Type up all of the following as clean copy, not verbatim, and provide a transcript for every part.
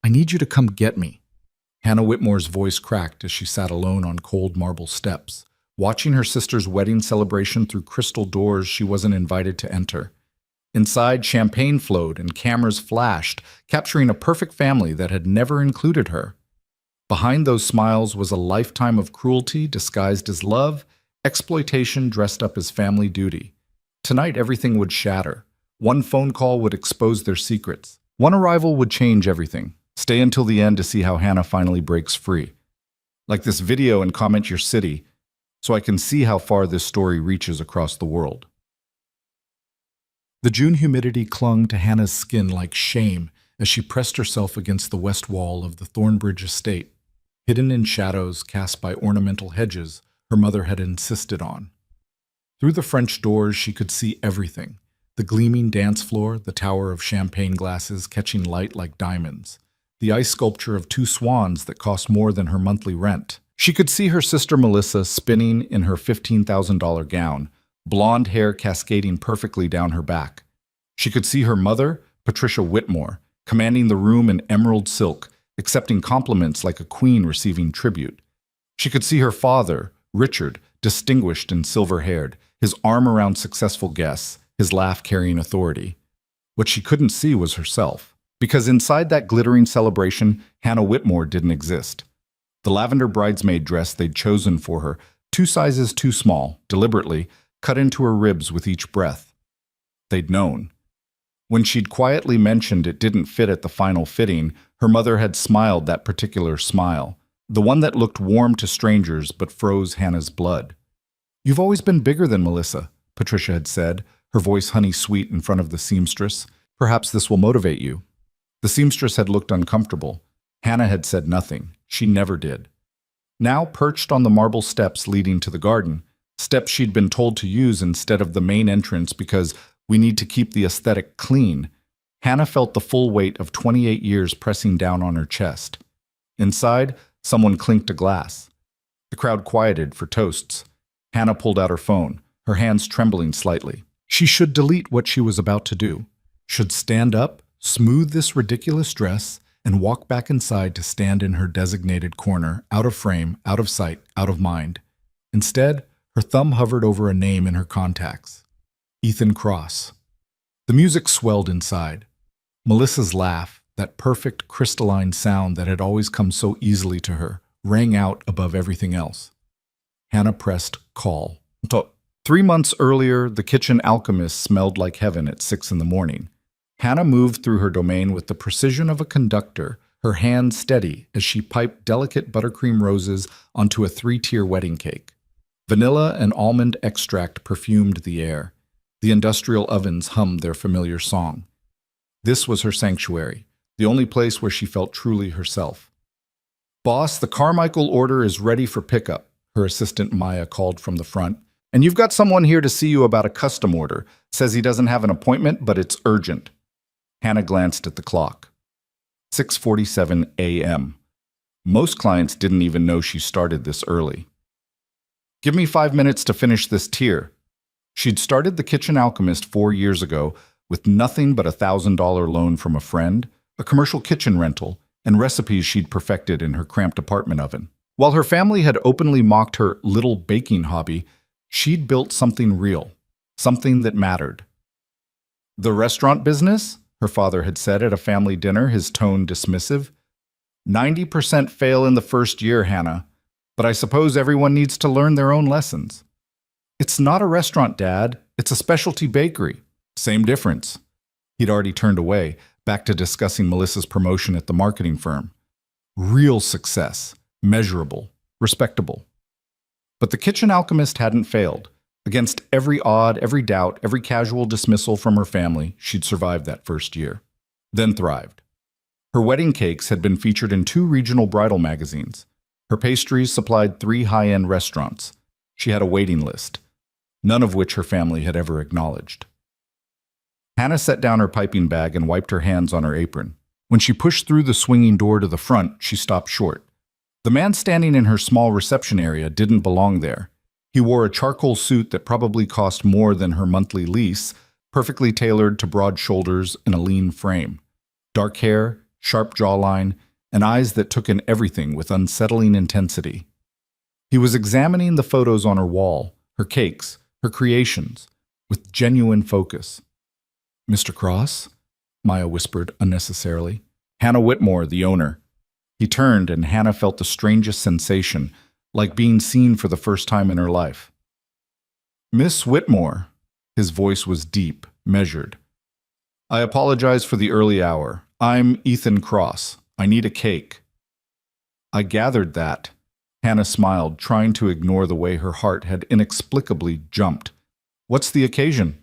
I need you to come get me." Hannah Whitmore's voice cracked as she sat alone on cold marble steps, watching her sister's wedding celebration through crystal doors she wasn't invited to enter. Inside, champagne flowed and cameras flashed, capturing a perfect family that had never included her. Behind those smiles was a lifetime of cruelty disguised as love, exploitation dressed up as family duty. Tonight, everything would shatter. One phone call would expose their secrets. One arrival would change everything. Stay until the end to see how Hannah finally breaks free. Like this video and comment your city, so I can see how far this story reaches across the world. The June humidity clung to Hannah's skin like shame as she pressed herself against the west wall of the Thornbridge estate, hidden in shadows cast by ornamental hedges her mother had insisted on. Through the French doors she could see everything: the gleaming dance floor, the tower of champagne glasses catching light like diamonds, the ice sculpture of two swans that cost more than her monthly rent. She could see her sister Melissa spinning in her $15,000 gown, blonde hair cascading perfectly down her back. She could see her mother, Patricia Whitmore, commanding the room in emerald silk, accepting compliments like a queen receiving tribute. She could see her father, Richard, distinguished and silver-haired, his arm around successful guests, his laugh carrying authority. What she couldn't see was herself, because inside that glittering celebration, Hannah Whitmore didn't exist. The lavender bridesmaid dress they'd chosen for her, 2 sizes too small, deliberately, cut into her ribs with each breath. They'd known. When she'd quietly mentioned it didn't fit at the final fitting, her mother had smiled that particular smile, the one that looked warm to strangers but froze Hannah's blood. "You've always been bigger than Melissa," Patricia had said, her voice honey-sweet in front of the seamstress. "Perhaps this will motivate you." The seamstress had looked uncomfortable. Hannah had said nothing. She never did. Now, perched on the marble steps leading to the garden, steps she'd been told to use instead of the main entrance because we need to keep the aesthetic clean, Hannah felt the full weight of 28 years pressing down on her chest. Inside, someone clinked a glass. The crowd quieted for toasts. Hannah pulled out her phone, her hands trembling slightly. She should delete what she was about to do. Should stand up, smooth this ridiculous dress, and walk back inside to stand in her designated corner, out of frame, out of sight, out of mind. Instead, her thumb hovered over a name in her contacts. Ethan Cross. The music swelled inside. Melissa's laugh, that perfect crystalline sound that had always come so easily to her, rang out above everything else. Hannah pressed call. 3 months earlier, the kitchen alchemist smelled like heaven at 6 a.m. Hannah moved through her domain with the precision of a conductor, her hand steady as she piped delicate buttercream roses onto a 3-tier wedding cake. Vanilla and almond extract perfumed the air. The industrial ovens hummed their familiar song. This was her sanctuary, the only place where she felt truly herself. "Boss, the Carmichael order is ready for pickup," her assistant Maya called from the front. "And you've got someone here to see you about a custom order. Says he doesn't have an appointment, but it's urgent." Hannah glanced at the clock. 6:47 a.m. Most clients didn't even know she started this early. "Give me 5 minutes to finish this tier." She'd started the Kitchen Alchemist 4 years ago with nothing but a $1,000 loan from a friend, a commercial kitchen rental, and recipes she'd perfected in her cramped apartment oven. While her family had openly mocked her little baking hobby, she'd built something real, something that mattered. "The restaurant business?" her father had said at a family dinner, his tone dismissive. 90% fail in the first year, Hannah, but I suppose everyone needs to learn their own lessons." "It's not a restaurant, Dad. It's a specialty bakery." Same difference. He'd already turned away, back to discussing Melissa's promotion at the marketing firm. Real success, measurable, respectable. But the Kitchen Alchemist hadn't failed. Against every odd, every doubt, every casual dismissal from her family, she'd survived that first year. Then thrived. Her wedding cakes had been featured in 2 regional bridal magazines. Her pastries supplied 3 high-end restaurants. She had a waiting list, none of which her family had ever acknowledged. Hannah set down her piping bag and wiped her hands on her apron. When she pushed through the swinging door to the front, she stopped short. The man standing in her small reception area didn't belong there. He wore a charcoal suit that probably cost more than her monthly lease, perfectly tailored to broad shoulders and a lean frame. Dark hair, sharp jawline, and eyes that took in everything with unsettling intensity. He was examining the photos on her wall, her cakes, her creations, with genuine focus. "Mr. Cross?" Maya whispered unnecessarily. "Hannah Whitmore, the owner." He turned, and Hannah felt the strangest sensation, like being seen for the first time in her life. "Miss Whitmore," his voice was deep, measured. "I apologize for the early hour. I'm Ethan Cross. I need a cake." "I gathered that." Hannah smiled, trying to ignore the way her heart had inexplicably jumped. "What's the occasion?"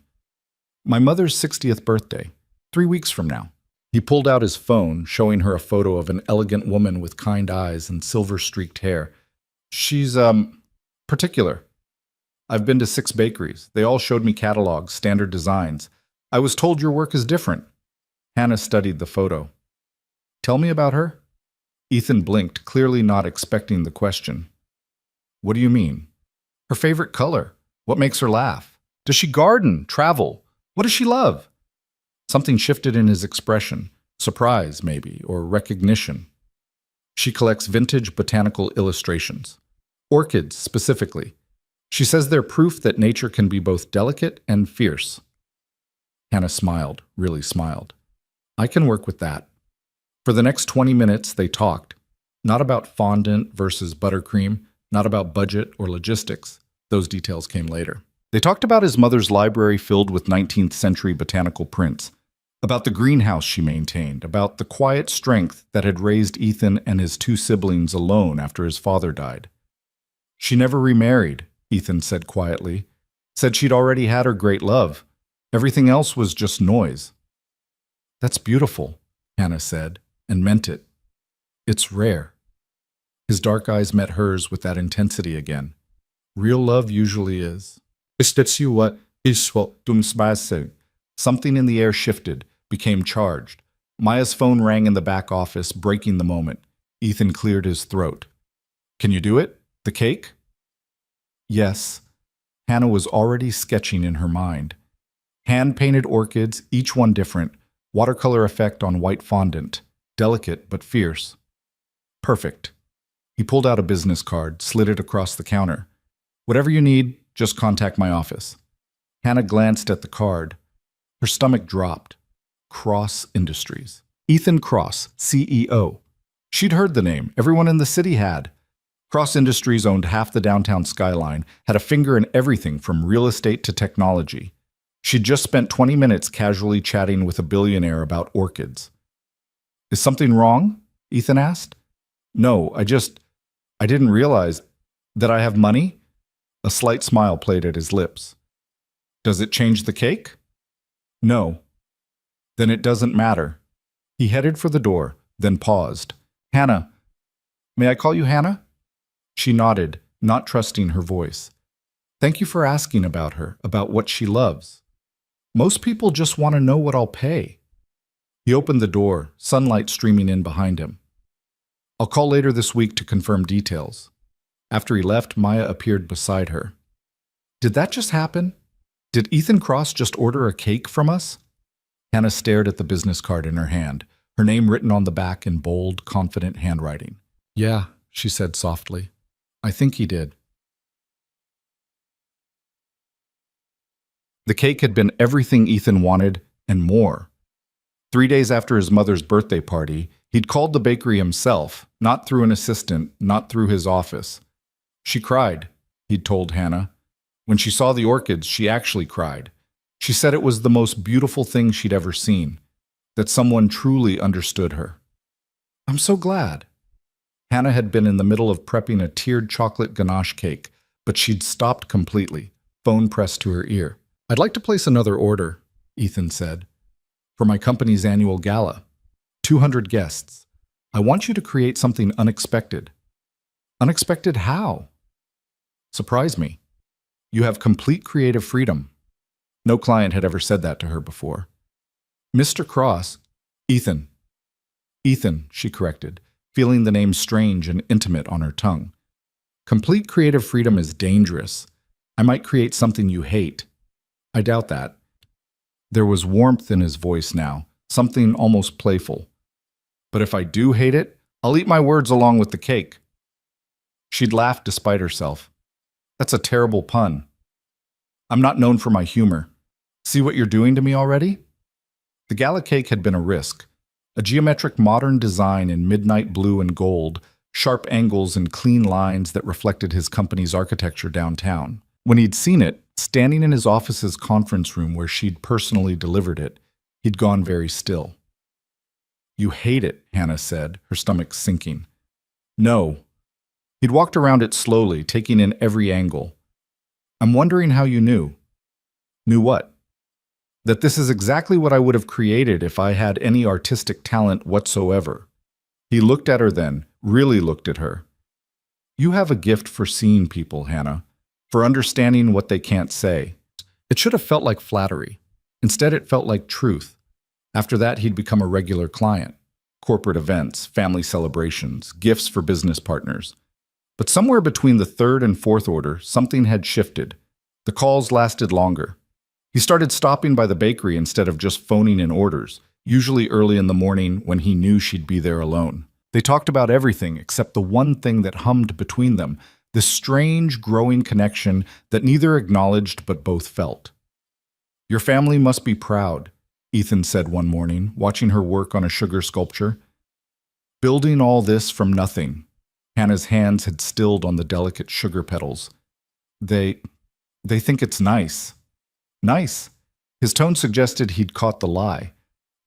"My mother's 60th birthday, 3 weeks from now." He pulled out his phone, showing her a photo of an elegant woman with kind eyes and silver-streaked hair. "She's, particular. I've been to 6 bakeries. They all showed me catalogs, standard designs. I was told your work is different." Hannah studied the photo. "Tell me about her." Ethan blinked, clearly not expecting the question. "What do you mean?" "Her favorite color. What makes her laugh? Does she garden, travel? What does she love?" Something shifted in his expression. Surprise, maybe, or recognition. "She collects vintage botanical illustrations. Orchids, specifically. She says they're proof that nature can be both delicate and fierce." Hannah smiled, really smiled. "I can work with that." For the next 20 minutes, they talked. Not about fondant versus buttercream, not about budget or logistics. Those details came later. They talked about his mother's library filled with 19th century botanical prints, about the greenhouse she maintained, about the quiet strength that had raised Ethan and his 2 siblings alone after his father died. "She never remarried," Ethan said quietly. "Said she'd already had her great love. Everything else was just noise." "That's beautiful," Hannah said, and meant it. "It's rare." His dark eyes met hers with that intensity again. Real love usually is. Something in the air shifted, became charged. Maya's phone rang in the back office, breaking the moment. Ethan cleared his throat. "Can you do it? The cake?" "Yes." Hannah was already sketching in her mind. Hand-painted orchids, each one different, watercolor effect on white fondant, delicate but fierce. "Perfect." He pulled out a business card, slid it across the counter. "Whatever you need, just contact my office." Hannah glanced at the card. Her stomach dropped. Cross Industries. Ethan Cross, CEO. She'd heard the name. Everyone in the city had. Cross Industries owned half the downtown skyline, had a finger in everything from real estate to technology. She'd just spent 20 minutes casually chatting with a billionaire about orchids. "Is something wrong?" Ethan asked. "No, I didn't realize that I have money." A slight smile played at his lips. "Does it change the cake?" "No." "Then it doesn't matter." He headed for the door, then paused. "Hannah. May I call you Hannah?" She nodded, not trusting her voice. "Thank you for asking about her, about what she loves. Most people just want to know what I'll pay." He opened the door, sunlight streaming in behind him. "I'll call later this week to confirm details." After he left, Maya appeared beside her. "Did that just happen? Did Ethan Cross just order a cake from us?" Hannah stared at the business card in her hand, her name written on the back in bold, confident handwriting. "Yeah," she said softly. "I think he did." The cake had been everything Ethan wanted and more. 3 days after his mother's birthday party, he'd called the bakery himself, not through an assistant, not through his office. "She cried," he'd told Hannah. When she saw the orchids, she actually cried. She said it was the most beautiful thing she'd ever seen, that someone truly understood her. "I'm so glad." Hannah had been in the middle of prepping a tiered chocolate ganache cake, but she'd stopped completely, phone pressed to her ear. "I'd like to place another order," Ethan said, "for my company's annual gala. 200 guests. I want you to create something unexpected." "Unexpected how?" "Surprise me. You have complete creative freedom." No client had ever said that to her before. "Mr. Cross." "Ethan." "Ethan," she corrected, feeling the name strange and intimate on her tongue. "Complete creative freedom is dangerous. I might create something you hate." "I doubt that." There was warmth in his voice now, something almost playful. But if I do hate it, I'll eat my words along with the cake. She'd laughed despite herself. That's a terrible pun. I'm not known for my humor. See what you're doing to me already? The gala cake had been a risk. A geometric modern design in midnight blue and gold, sharp angles and clean lines that reflected his company's architecture downtown. When he'd seen it, standing in his office's conference room where she'd personally delivered it, he'd gone very still. You hate it, Hannah said, her stomach sinking. No. He'd walked around it slowly, taking in every angle. I'm wondering how you knew. Knew what? That this is exactly what I would have created if I had any artistic talent whatsoever. He looked at her then, really looked at her. You have a gift for seeing people, Hannah, for understanding what they can't say. It should have felt like flattery. Instead, it felt like truth. After that, he'd become a regular client. Corporate events, family celebrations, gifts for business partners. But somewhere between the third and fourth order, something had shifted. The calls lasted longer. He started stopping by the bakery instead of just phoning in orders, usually early in the morning when he knew she'd be there alone. They talked about everything except the one thing that hummed between them, this strange, growing connection that neither acknowledged but both felt. Your family must be proud, Ethan said one morning, watching her work on a sugar sculpture. Building all this from nothing. Hannah's hands had stilled on the delicate sugar petals. They think it's nice. Nice. His tone suggested he'd caught the lie.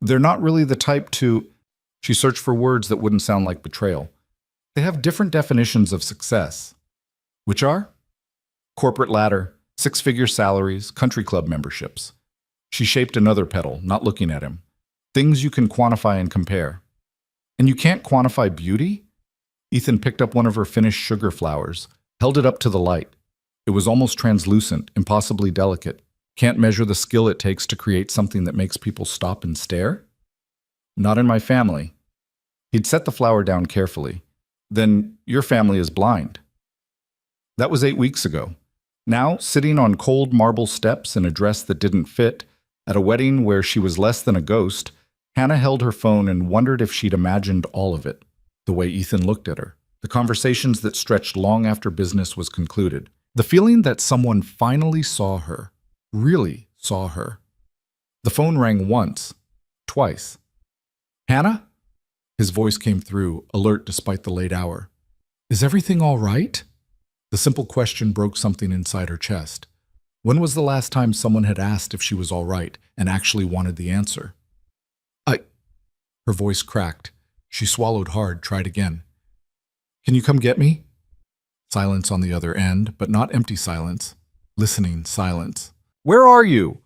They're not really the type to... She searched for words that wouldn't sound like betrayal. They have different definitions of success. Which are? Corporate ladder, six-figure salaries, country club memberships. She shaped another petal, not looking at him. Things you can quantify and compare. And you can't quantify beauty? Ethan picked up one of her finished sugar flowers, held it up to the light. It was almost translucent, impossibly delicate. Can't measure the skill it takes to create something that makes people stop and stare? Not in my family. He'd set the flower down carefully. Then your family is blind. That was 8 weeks ago. Now, sitting on cold marble steps in a dress that didn't fit, at a wedding where she was less than a ghost, Hannah held her phone and wondered if she'd imagined all of it. The way Ethan looked at her, the conversations that stretched long after business was concluded, the feeling that someone finally saw her, really saw her. The phone rang once, twice. Hannah? His voice came through, alert despite the late hour. Is everything all right? The simple question broke something inside her chest. When was the last time someone had asked if she was all right and actually wanted the answer? Her voice cracked. She swallowed hard, tried again. Can you come get me? Silence on the other end, but not empty silence. Listening silence. Where are you?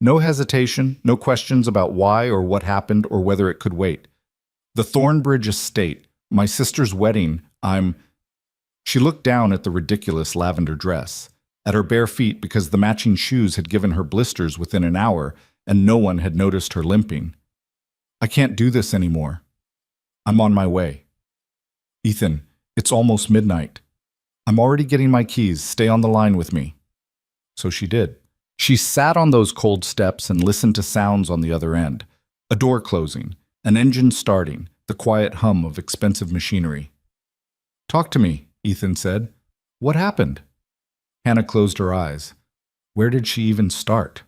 No hesitation, no questions about why or what happened or whether it could wait. The Thornbridge estate, my sister's wedding, She looked down at the ridiculous lavender dress, at her bare feet because the matching shoes had given her blisters within an hour and no one had noticed her limping. I can't do this anymore. I'm on my way. Ethan, it's almost midnight. I'm already getting my keys. Stay on the line with me. So she did. She sat on those cold steps and listened to sounds on the other end. A door closing, an engine starting, the quiet hum of expensive machinery. Talk to me, Ethan said. What happened? Hannah closed her eyes. Where did she even start?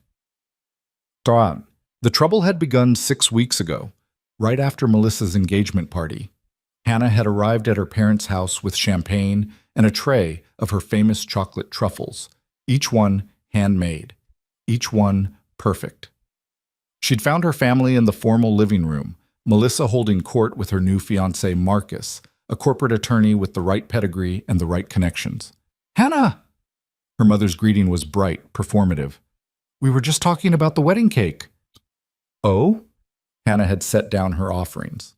The trouble had begun 6 weeks ago, right after Melissa's engagement party. Hannah had arrived at her parents' house with champagne and a tray of her famous chocolate truffles, each one handmade, each one perfect. She'd found her family in the formal living room, Melissa holding court with her new fiancé Marcus, a corporate attorney with the right pedigree and the right connections. Hannah! Her mother's greeting was bright, performative. We were just talking about the wedding cake. Oh? Hannah had set down her offerings.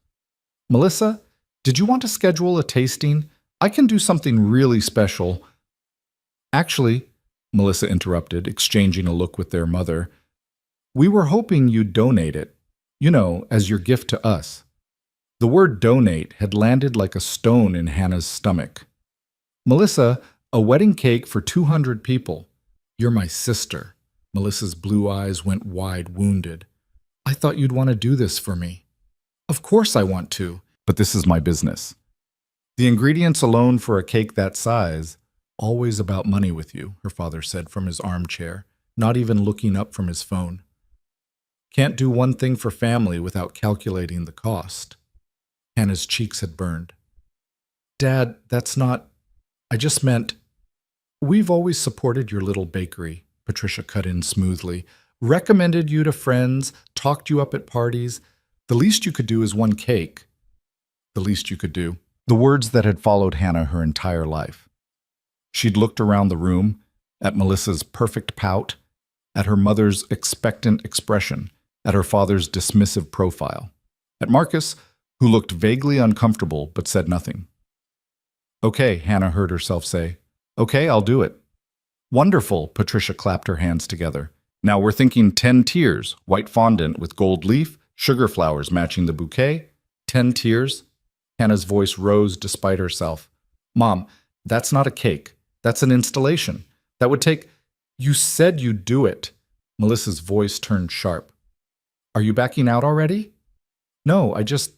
Melissa, did you want to schedule a tasting? I can do something really special. Actually, Melissa interrupted, exchanging a look with their mother, we were hoping you'd donate it, as your gift to us. The word donate had landed like a stone in Hannah's stomach. Melissa, a wedding cake for 200 people. You're my sister. Melissa's blue eyes went wide, wounded. I thought you'd want to do this for me. Of course I want to, but this is my business. The ingredients alone for a cake that size, always about money with you, her father said from his armchair, not even looking up from his phone. Can't do one thing for family without calculating the cost. Hannah's cheeks had burned. Dad, that's not... I just meant... We've always supported your little bakery, Patricia cut in smoothly. Recommended you to friends, talked you up at parties. The least you could do is one cake. The least you could do. The words that had followed Hannah her entire life. She'd looked around the room, at Melissa's perfect pout, at her mother's expectant expression, at her father's dismissive profile, at Marcus, who looked vaguely uncomfortable but said nothing. Okay, Hannah heard herself say. Okay, I'll do it. Wonderful, Patricia clapped her hands together. Now we're thinking 10 tiers, white fondant with gold leaf, sugar flowers matching the bouquet. 10 tiers? Hannah's voice rose despite herself. Mom, that's not a cake. That's an installation. That would take... You said you'd do it. Melissa's voice turned sharp. Are you backing out already? No, I just...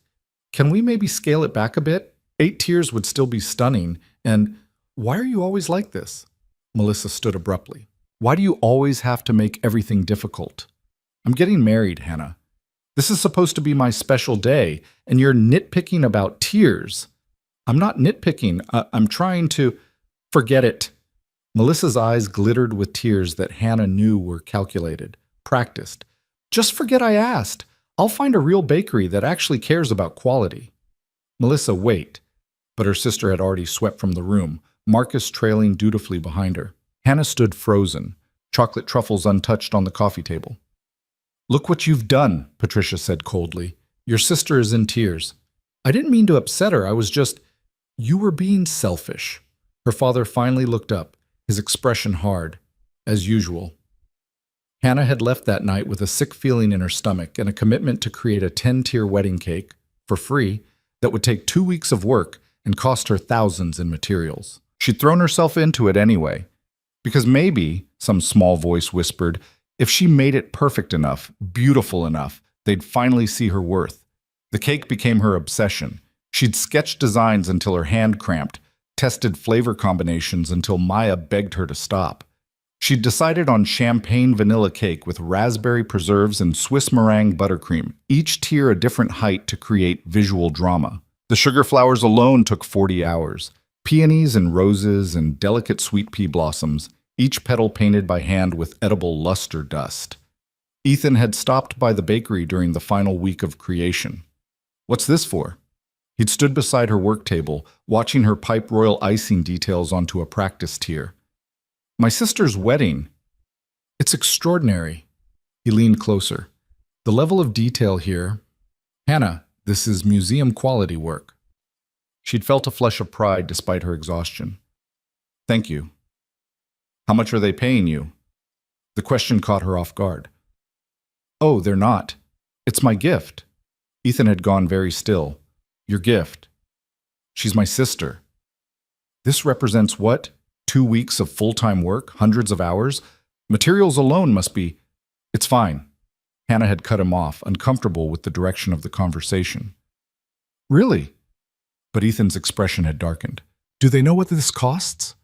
Can we maybe scale it back a bit? 8 tiers would still be stunning, and... Why are you always like this? Melissa stood abruptly. Why do you always have to make everything difficult? I'm getting married, Hannah. This is supposed to be my special day, and you're nitpicking about tiers. I'm not nitpicking. I'm trying to... Forget it. Melissa's eyes glittered with tears that Hannah knew were calculated, practiced. Just forget I asked. I'll find a real bakery that actually cares about quality. Melissa, wait. But her sister had already swept from the room, Marcus trailing dutifully behind her. Hannah stood frozen, chocolate truffles untouched on the coffee table. Look what you've done, Patricia said coldly. Your sister is in tears. I didn't mean to upset her. I was just... You were being selfish. Her father finally looked up, his expression hard, as usual. Hannah had left that night with a sick feeling in her stomach and a commitment to create a 10-tier wedding cake, for free, that would take 2 weeks of work and cost her thousands in materials. She'd thrown herself into it anyway, because maybe, some small voice whispered, if she made it perfect enough, beautiful enough, they'd finally see her worth. The cake became her obsession. She'd sketched designs until her hand cramped, tested flavor combinations until Maya begged her to stop. She'd decided on champagne vanilla cake with raspberry preserves and Swiss meringue buttercream, each tier a different height to create visual drama. The sugar flowers alone took 40 hours. Peonies and roses and delicate sweet pea blossoms, each petal painted by hand with edible luster dust. Ethan had stopped by the bakery during the final week of creation. What's this for? He'd stood beside her work table, watching her pipe royal icing details onto a practice tier. My sister's wedding. It's extraordinary. He leaned closer. The level of detail here. Hannah, this is museum quality work. She'd felt a flush of pride despite her exhaustion. Thank you. How much are they paying you? The question caught her off guard. Oh, they're not. It's my gift. Ethan had gone very still. Your gift. She's my sister. This represents what? 2 weeks of full-time work, hundreds of hours? Materials alone must be... It's fine. Hannah had cut him off, uncomfortable with the direction of the conversation. Really? But Ethan's expression had darkened. Do they know what this costs?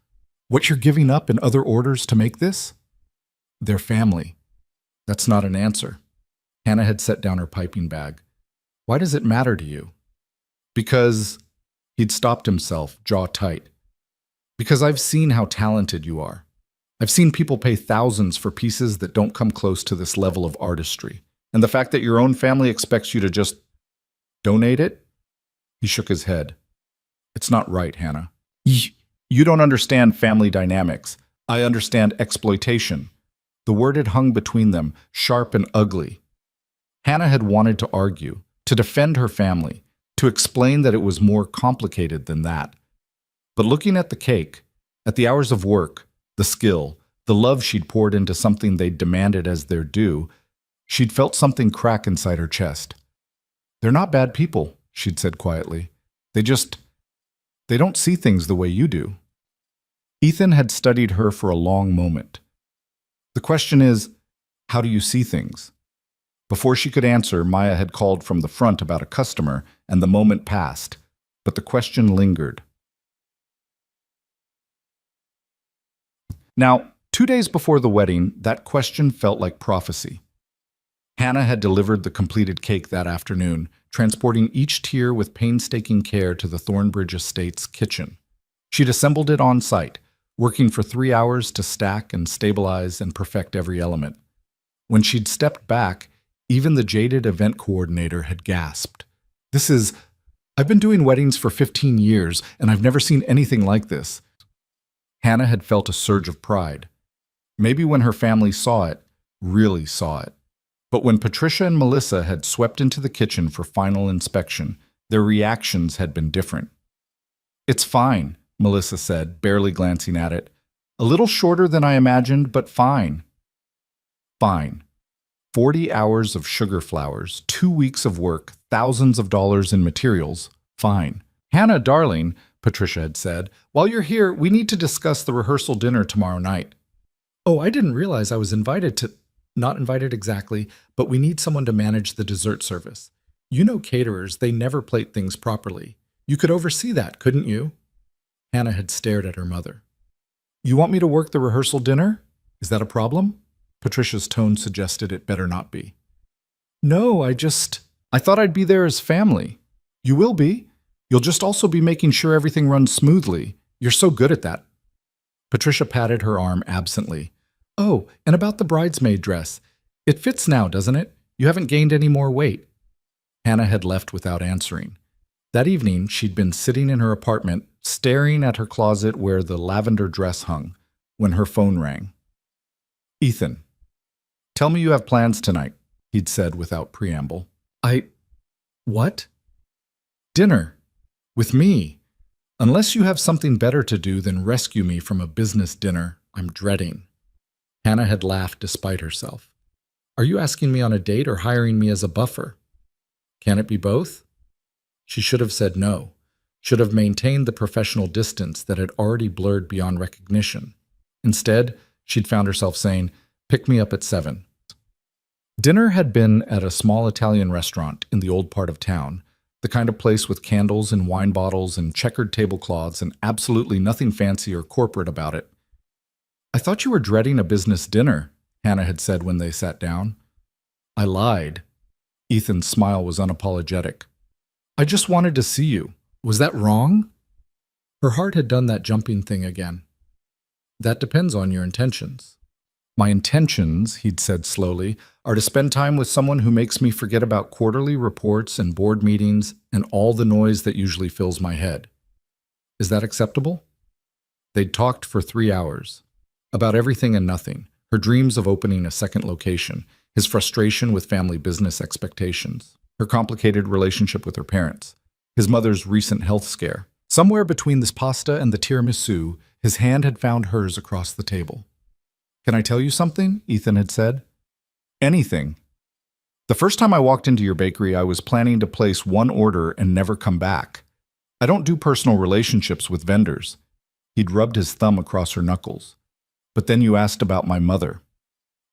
What you're giving up in other orders to make this? Their family. That's not an answer. Hannah had set down her piping bag. Why does it matter to you? Because... He'd stopped himself, jaw tight. Because I've seen how talented you are. I've seen people pay thousands for pieces that don't come close to this level of artistry. And the fact that your own family expects you to just donate it? He shook his head. It's not right, Hannah. You don't understand family dynamics. I understand exploitation. The word had hung between them, sharp and ugly. Hannah had wanted to argue, to defend her family, to explain that it was more complicated than that. But looking at the cake, at the hours of work, the skill, the love she'd poured into something they'd demanded as their due, she'd felt something crack inside her chest. They're not bad people, she'd said quietly. They don't see things the way you do. Ethan had studied her for a long moment. The question is, how do you see things? Before she could answer, Maya had called from the front about a customer, and the moment passed, but the question lingered. Now, 2 days before the wedding, that question felt like prophecy. Hannah had delivered the completed cake that afternoon, transporting each tier with painstaking care to the Thornbridge Estate's kitchen. She'd assembled it on site, working for 3 hours to stack and stabilize and perfect every element. When she'd stepped back, even the jaded event coordinator had gasped. I've been doing weddings for 15 years, and I've never seen anything like this. Hannah had felt a surge of pride. Maybe when her family saw it, really saw it. But when Patricia and Melissa had swept into the kitchen for final inspection, their reactions had been different. "It's fine," Melissa said, barely glancing at it. "A little shorter than I imagined, but fine." Fine. 40 hours of sugar flowers, 2 weeks of work, thousands of dollars in materials. Fine. "Hannah, darling," Patricia had said, "while you're here, we need to discuss the rehearsal dinner tomorrow night." "Oh, I didn't realize I was invited to—" "Not invited exactly, but we need someone to manage the dessert service. You know caterers, they never plate things properly. You could oversee that, couldn't you?" Hannah had stared at her mother. "You want me to work the rehearsal dinner? Is that a problem?" Patricia's tone suggested it better not be. "No, I thought I'd be there as family." "You will be. You'll just also be making sure everything runs smoothly. You're so good at that." Patricia patted her arm absently. "Oh, and about the bridesmaid dress. It fits now, doesn't it? You haven't gained any more weight." Hannah had left without answering. That evening, she'd been sitting in her apartment, staring at her closet where the lavender dress hung, when her phone rang. "Ethan, tell me you have plans tonight," he'd said without preamble. What?" "Dinner. With me. Unless you have something better to do than rescue me from a business dinner I'm dreading." Hannah had laughed despite herself. "Are you asking me on a date or hiring me as a buffer? Can it be both?" She should have said no, should have maintained the professional distance that had already blurred beyond recognition. Instead, she'd found herself saying, "Pick me up at 7. Dinner had been at a small Italian restaurant in the old part of town, the kind of place with candles and wine bottles and checkered tablecloths and absolutely nothing fancy or corporate about it. "I thought you were dreading a business dinner," Hannah had said when they sat down. "I lied." Ethan's smile was unapologetic. "I just wanted to see you. Was that wrong?" Her heart had done that jumping thing again. "That depends on your intentions." "My intentions," he'd said slowly, "are to spend time with someone who makes me forget about quarterly reports and board meetings and all the noise that usually fills my head. Is that acceptable?" They'd talked for 3 hours. About everything and nothing, her dreams of opening a second location, his frustration with family business expectations, her complicated relationship with her parents, his mother's recent health scare. Somewhere between this pasta and the tiramisu, his hand had found hers across the table. "Can I tell you something?" Ethan had said. "Anything. The first time I walked into your bakery, I was planning to place one order and never come back. I don't do personal relationships with vendors." He'd rubbed his thumb across her knuckles. "But then you asked about my mother.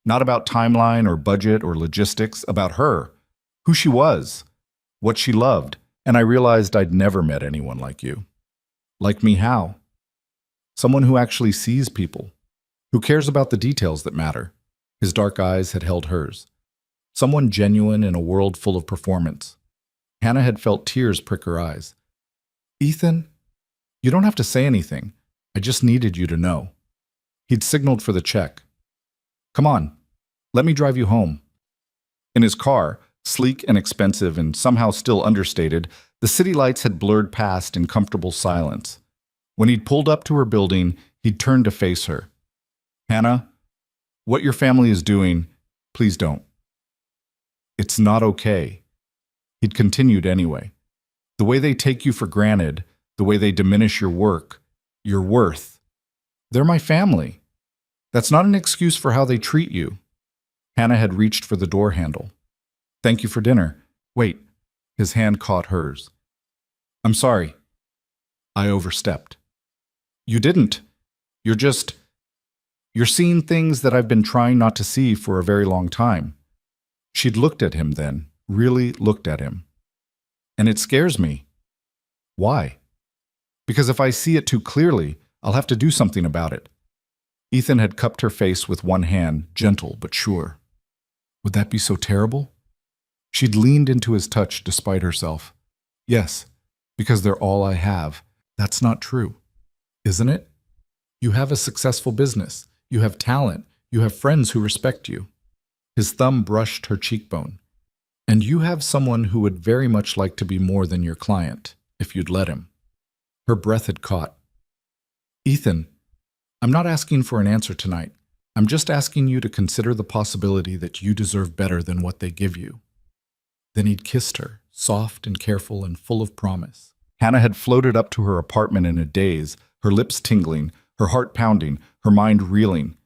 Not about timeline or budget or logistics, about her, who she was, what she loved, and I realized I'd never met anyone like you." "Like me how?" "Someone who actually sees people, who cares about the details that matter." His dark eyes had held hers. Someone genuine in a world full of performance. Hannah had felt tears prick her eyes. "Ethan, you don't have to say anything. I just needed you to know." He'd signaled for the check. "Come on, let me drive you home." In his car, sleek and expensive and somehow still understated, the city lights had blurred past in comfortable silence. When he'd pulled up to her building, he'd turned to face her. "Hannah, what your family is doing, please don't. It's not okay." He'd continued anyway. "The way they take you for granted, the way they diminish your work, your worth. They're my family. That's not an excuse for how they treat you." Hannah had reached for the door handle. "Thank you for dinner. Wait." His hand caught hers. "I'm sorry. I overstepped." "You didn't. You're seeing things that I've been trying not to see for a very long time. She'd looked at him then, really looked at him. And it scares me. Why? Because if I see it too clearly, I'll have to do something about it. Ethan had cupped her face with one hand, gentle but sure. Would that be so terrible? She'd leaned into his touch despite herself. Yes, because they're all I have. That's not true, isn't it? You have a successful business. You have talent. You have friends who respect you. His thumb brushed her cheekbone. And you have someone who would very much like to be more than your client, if you'd let him. Her breath had caught. Ethan, I'm not asking for an answer tonight. I'm just asking you to consider the possibility that you deserve better than what they give you. Then he'd kissed her, soft and careful and full of promise. Hannah had floated up to her apartment in a daze, her lips tingling, her heart pounding, her mind reeling.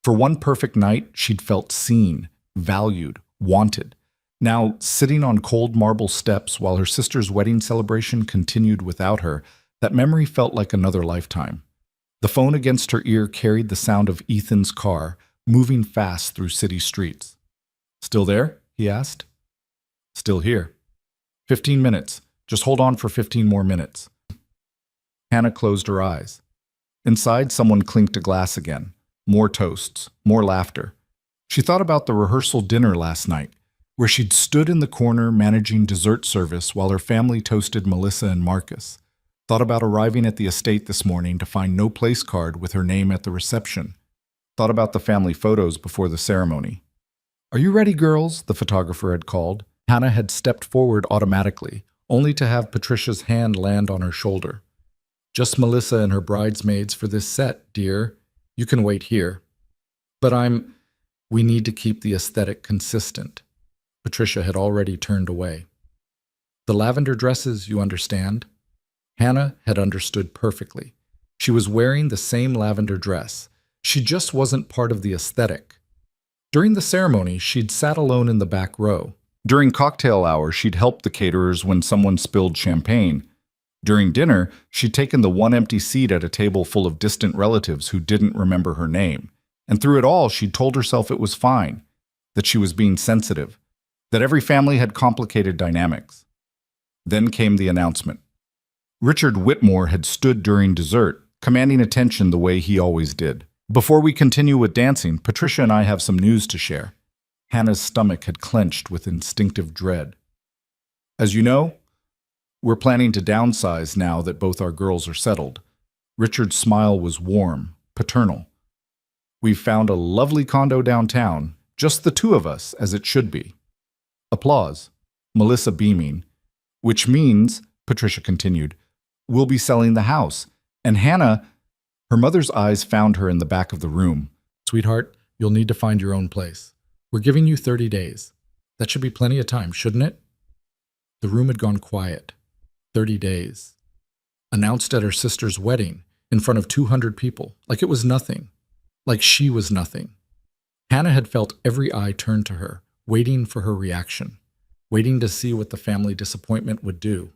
For one perfect night, she'd felt seen, valued, wanted. Now, sitting on cold marble steps while her sister's wedding celebration continued without her, that memory felt like another lifetime. The phone against her ear carried the sound of Ethan's car, moving fast through city streets. Still there? He asked. Still here. 15 minutes. Just hold on for 15 more minutes. Hannah closed her eyes. Inside, someone clinked a glass again. More toasts, more laughter. She thought about the rehearsal dinner last night, where she'd stood in the corner managing dessert service while her family toasted Melissa and Marcus. Thought about arriving at the estate this morning to find no place card with her name at the reception. Thought about the family photos before the ceremony. Are you ready, girls? The photographer had called. Hannah had stepped forward automatically, only to have Patricia's hand land on her shoulder. Just Melissa and her bridesmaids for this set, dear. You can wait here. But we need to keep the aesthetic consistent. Patricia had already turned away. The lavender dresses, you understand? Hannah had understood perfectly. She was wearing the same lavender dress. She just wasn't part of the aesthetic. During the ceremony, she'd sat alone in the back row. During cocktail hour, she'd helped the caterers when someone spilled champagne. During dinner, she'd taken the one empty seat at a table full of distant relatives who didn't remember her name. And through it all, she'd told herself it was fine, that she was being sensitive, that every family had complicated dynamics. Then came the announcement. Richard Whitmore had stood during dessert, commanding attention the way he always did. Before we continue with dancing, Patricia and I have some news to share. Hannah's stomach had clenched with instinctive dread. As you know, we're planning to downsize now that both our girls are settled. Richard's smile was warm, paternal. We've found a lovely condo downtown, just the two of us, as it should be. Applause. Melissa beaming. Which means, Patricia continued, we'll be selling the house. And Hannah, her mother's eyes found her in the back of the room. Sweetheart, you'll need to find your own place. We're giving you 30 days. That should be plenty of time, shouldn't it? The room had gone quiet. 30 days. Announced at her sister's wedding, in front of 200 people, like it was nothing. Like she was nothing. Hannah had felt every eye turn to her, waiting for her reaction, waiting to see what the family disappointment would do.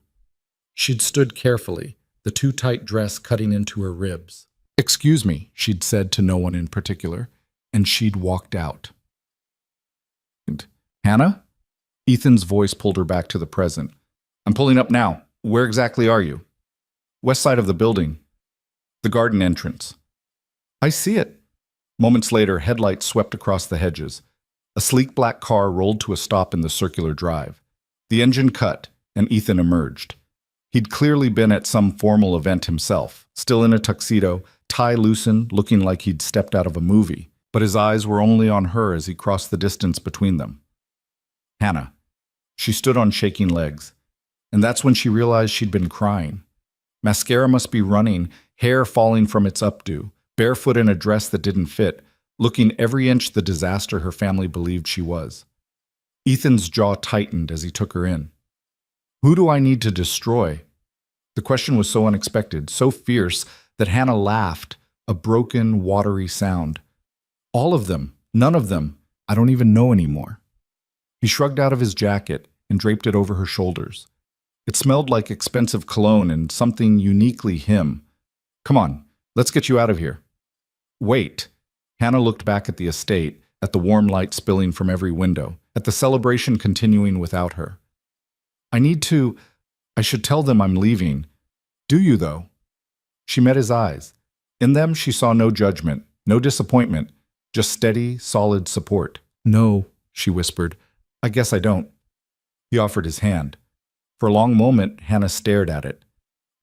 She'd stood carefully, the too tight dress cutting into her ribs. Excuse me, she'd said to no one in particular, and she'd walked out. Hannah? Ethan's voice pulled her back to the present. I'm pulling up now. Where exactly are you? West side of the building. The garden entrance. I see it. Moments later, headlights swept across the hedges. A sleek black car rolled to a stop in the circular drive. The engine cut, and Ethan emerged. He'd clearly been at some formal event himself, still in a tuxedo, tie loosened, looking like he'd stepped out of a movie, but his eyes were only on her as he crossed the distance between them. Hannah. She stood on shaking legs, and that's when she realized she'd been crying. Mascara must be running, hair falling from its updo, barefoot in a dress that didn't fit, looking every inch the disaster her family believed she was. Ethan's jaw tightened as he took her in. Who do I need to destroy? The question was so unexpected, so fierce, that Hannah laughed, a broken, watery sound. All of them, none of them, I don't even know anymore. He shrugged out of his jacket and draped it over her shoulders. It smelled like expensive cologne and something uniquely him. Come on, let's get you out of here. Wait. Hannah looked back at the estate, at the warm light spilling from every window, at the celebration continuing without her. I should tell them I'm leaving. Do you, though? She met his eyes. In them, she saw no judgment, no disappointment, just steady, solid support. No, she whispered. I guess I don't. He offered his hand. For a long moment, Hannah stared at it.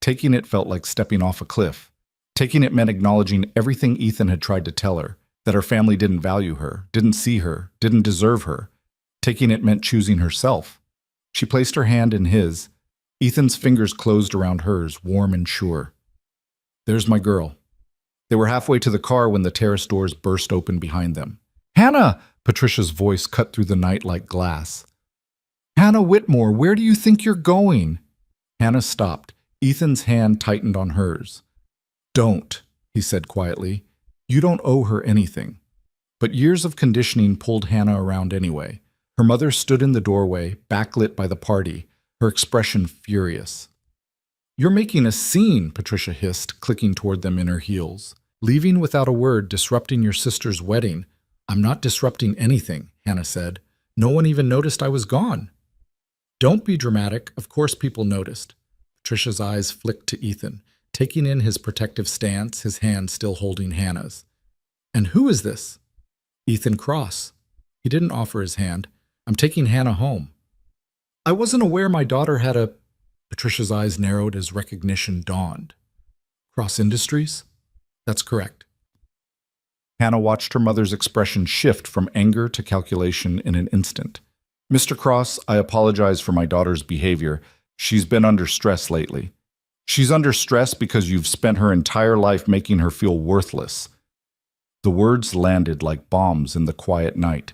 Taking it felt like stepping off a cliff. Taking it meant acknowledging everything Ethan had tried to tell her, that her family didn't value her, didn't see her, didn't deserve her. Taking it meant choosing herself. She placed her hand in his. Ethan's fingers closed around hers, warm and sure. There's my girl. They were halfway to the car when the terrace doors burst open behind them. Hannah! Patricia's voice cut through the night like glass. Hannah Whitmore, where do you think you're going? Hannah stopped. Ethan's hand tightened on hers. Don't, he said quietly. You don't owe her anything. But years of conditioning pulled Hannah around anyway. Her mother stood in the doorway, backlit by the party, her expression furious. You're making a scene, Patricia hissed, clicking toward them in her heels. Leaving without a word, disrupting your sister's wedding. I'm not disrupting anything, Hannah said. No one even noticed I was gone. Don't be dramatic. Of course people noticed. Patricia's eyes flicked to Ethan, taking in his protective stance, his hand still holding Hannah's. And who is this? Ethan Cross. He didn't offer his hand. I'm taking Hannah home. I wasn't aware my daughter had a... Patricia's eyes narrowed as recognition dawned. Cross Industries? That's correct. Hannah watched her mother's expression shift from anger to calculation in an instant. Mr. Cross, I apologize for my daughter's behavior. She's been under stress lately. She's under stress because you've spent her entire life making her feel worthless. The words landed like bombs in the quiet night.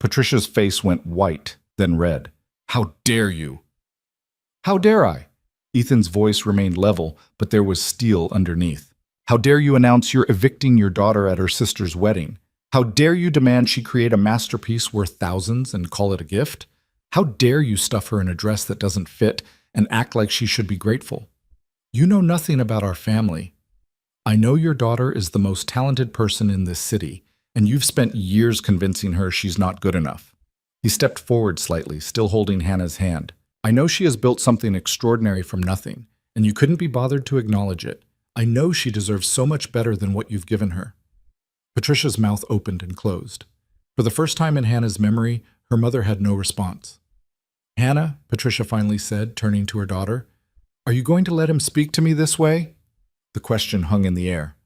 Patricia's face went white, then red. How dare you? How dare I? Ethan's voice remained level, but there was steel underneath. How dare you announce you're evicting your daughter at her sister's wedding? How dare you demand she create a masterpiece worth thousands and call it a gift? How dare you stuff her in a dress that doesn't fit and act like she should be grateful? You know nothing about our family. I know your daughter is the most talented person in this city, and you've spent years convincing her she's not good enough. He stepped forward slightly, still holding Hannah's hand. I know she has built something extraordinary from nothing, and you couldn't be bothered to acknowledge it. I know she deserves so much better than what you've given her. Patricia's mouth opened and closed. For the first time in Hannah's memory, her mother had no response. Hannah, Patricia finally said, turning to her daughter, are you going to let him speak to me this way? The question hung in the air.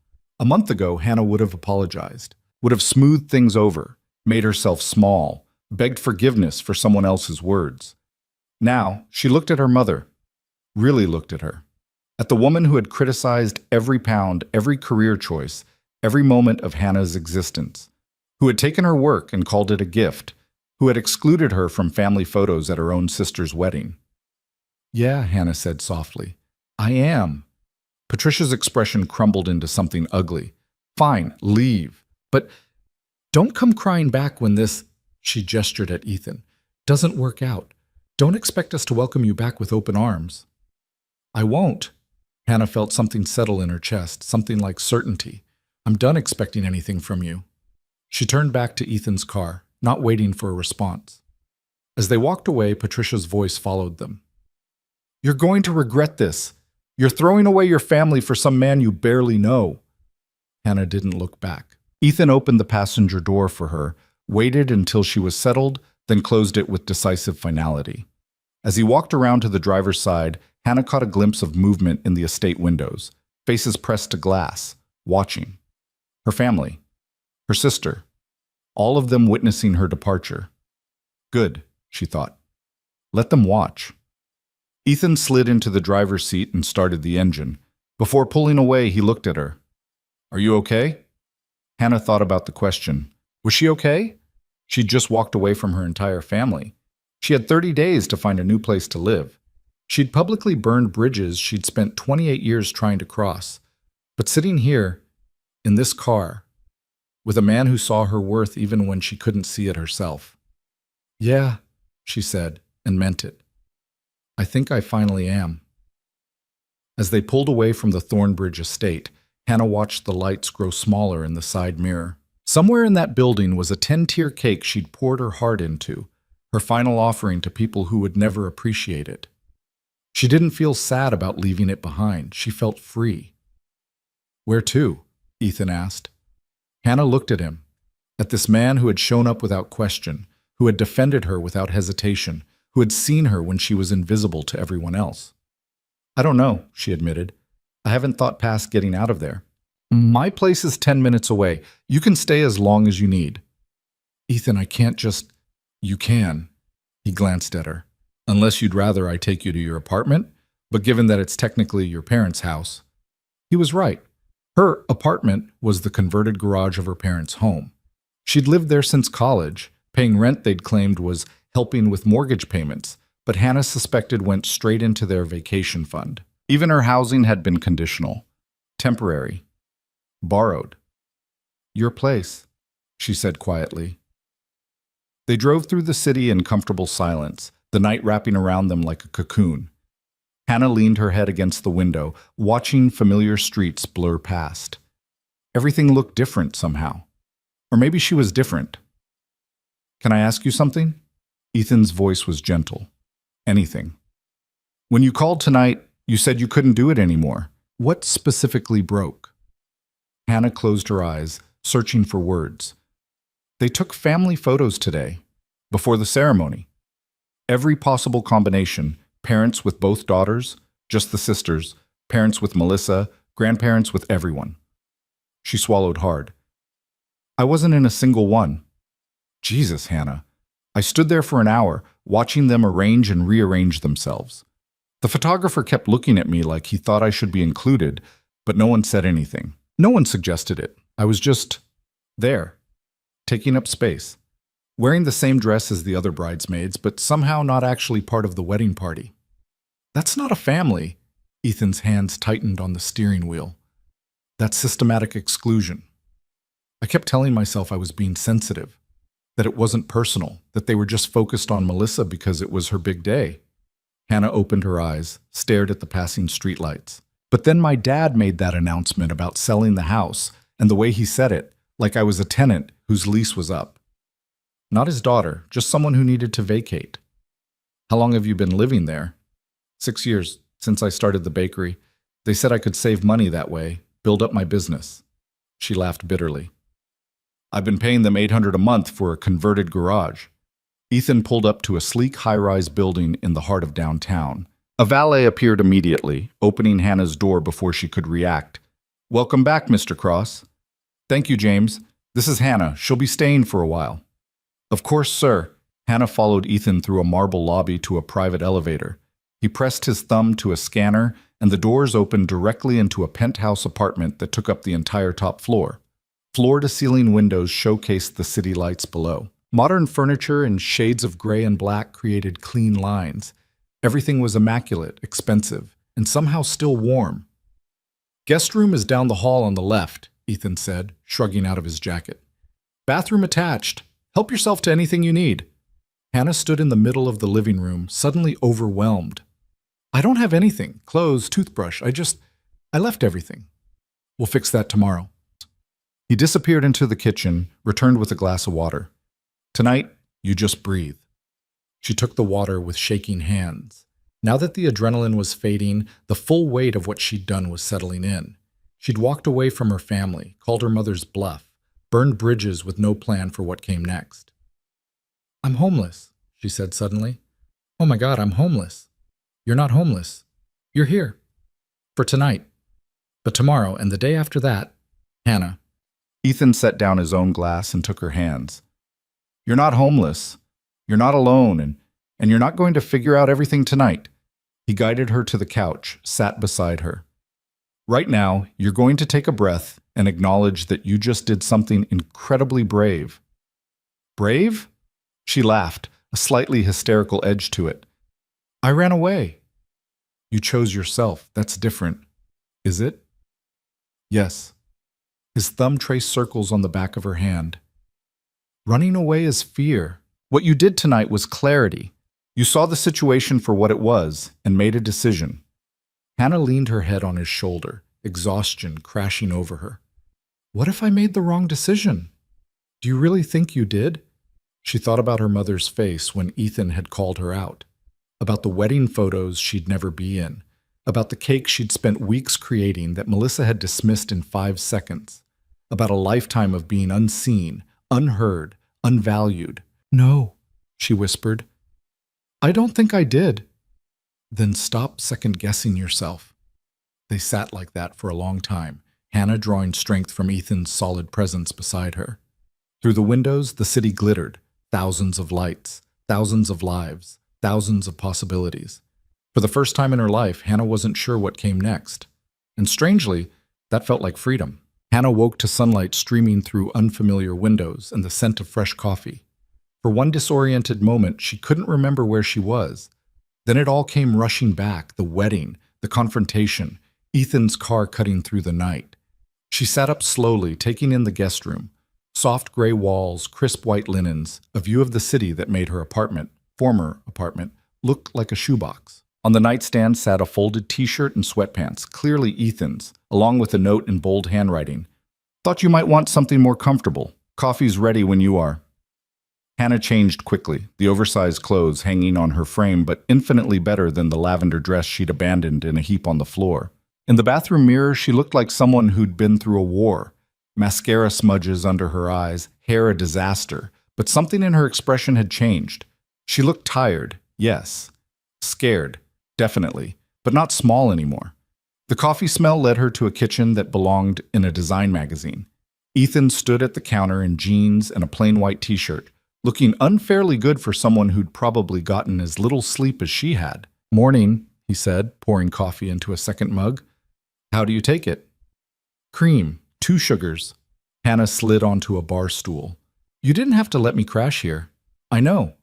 A month ago, Hannah would have apologized, would have smoothed things over, made herself small, begged forgiveness for someone else's words. Now, she looked at her mother, really looked at her, at the woman who had criticized every pound, every career choice, every moment of Hannah's existence, who had taken her work and called it a gift, who had excluded her from family photos at her own sister's wedding. Yeah, Hannah said softly, I am. Patricia's expression crumbled into something ugly. Fine, leave. But don't come crying back when this, she gestured at Ethan, doesn't work out. Don't expect us to welcome you back with open arms. I won't. Hannah felt something settle in her chest, something like certainty. I'm done expecting anything from you. She turned back to Ethan's car, not waiting for a response. As they walked away, Patricia's voice followed them. You're going to regret this. You're throwing away your family for some man you barely know. Hannah didn't look back. Ethan opened the passenger door for her, waited until she was settled, then closed it with decisive finality. As he walked around to the driver's side, Hannah caught a glimpse of movement in the estate windows, faces pressed to glass, watching. Her family, her sister, all of them witnessing her departure. Good, she thought. Let them watch. Ethan slid into the driver's seat and started the engine. Before pulling away, he looked at her. Are you okay? Hannah thought about the question. Was she okay? She'd just walked away from her entire family. She had 30 days to find a new place to live. She'd publicly burned bridges she'd spent 28 years trying to cross. But sitting here, in this car, with a man who saw her worth even when she couldn't see it herself. Yeah, she said, and meant it. I think I finally am. As they pulled away from the Thornbridge estate, Hannah watched the lights grow smaller in the side mirror. Somewhere in that building was a 10-tier cake she'd poured her heart into, her final offering to people who would never appreciate it. She didn't feel sad about leaving it behind. She felt free. "Where to?" Ethan asked. Hannah looked at him, at this man who had shown up without question, who had defended her without hesitation, who had seen her when she was invisible to everyone else. "I don't know," she admitted. "I haven't thought past getting out of there. My place is 10 minutes away. You can stay as long as you need." "Ethan, I can't just—" "You can." He glanced at her. "Unless you'd rather I take you to your apartment, but given that it's technically your parents' house." He was right. Her apartment was the converted garage of her parents' home. She'd lived there since college, paying rent they'd claimed was helping with mortgage payments, but Hannah suspected went straight into their vacation fund. Even her housing had been conditional, temporary, borrowed. "Your place," she said quietly. They drove through the city in comfortable silence, the night wrapping around them like a cocoon. Hannah leaned her head against the window, watching familiar streets blur past. Everything looked different somehow. Or maybe she was different. "Can I ask you something?" Ethan's voice was gentle. "Anything." "When you called tonight, you said you couldn't do it anymore. What specifically broke?" Hannah closed her eyes, searching for words. "They took family photos today, before the ceremony. Every possible combination, parents with both daughters, just the sisters, parents with Melissa, grandparents with everyone." She swallowed hard. "I wasn't in a single one." "Jesus, Hannah. I stood there for an hour, watching them arrange and rearrange themselves. The photographer kept looking at me like he thought I should be included, but no one said anything. No one suggested it. I was just there, taking up space, wearing the same dress as the other bridesmaids, but somehow not actually part of the wedding party." "That's not a family." Ethan's hands tightened on the steering wheel. "That's systematic exclusion." I kept telling myself I was being sensitive, that it wasn't personal, that they were just focused on Melissa because it was her big day. Hannah opened her eyes, stared at the passing streetlights. "But then my dad made that announcement about selling the house, and the way he said it, like I was a tenant whose lease was up. Not his daughter, just someone who needed to vacate." "How long have you been living there?" 6 years, since I started the bakery. They said I could save money that way, build up my business." She laughed bitterly. "I've been paying them $800 a month for a converted garage." Ethan pulled up to a sleek high-rise building in the heart of downtown. A valet appeared immediately, opening Hannah's door before she could react. "Welcome back, Mr. Cross." "Thank you, James. This is Hannah. She'll be staying for a while." "Of course, sir." Hannah followed Ethan through a marble lobby to a private elevator. He pressed his thumb to a scanner, and the doors opened directly into a penthouse apartment that took up the entire top floor. Floor-to-ceiling windows showcased the city lights below. Modern furniture in shades of gray and black created clean lines. Everything was immaculate, expensive, and somehow still warm. "Guest room is down the hall on the left," Ethan said, shrugging out of his jacket. "Bathroom attached. Help yourself to anything you need." Hannah stood in the middle of the living room, suddenly overwhelmed. "I don't have anything. Clothes, toothbrush. I left everything." "We'll fix that tomorrow." He disappeared into the kitchen, returned with a glass of water. "Tonight, you just breathe." She took the water with shaking hands. Now that the adrenaline was fading, the full weight of what she'd done was settling in. She'd walked away from her family, called her mother's bluff, burned bridges with no plan for what came next. "I'm homeless," she said suddenly. "Oh my God, I'm homeless." "You're not homeless. You're here. For tonight. But tomorrow and the day after that, Hannah." Ethan set down his own glass and took her hands. "You're not homeless. You're not alone, and you're not going to figure out everything tonight." He guided her to the couch, sat beside her. "Right now, you're going to take a breath and acknowledge that you just did something incredibly brave." "Brave?" She laughed, a slightly hysterical edge to it. "I ran away." "You chose yourself. That's different. Is it?" "Yes." His thumb traced circles on the back of her hand. "Running away is fear. What you did tonight was clarity. You saw the situation for what it was and made a decision." Hannah leaned her head on his shoulder, exhaustion crashing over her. "What if I made the wrong decision?" "Do you really think you did?" She thought about her mother's face when Ethan had called her out, about the wedding photos she'd never be in, about the cake she'd spent weeks creating that Melissa had dismissed in 5 seconds, about a lifetime of being unseen, unheard, unvalued. "No," she whispered. "I don't think I did." "Then stop second-guessing yourself." They sat like that for a long time, Hannah drawing strength from Ethan's solid presence beside her. Through the windows, the city glittered, thousands of lights, thousands of lives, thousands of possibilities. For the first time in her life, Hannah wasn't sure what came next. And strangely, that felt like freedom. Hannah woke to sunlight streaming through unfamiliar windows and the scent of fresh coffee. For one disoriented moment, she couldn't remember where she was. Then it all came rushing back, the wedding, the confrontation, Ethan's car cutting through the night. She sat up slowly, taking in the guest room. Soft gray walls, crisp white linens, a view of the city that made her former apartment, look like a shoebox. On the nightstand sat a folded t-shirt and sweatpants, clearly Ethan's, along with a note in bold handwriting. "Thought you might want something more comfortable. Coffee's ready when you are." Hannah changed quickly, the oversized clothes hanging on her frame, but infinitely better than the lavender dress she'd abandoned in a heap on the floor. In the bathroom mirror, she looked like someone who'd been through a war. Mascara smudges under her eyes, hair a disaster, but something in her expression had changed. She looked tired, yes. Scared, definitely, but not small anymore. The coffee smell led her to a kitchen that belonged in a design magazine. Ethan stood at the counter in jeans and a plain white t-shirt, looking unfairly good for someone who'd probably gotten as little sleep as she had. "Morning," he said, pouring coffee into a second mug. "How do you take it?" "Cream, 2 sugars." Hannah slid onto a bar stool. "You didn't have to let me crash here." "I know."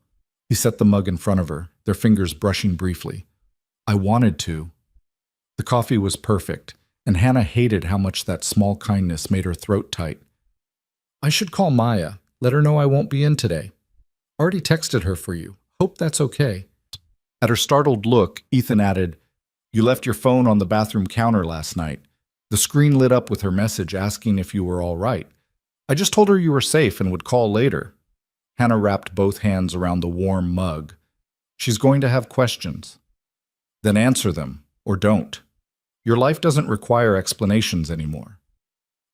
He set the mug in front of her, their fingers brushing briefly. "I wanted to." The coffee was perfect, and Hannah hated how much that small kindness made her throat tight. "I should call Maya. Let her know I won't be in today. Already texted her for you. Hope that's okay." At her startled look, Ethan added, "You left your phone on the bathroom counter last night. The screen lit up with her message asking if you were all right. I just told her you were safe and would call later." Hannah wrapped both hands around the warm mug. "She's going to have questions. Then answer them, or don't. Your life doesn't require explanations anymore."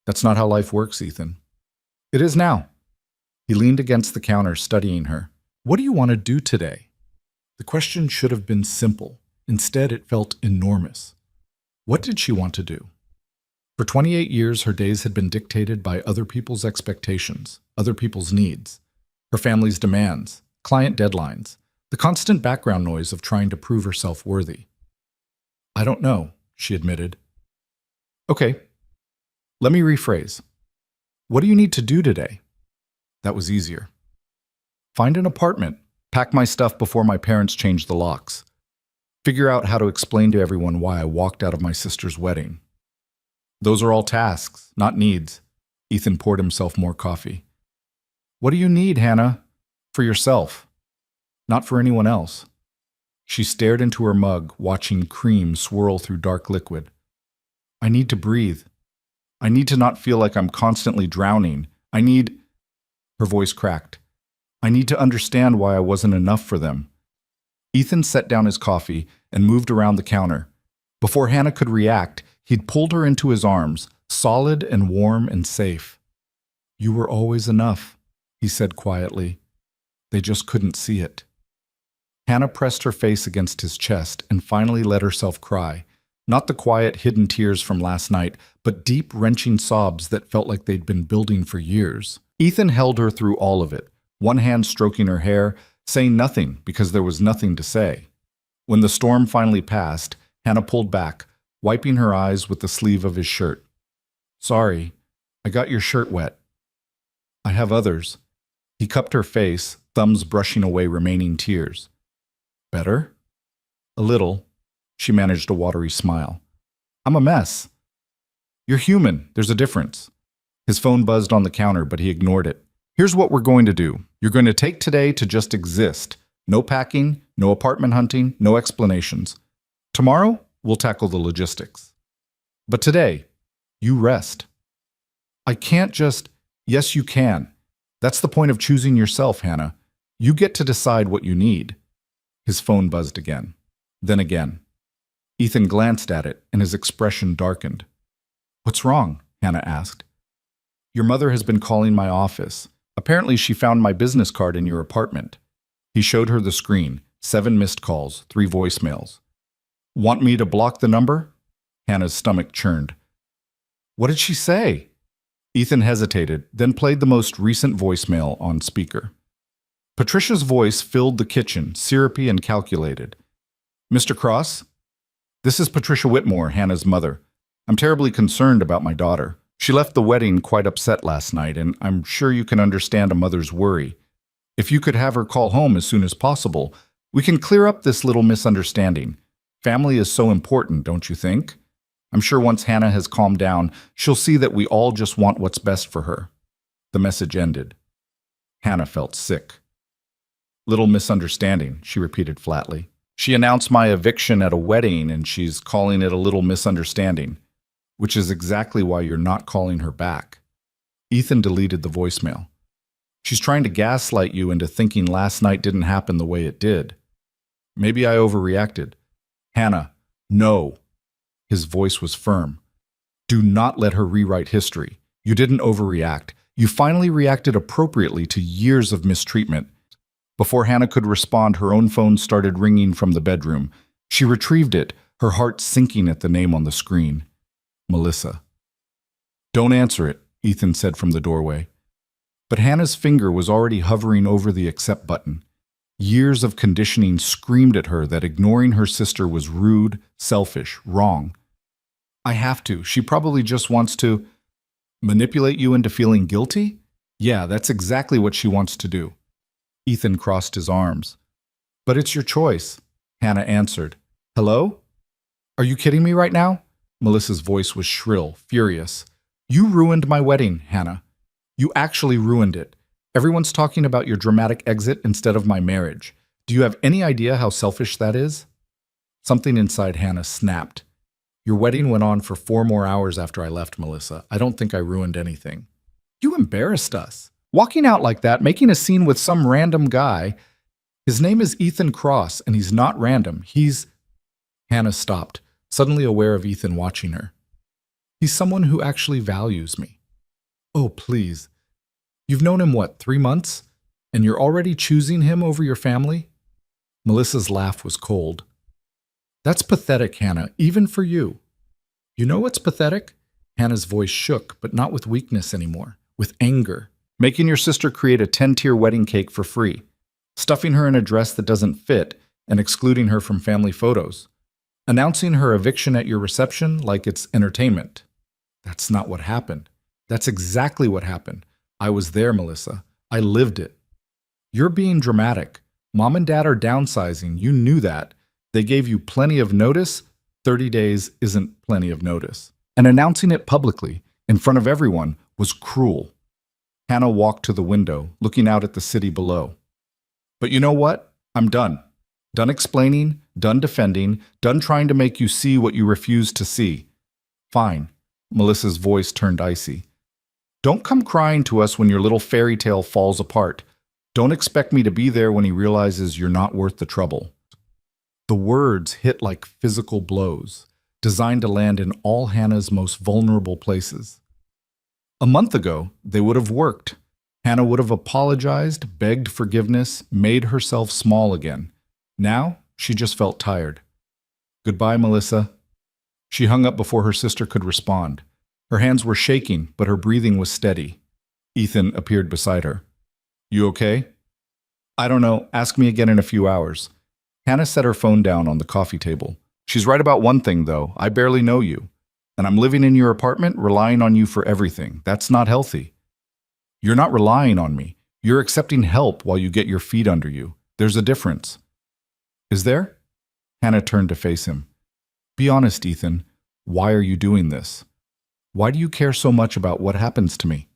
"That's not how life works, Ethan." "It is now." He leaned against the counter, studying her. "What do you want to do today?" The question should have been simple. Instead, it felt enormous. What did she want to do? For 28 years, her days had been dictated by other people's expectations, other people's needs, her family's demands, client deadlines, the constant background noise of trying to prove herself worthy. "I don't know," she admitted. "Okay, let me rephrase. What do you need to do today?" That was easier. "Find an apartment, pack my stuff before my parents change the locks. Figure out how to explain to everyone why I walked out of my sister's wedding." "Those are all tasks, not needs." Ethan poured himself more coffee. "What do you need, Hannah? For yourself, not for anyone else." She stared into her mug, watching cream swirl through dark liquid. "I need to breathe. I need to not feel like I'm constantly drowning. I need—" Her voice cracked. "I need to understand why I wasn't enough for them." Ethan set down his coffee and moved around the counter. Before Hannah could react, he'd pulled her into his arms, solid and warm and safe. "You were always enough," he said quietly. They just couldn't see it. Hannah pressed her face against his chest and finally let herself cry. Not the quiet, hidden tears from last night, but deep, wrenching sobs that felt like they'd been building for years. Ethan held her through all of it, one hand stroking her hair, saying nothing because there was nothing to say. When the storm finally passed, Hannah pulled back, wiping her eyes with the sleeve of his shirt. "Sorry, I got your shirt wet." "I have others." He cupped her face, thumbs brushing away remaining tears. "Better?" "A little." She managed a watery smile. "I'm a mess." "You're human. There's a difference." His phone buzzed on the counter, but he ignored it. "Here's what we're going to do. You're going to take today to just exist. No packing, no apartment hunting, no explanations. Tomorrow, we'll tackle the logistics. But today, you rest." "I can't just—" "Yes, you can. That's the point of choosing yourself, Hannah. You get to decide what you need. His phone buzzed again. Then again. Ethan glanced at it, and his expression darkened. "What's wrong?" Hannah asked. "Your mother has been calling my office. Apparently she found my business card in your apartment." He showed her the screen, 7 missed calls, 3 voicemails. "Want me to block the number?" Hannah's stomach churned. "What did she say?" Ethan hesitated, then played the most recent voicemail on speaker. Patricia's voice filled the kitchen, syrupy and calculated. "Mr. Cross? This is Patricia Whitmore, Hannah's mother. I'm terribly concerned about my daughter. She left the wedding quite upset last night, and I'm sure you can understand a mother's worry. If you could have her call home as soon as possible, we can clear up this little misunderstanding. Family is so important, don't you think? I'm sure once Hannah has calmed down, she'll see that we all just want what's best for her." The message ended. Hannah felt sick. "Little misunderstanding," she repeated flatly. "She announced my eviction at a wedding, and she's calling it a little misunderstanding, which is exactly why you're not calling her back." Ethan deleted the voicemail. "She's trying to gaslight you into thinking last night didn't happen the way it did. Maybe I overreacted." "Hannah, no." His voice was firm. "Do not let her rewrite history. You didn't overreact. You finally reacted appropriately to years of mistreatment." Before Hannah could respond, her own phone started ringing from the bedroom. She retrieved it, her heart sinking at the name on the screen. Melissa. "Don't answer it," Ethan said from the doorway. But Hannah's finger was already hovering over the accept button. Years of conditioning screamed at her that ignoring her sister was rude, selfish, wrong. "I have to. She probably just wants to manipulate you into feeling guilty? Yeah, that's exactly what she wants to do." Ethan crossed his arms. "But it's your choice," Hannah answered. "Hello? Are you kidding me right now?" Melissa's voice was shrill, furious. "You ruined my wedding, Hannah. You actually ruined it. Everyone's talking about your dramatic exit instead of my marriage. Do you have any idea how selfish that is?" Something inside Hannah snapped. "Your wedding went on for 4 more hours after I left, Melissa. I don't think I ruined anything. You embarrassed us. Walking out like that, making a scene with some random guy. His name is Ethan Cross, and he's not random. He's—" Hannah stopped, suddenly aware of Ethan watching her. "He's someone who actually values me." "Oh, please. You've known him, what, 3 months? And you're already choosing him over your family?" Melissa's laugh was cold. "That's pathetic, Hannah, even for you." "You know what's pathetic?" Hannah's voice shook, but not with weakness anymore, with anger. "Making your sister create a 10-tier wedding cake for free, stuffing her in a dress that doesn't fit, and excluding her from family photos. Announcing her eviction at your reception like it's entertainment. That's not what happened. That's exactly what happened. I was there, Melissa. I lived it. You're being dramatic. Mom and Dad are downsizing. You knew that. They gave you plenty of notice. 30 days isn't plenty of notice. And announcing it publicly, in front of everyone, was cruel." Hannah walked to the window, looking out at the city below. "But you know what? I'm done. Done explaining, done defending, done trying to make you see what you refuse to see. Fine." Melissa's voice turned icy. "Don't come crying to us when your little fairy tale falls apart. Don't expect me to be there when he realizes you're not worth the trouble." The words hit like physical blows, designed to land in all Hannah's most vulnerable places. A month ago, they would have worked. Hannah would have apologized, begged forgiveness, made herself small again. Now, she just felt tired. "Goodbye, Melissa." She hung up before her sister could respond. Her hands were shaking, but her breathing was steady. Ethan appeared beside her. "You okay?" "I don't know. Ask me again in a few hours." Hannah set her phone down on the coffee table. "She's right about one thing, though. I barely know you. And I'm living in your apartment, relying on you for everything. That's not healthy." "You're not relying on me. You're accepting help while you get your feet under you. There's a difference." "Is there?" Hannah turned to face him. "Be honest, Ethan. Why are you doing this? Why do you care so much about what happens to me?"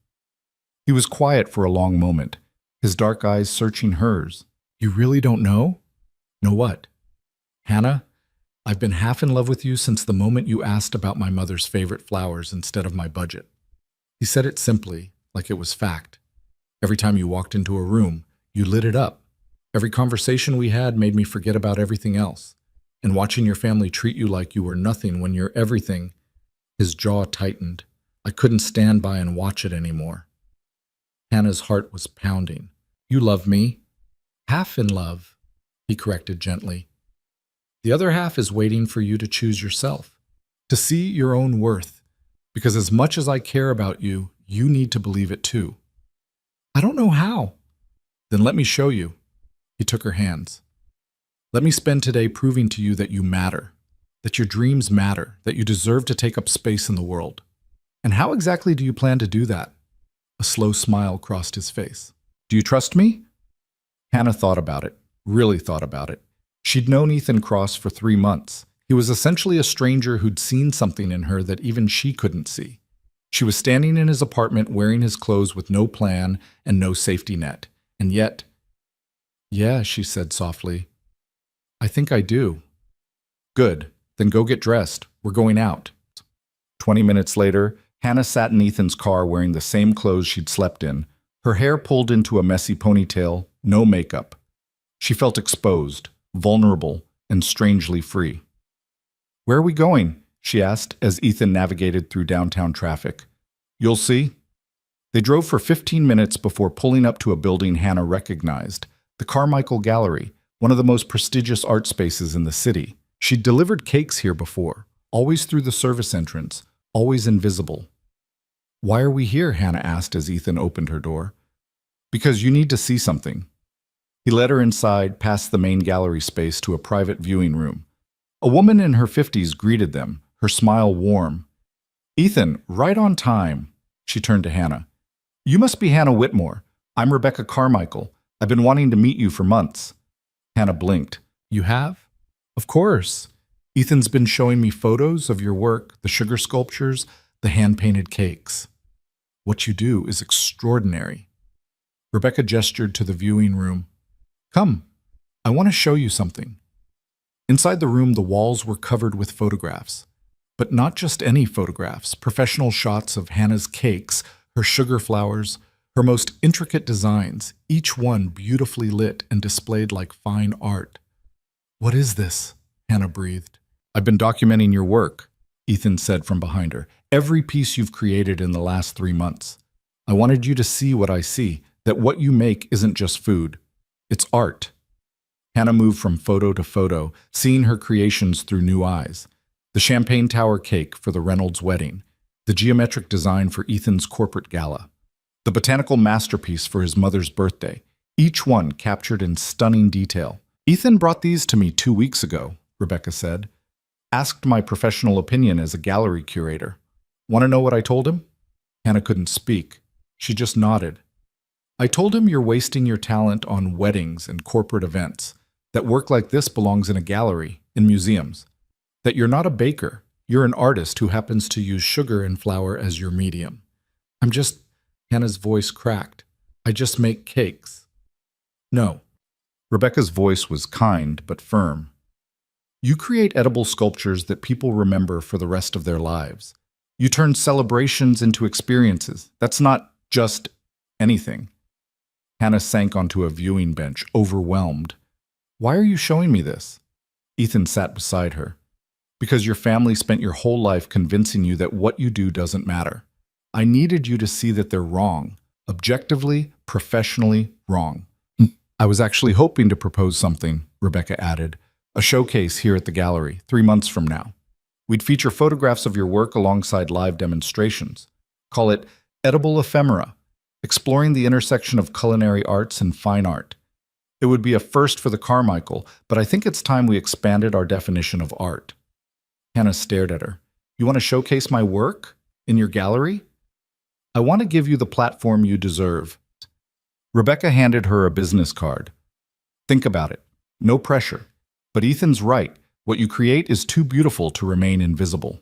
He was quiet for a long moment, his dark eyes searching hers. "You really don't know?" "Know what?" "Hannah, I've been half in love with you since the moment you asked about my mother's favorite flowers instead of my budget." He said it simply, like it was fact. Every time you walked into a room, you lit it up. Every conversation we had made me forget about everything else. And watching your family treat you like you were nothing when you're everything, his jaw tightened. I couldn't stand by and watch it anymore. Hannah's heart was pounding. You love me. Half in love, he corrected gently. The other half is waiting for you to choose yourself, to see your own worth. Because as much as I care about you, you need to believe it too. I don't know how. Then let me show you. He took her hands. Let me spend today proving to you that you matter, that your dreams matter, that you deserve to take up space in the world. And how exactly do you plan to do that? A slow smile crossed his face. Do you trust me? Hannah thought about it, really thought about it. She'd known Ethan Cross for 3 months. He was essentially a stranger who'd seen something in her that even she couldn't see. She was standing in his apartment wearing his clothes with no plan and no safety net. And yet, yeah, she said softly, I think I do. Good, then go get dressed. We're going out. 20 minutes later, Hannah sat in Ethan's car wearing the same clothes she'd slept in, her hair pulled into a messy ponytail, no makeup. She felt exposed, vulnerable, and strangely free. Where are we going? She asked as Ethan navigated through downtown traffic. You'll see. They drove for 15 minutes before pulling up to a building Hannah recognized, the Carmichael Gallery, one of the most prestigious art spaces in the city. She'd delivered cakes here before, always through the service entrance, always invisible. Why are we here? Hannah asked as Ethan opened her door. Because you need to see something. He led her inside, past the main gallery space to a private viewing room. A woman in her 50s greeted them, her smile warm. Ethan, right on time. She turned to Hannah. You must be Hannah Whitmore. I'm Rebecca Carmichael. I've been wanting to meet you for months. Hannah blinked. You have? Of course. Ethan's been showing me photos of your work, the sugar sculptures, the hand-painted cakes. What you do is extraordinary. Rebecca gestured to the viewing room. Come, I want to show you something. Inside the room, the walls were covered with photographs. But not just any photographs, professional shots of Hannah's cakes, her sugar flowers, her most intricate designs, each one beautifully lit and displayed like fine art. What is this? Hannah breathed. I've been documenting your work, Ethan said from behind her. Every piece you've created in the last 3 months. I wanted you to see what I see, that what you make isn't just food. It's art. Hannah moved from photo to photo, seeing her creations through new eyes. The champagne tower cake for the Reynolds wedding, the geometric design for Ethan's corporate gala, the botanical masterpiece for his mother's birthday, each one captured in stunning detail. Ethan brought these to me 2 weeks ago, Rebecca said. Asked my professional opinion as a gallery curator. Want to know what I told him? Hannah couldn't speak. She just nodded. I told him you're wasting your talent on weddings and corporate events, that work like this belongs in a gallery, in museums, that you're not a baker, you're an artist who happens to use sugar and flour as your medium. Hannah's voice cracked. I just make cakes. No. Rebecca's voice was kind but firm. You create edible sculptures that people remember for the rest of their lives. You turn celebrations into experiences. That's not just anything. Hannah sank onto a viewing bench, overwhelmed. Why are you showing me this? Ethan sat beside her. Because your family spent your whole life convincing you that what you do doesn't matter. I needed you to see that they're wrong. Objectively, professionally wrong. I was actually hoping to propose something, Rebecca added. A showcase here at the gallery, 3 months from now. We'd feature photographs of your work alongside live demonstrations. Call it Edible Ephemera, exploring the intersection of culinary arts and fine art. It would be a first for the Carmichael, but I think it's time we expanded our definition of art. Hannah stared at her. You want to showcase my work? In your gallery? I want to give you the platform you deserve. Rebecca handed her a business card. Think about it. No pressure. But Ethan's right. What you create is too beautiful to remain invisible.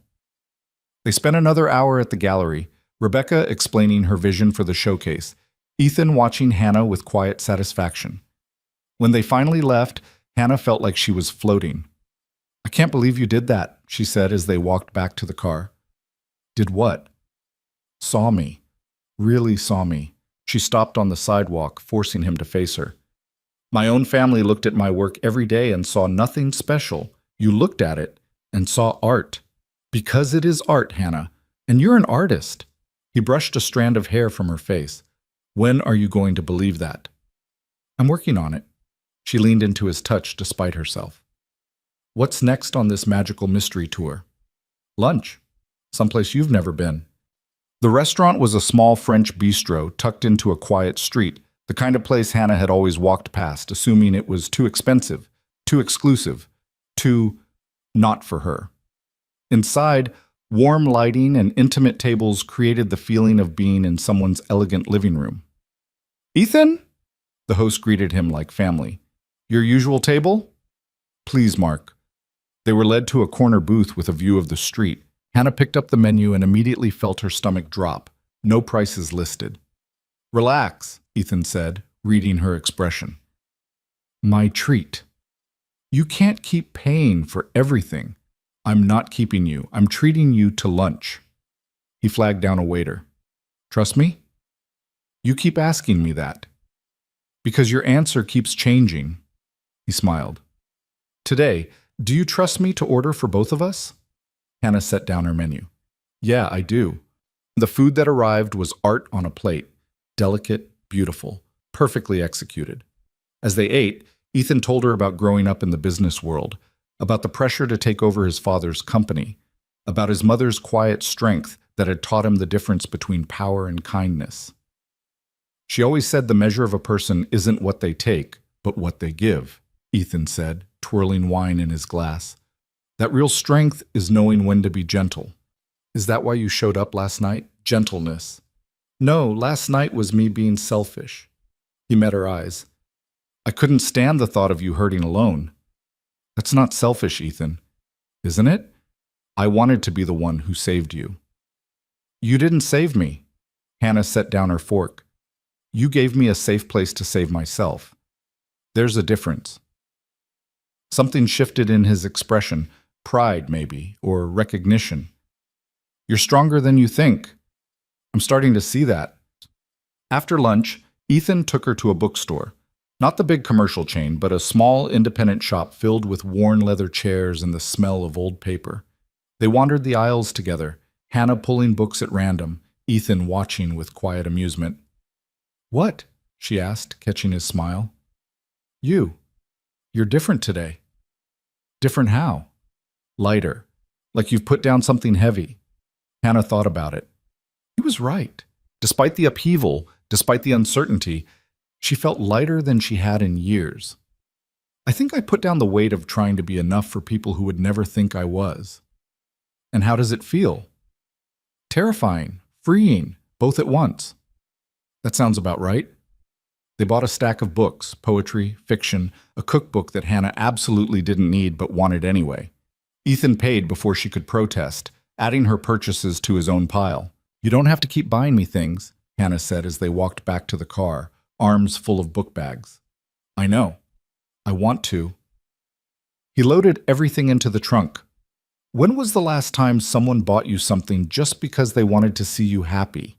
They spent another hour at the gallery, Rebecca explaining her vision for the showcase, Ethan watching Hannah with quiet satisfaction. When they finally left, Hannah felt like she was floating. I can't believe you did that, she said as they walked back to the car. Did what? Saw me. Really saw me. She stopped on the sidewalk, forcing him to face her. My own family looked at my work every day and saw nothing special. You looked at it and saw art. Because it is art, Hannah, and you're an artist. He brushed a strand of hair from her face. When are you going to believe that? I'm working on it. She leaned into his touch despite herself. What's next on this magical mystery tour? Lunch. Someplace you've never been. The restaurant was a small French bistro tucked into a quiet street, the kind of place Hannah had always walked past, assuming it was too expensive, too exclusive, too not for her. Inside, warm lighting and intimate tables created the feeling of being in someone's elegant living room. Ethan? The host greeted him like family. Your usual table? Please, Mark. They were led to a corner booth with a view of the street. Hannah picked up the menu and immediately felt her stomach drop. No prices listed. Relax, Ethan said, reading her expression. My treat. You can't keep paying for everything. I'm not keeping you. I'm treating you to lunch. He flagged down a waiter. Trust me? You keep asking me that. Because your answer keeps changing. He smiled. Today, do you trust me to order for both of us? Hannah set down her menu. Yeah, I do. The food that arrived was art on a plate. Delicate, beautiful, perfectly executed. As they ate, Ethan told her about growing up in the business world, about the pressure to take over his father's company, about his mother's quiet strength that had taught him the difference between power and kindness. She always said the measure of a person isn't what they take, but what they give, Ethan said, twirling wine in his glass. That real strength is knowing when to be gentle. Is that why you showed up last night? Gentleness. No, last night was me being selfish. He met her eyes. I couldn't stand the thought of you hurting alone. That's not selfish, Ethan. Isn't it? I wanted to be the one who saved you. You didn't save me. Hannah set down her fork. You gave me a safe place to save myself. There's a difference. Something shifted in his expression, pride maybe, or recognition. You're stronger than you think. I'm starting to see that. After lunch, Ethan took her to a bookstore. Not the big commercial chain, but a small independent shop filled with worn leather chairs and the smell of old paper. They wandered the aisles together, Hannah pulling books at random, Ethan watching with quiet amusement. What? She asked, catching his smile. You. You're different today. Different how? Lighter. Like you've put down something heavy. Hannah thought about it. He was right. Despite the upheaval, despite the uncertainty, she felt lighter than she had in years. I think I put down the weight of trying to be enough for people who would never think I was. And how does it feel? Terrifying, freeing, both at once. That sounds about right. They bought a stack of books, poetry, fiction, a cookbook that Hannah absolutely didn't need but wanted anyway. Ethan paid before she could protest, adding her purchases to his own pile. You don't have to keep buying me things, Hannah said as they walked back to the car, arms full of book bags. I know. I want to. He loaded everything into the trunk. When was the last time someone bought you something just because they wanted to see you happy?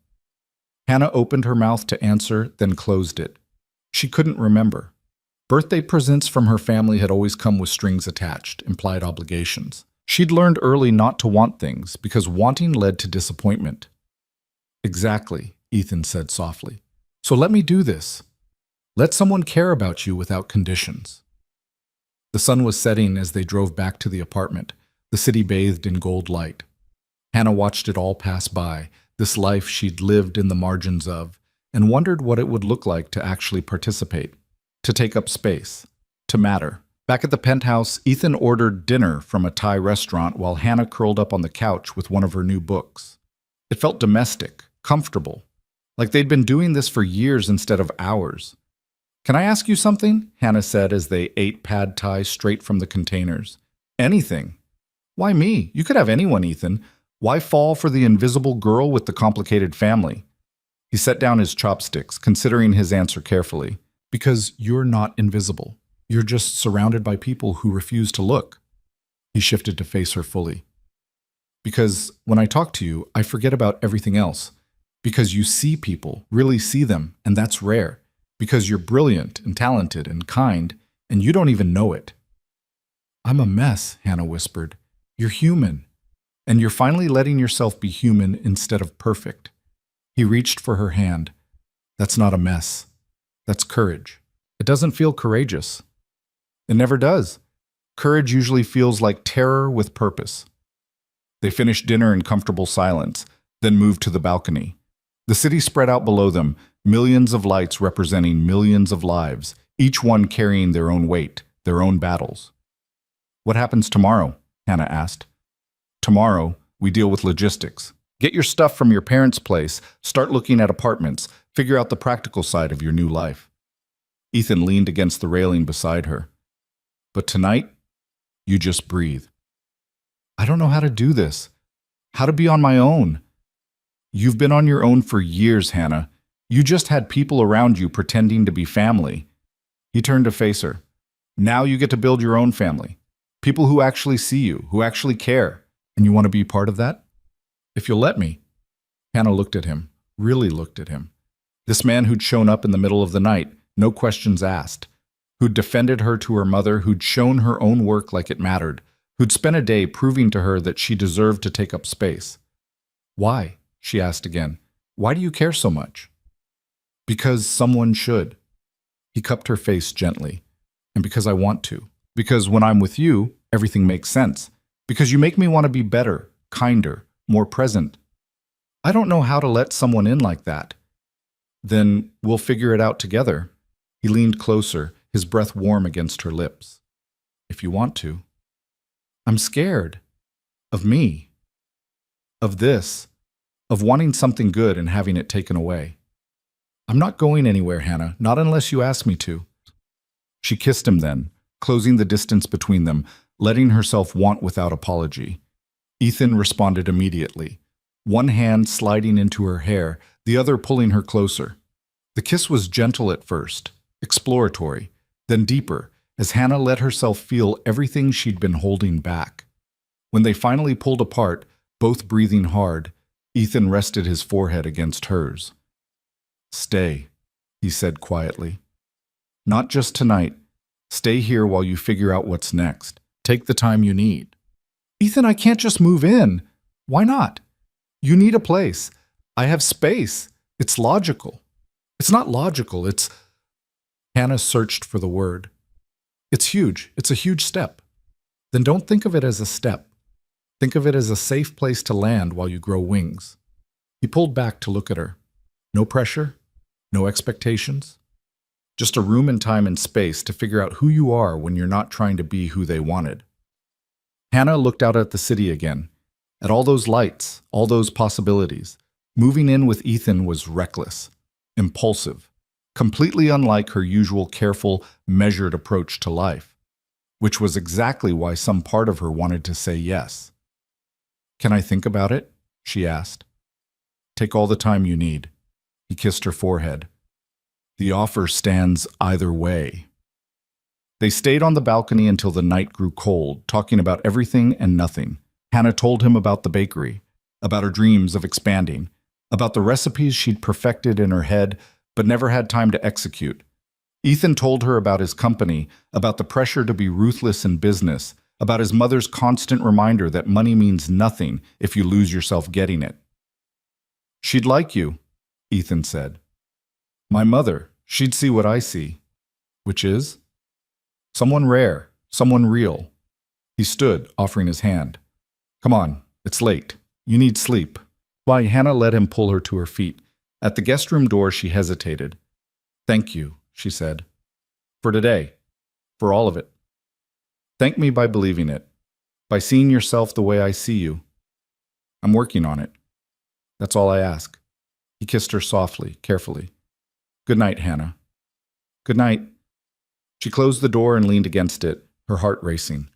Hannah opened her mouth to answer, then closed it. She couldn't remember. Birthday presents from her family had always come with strings attached, implied obligations. She'd learned early not to want things because wanting led to disappointment. Exactly, Ethan said softly. So let me do this. Let someone care about you without conditions. The sun was setting as they drove back to the apartment, the city bathed in gold light. Hannah watched it all pass by, this life she'd lived in the margins of, and wondered what it would look like to actually participate, to take up space, to matter. Back at the penthouse, Ethan ordered dinner from a Thai restaurant while Hannah curled up on the couch with one of her new books. It felt domestic, comfortable, like they'd been doing this for years instead of hours. Can I ask you something? Hannah said as they ate pad thai straight from the containers. Anything. Why me? You could have anyone, Ethan. Why fall for the invisible girl with the complicated family? He set down his chopsticks, considering his answer carefully. Because you're not invisible. You're just surrounded by people who refuse to look. He shifted to face her fully. Because when I talk to you, I forget about everything else. Because you see people, really see them, and that's rare. because you're brilliant and talented and kind, and you don't even know it. I'm a mess, Hannah whispered. You're human, and you're finally letting yourself be human instead of perfect. He reached for her hand. That's not a mess. That's courage. It doesn't feel courageous. It never does. Courage usually feels like terror with purpose. They finished dinner in comfortable silence, then moved to the balcony. The city spread out below them, millions of lights representing millions of lives, each one carrying their own weight, their own battles. What happens tomorrow? Hannah asked. Tomorrow, we deal with logistics. Get your stuff from your parents' place, start looking at apartments, figure out the practical side of your new life. Ethan leaned against the railing beside her. But tonight, you just breathe. I don't know how to do this. How to be on my own. You've been on your own for years, Hannah. You just had people around you pretending to be family. He turned to face her. Now you get to build your own family. People who actually see you, who actually care. And you want to be part of that? If you'll let me. Hannah looked at him, really looked at him. This man who'd shown up in the middle of the night, no questions asked, who'd defended her to her mother, who'd shown her own work like it mattered, who'd spent a day proving to her that she deserved to take up space. Why? She asked again. Why do you care so much? Because someone should. He cupped her face gently. And because I want to. Because when I'm with you, everything makes sense. Because you make me want to be better, kinder, more present. I don't know how to let someone in like that. Then we'll figure it out together. He leaned closer, his breath warm against her lips. If you want to. I'm scared. Of me. Of this. Of wanting something good and having it taken away. I'm not going anywhere, Hannah, not unless you ask me to. She kissed him then, closing the distance between them, letting herself want without apology. Ethan responded immediately, one hand sliding into her hair, the other pulling her closer. The kiss was gentle at first, exploratory, then deeper, as Hannah let herself feel everything she'd been holding back. When they finally pulled apart, both breathing hard, Ethan rested his forehead against hers. Stay, he said quietly. Not just tonight. Stay here while you figure out what's next. Take the time you need. Ethan, I can't just move in. Why not? You need a place. I have space. It's logical. It's not logical, it's... Hannah searched for the word. It's huge. It's a huge step. Then don't think of it as a step. Think of it as a safe place to land while you grow wings. He pulled back to look at her. No pressure, no expectations. Just a room and time and space to figure out who you are when you're not trying to be who they wanted. Hannah looked out at the city again, at all those lights, all those possibilities. Moving in with Ethan was reckless, impulsive, completely unlike her usual careful, measured approach to life, which was exactly why some part of her wanted to say yes. Can I think about it? She asked. Take all the time you need. He kissed her forehead. The offer stands either way. They stayed on the balcony until the night grew cold, talking about everything and nothing. Hannah told him about the bakery, about her dreams of expanding, about the recipes she'd perfected in her head but never had time to execute. Ethan told her about his company, about the pressure to be ruthless in business, about his mother's constant reminder that money means nothing if you lose yourself getting it. She'd like you, Ethan said. My mother, she'd see what I see. Which is? Someone rare, someone real. He stood, offering his hand. Come on, it's late. You need sleep. Why, Hannah let him pull her to her feet. At the guest room door, she hesitated. Thank you, she said. For today. For all of it. Thank me by believing it. By seeing yourself the way I see you. I'm working on it. That's all I ask. He kissed her softly, carefully. Good night, Hannah. Good night. She closed the door and leaned against it, her heart racing.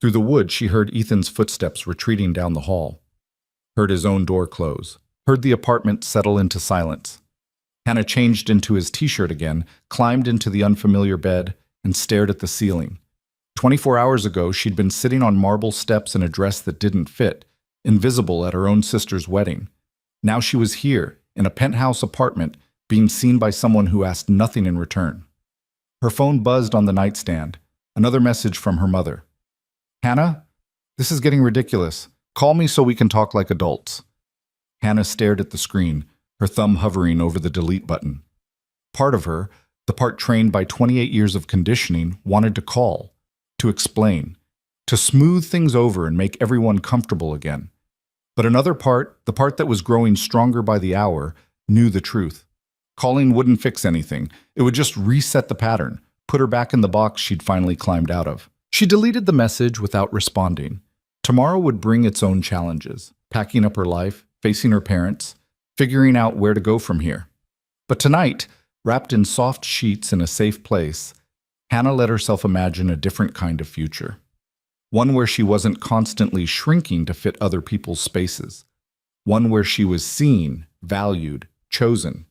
Through the wood, she heard Ethan's footsteps retreating down the hall. Heard his own door close. Heard the apartment settle into silence. Hannah changed into his t-shirt again, climbed into the unfamiliar bed, and stared at the ceiling. 24 hours ago, she'd been sitting on marble steps in a dress that didn't fit, invisible at her own sister's wedding. Now she was here, in a penthouse apartment, being seen by someone who asked nothing in return. Her phone buzzed on the nightstand. Another message from her mother. Hannah, this is getting ridiculous. Call me so we can talk like adults. Hannah stared at the screen, her thumb hovering over the delete button. Part of her, the part trained by 28 years of conditioning, wanted to call, to explain, to smooth things over and make everyone comfortable again. But another part, the part that was growing stronger by the hour, knew the truth. Calling wouldn't fix anything. It would just reset the pattern, put her back in the box she'd finally climbed out of. She deleted the message without responding. Tomorrow would bring its own challenges, packing up her life, facing her parents, figuring out where to go from here. But tonight, wrapped in soft sheets in a safe place, Hannah let herself imagine a different kind of future. One where she wasn't constantly shrinking to fit other people's spaces. One where she was seen, valued, chosen.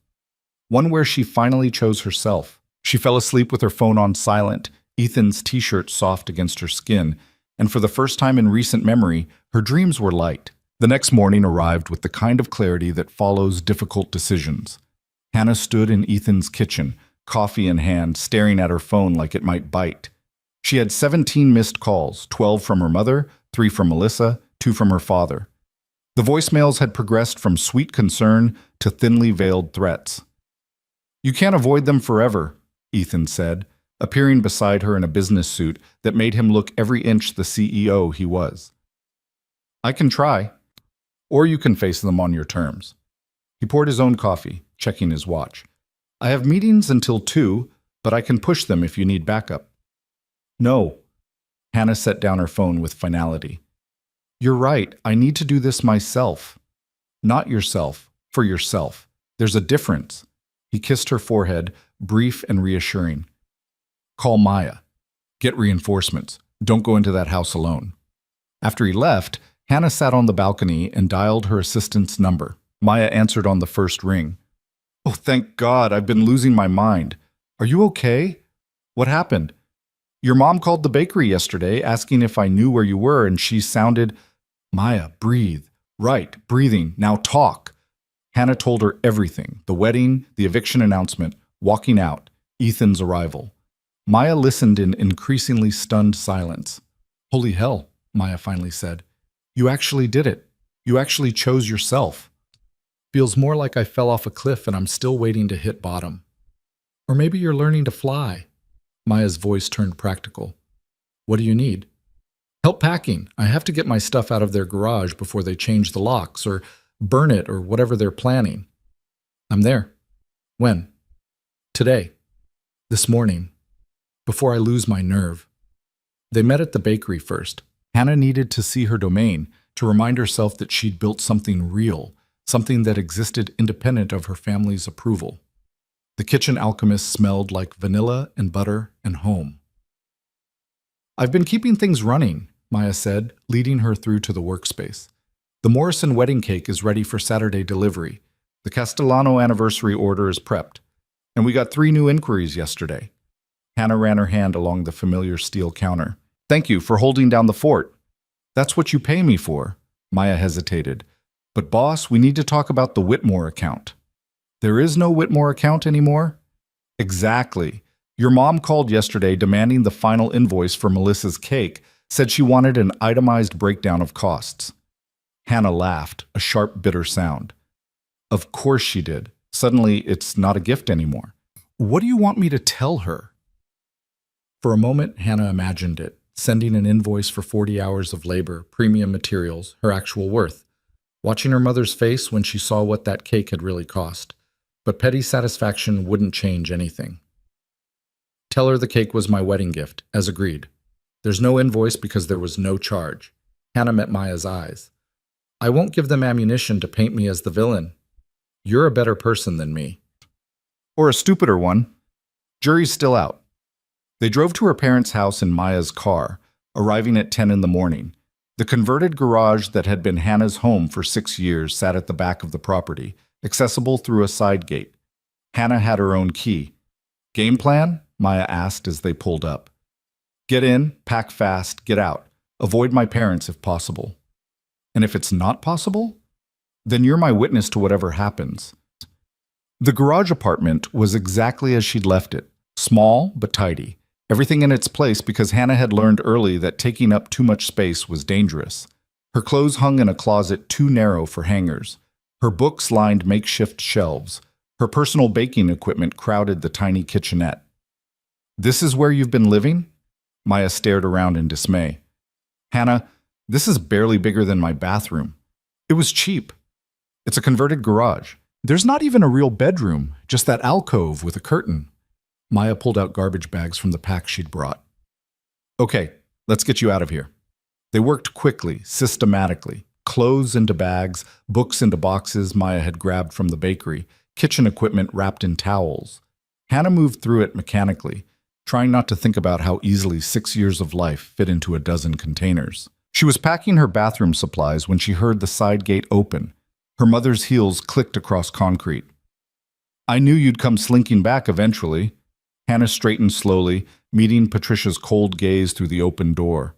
One where she finally chose herself. She fell asleep with her phone on silent, Ethan's t-shirt soft against her skin, and for the first time in recent memory, her dreams were light. The next morning arrived with the kind of clarity that follows difficult decisions. Hannah stood in Ethan's kitchen, coffee in hand, staring at her phone like it might bite. She had 17 missed calls, 12 from her mother, 3 from Melissa, 2 from her father. The voicemails had progressed from sweet concern to thinly veiled threats. "You can't avoid them forever," Ethan said, appearing beside her in a business suit that made him look every inch the CEO he was. "I can try, or you can face them on your terms." He poured his own coffee, checking his watch. "I have meetings until 2, but I can push them if you need backup." "No." Hannah set down her phone with finality. "You're right, I need to do this myself." "Not yourself, for yourself. There's a difference." He kissed her forehead, brief and reassuring. "Call Maya. Get reinforcements. Don't go into that house alone." After he left, Hannah sat on the balcony and dialed her assistant's number. Maya answered on the first ring. "Oh, thank God, I've been losing my mind. Are you okay? What happened? Your mom called the bakery yesterday asking if I knew where you were, and she sounded—" "Maya, breathe. Right, breathing. Now talk." Hannah told her everything, the wedding, the eviction announcement, walking out, Ethan's arrival. Maya listened in increasingly stunned silence. "Holy hell," Maya finally said. "You actually did it. You actually chose yourself. Feels more like I fell off a cliff and I'm still waiting to hit bottom. Or maybe you're learning to fly." Maya's voice turned practical. "What do you need?" "Help packing. I have to get my stuff out of their garage before they change the locks or burn it or whatever they're planning." "I'm there." "When?" "Today. This morning. Before I lose my nerve." They met at the bakery first. Hannah needed to see her domain, to remind herself that she'd built something real, something that existed independent of her family's approval. The kitchen alchemist smelled like vanilla and butter and home. "I've been keeping things running," Maya said, leading her through to the workspace. "The Morrison wedding cake is ready for Saturday delivery. The Castellano anniversary order is prepped. And we got 3 new inquiries yesterday." Hannah ran her hand along the familiar steel counter. "Thank you for holding down the fort." "That's what you pay me for." Maya hesitated. "But boss, we need to talk about the Whitmore account." "There is no Whitmore account anymore?" "Exactly. Your mom called yesterday demanding the final invoice for Melissa's cake, said she wanted an itemized breakdown of costs." Hannah laughed, a sharp, bitter sound. "Of course she did. Suddenly, it's not a gift anymore." "What do you want me to tell her?" For a moment, Hannah imagined it, sending an invoice for 40 hours of labor, premium materials, her actual worth, watching her mother's face when she saw what that cake had really cost. But petty satisfaction wouldn't change anything. "Tell her the cake was my wedding gift, as agreed. There's no invoice because there was no charge." Hannah met Maya's eyes. "I won't give them ammunition to paint me as the villain. You're a better person than me." "Or a stupider one. Jury's still out." They drove to her parents' house in Maya's car, arriving at 10 in the morning. The converted garage that had been Hannah's home for 6 years sat at the back of the property, accessible through a side gate. Hannah had her own key. "Game plan?" Maya asked as they pulled up. "Get in, pack fast, get out. Avoid my parents if possible." "And if it's not possible?" "Then you're my witness to whatever happens." The garage apartment was exactly as she'd left it, small but tidy. Everything in its place because Hannah had learned early that taking up too much space was dangerous. Her clothes hung in a closet too narrow for hangers. Her books lined makeshift shelves. Her personal baking equipment crowded the tiny kitchenette. "This is where you've been living?" Maya stared around in dismay. "Hannah, this is barely bigger than my bathroom. It was cheap. It's a converted garage. There's not even a real bedroom, just that alcove with a curtain." Maya pulled out garbage bags from the pack she'd brought. "Okay, let's get you out of here." They worked quickly, systematically. Clothes into bags, books into boxes Maya had grabbed from the bakery, kitchen equipment wrapped in towels. Hannah moved through it mechanically, trying not to think about how easily 6 years of life fit into a dozen containers. She was packing her bathroom supplies when she heard the side gate open. Her mother's heels clicked across concrete. "I knew you'd come slinking back eventually." Hannah straightened slowly, meeting Patricia's cold gaze through the open door.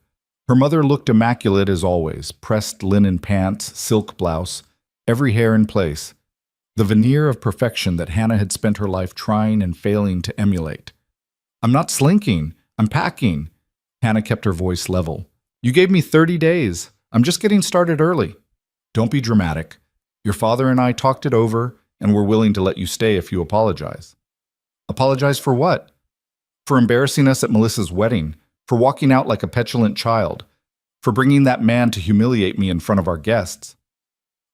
Her mother looked immaculate as always, pressed linen pants, silk blouse, every hair in place. The veneer of perfection that Hannah had spent her life trying and failing to emulate. "I'm not slinking. I'm packing." Hannah kept her voice level. "You gave me 30 days. I'm just getting started early." "Don't be dramatic. Your father and I talked it over, and we're willing to let you stay if you apologize." "Apologize for what?" "For embarrassing us at Melissa's wedding, for walking out like a petulant child, for bringing that man to humiliate me in front of our guests."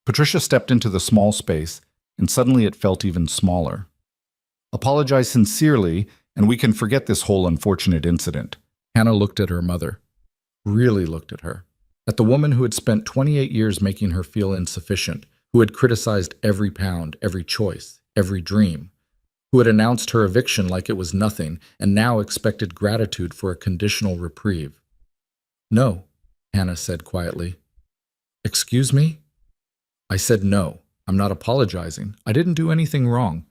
Patricia stepped into the small space, and suddenly it felt even smaller. "Apologize sincerely, and we can forget this whole unfortunate incident." Hannah looked at her mother. Really looked at her. At the woman who had spent 28 years making her feel insufficient, who had criticized every pound, every choice, every dream, who had announced her eviction like it was nothing and now expected gratitude for a conditional reprieve. "No," Hannah said quietly. "Excuse me?" "I said no. I'm not apologizing. I didn't do anything wrong."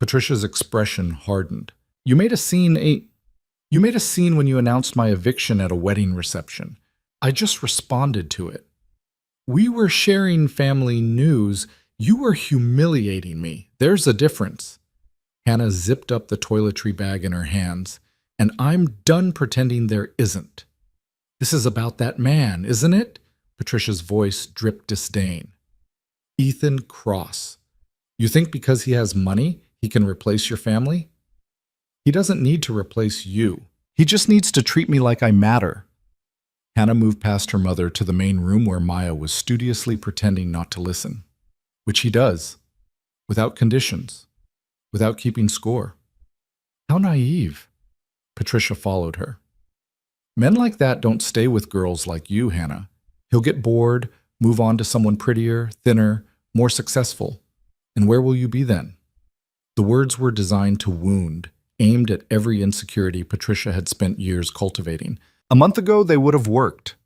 Patricia's expression hardened. You made a scene when you announced my eviction at a wedding reception. I just responded to it. We were sharing family news. You were humiliating me. There's a difference." Hannah zipped up the toiletry bag in her hands. "And I'm done pretending there isn't." "This is about that man, isn't it?" Patricia's voice dripped disdain. "Ethan Cross. You think because he has money, he can replace your family? He doesn't need to replace you. He just needs to treat me like I matter." Hannah moved past her mother to the main room where Maya was studiously pretending not to listen. "Which he does. Without conditions. Without keeping score." "How naive." Patricia followed her. "Men like that don't stay with girls like you, Hannah. He'll get bored, move on to someone prettier, thinner, more successful. And where will you be then?" The words were designed to wound, aimed at every insecurity Patricia had spent years cultivating. A month ago, they would have worked.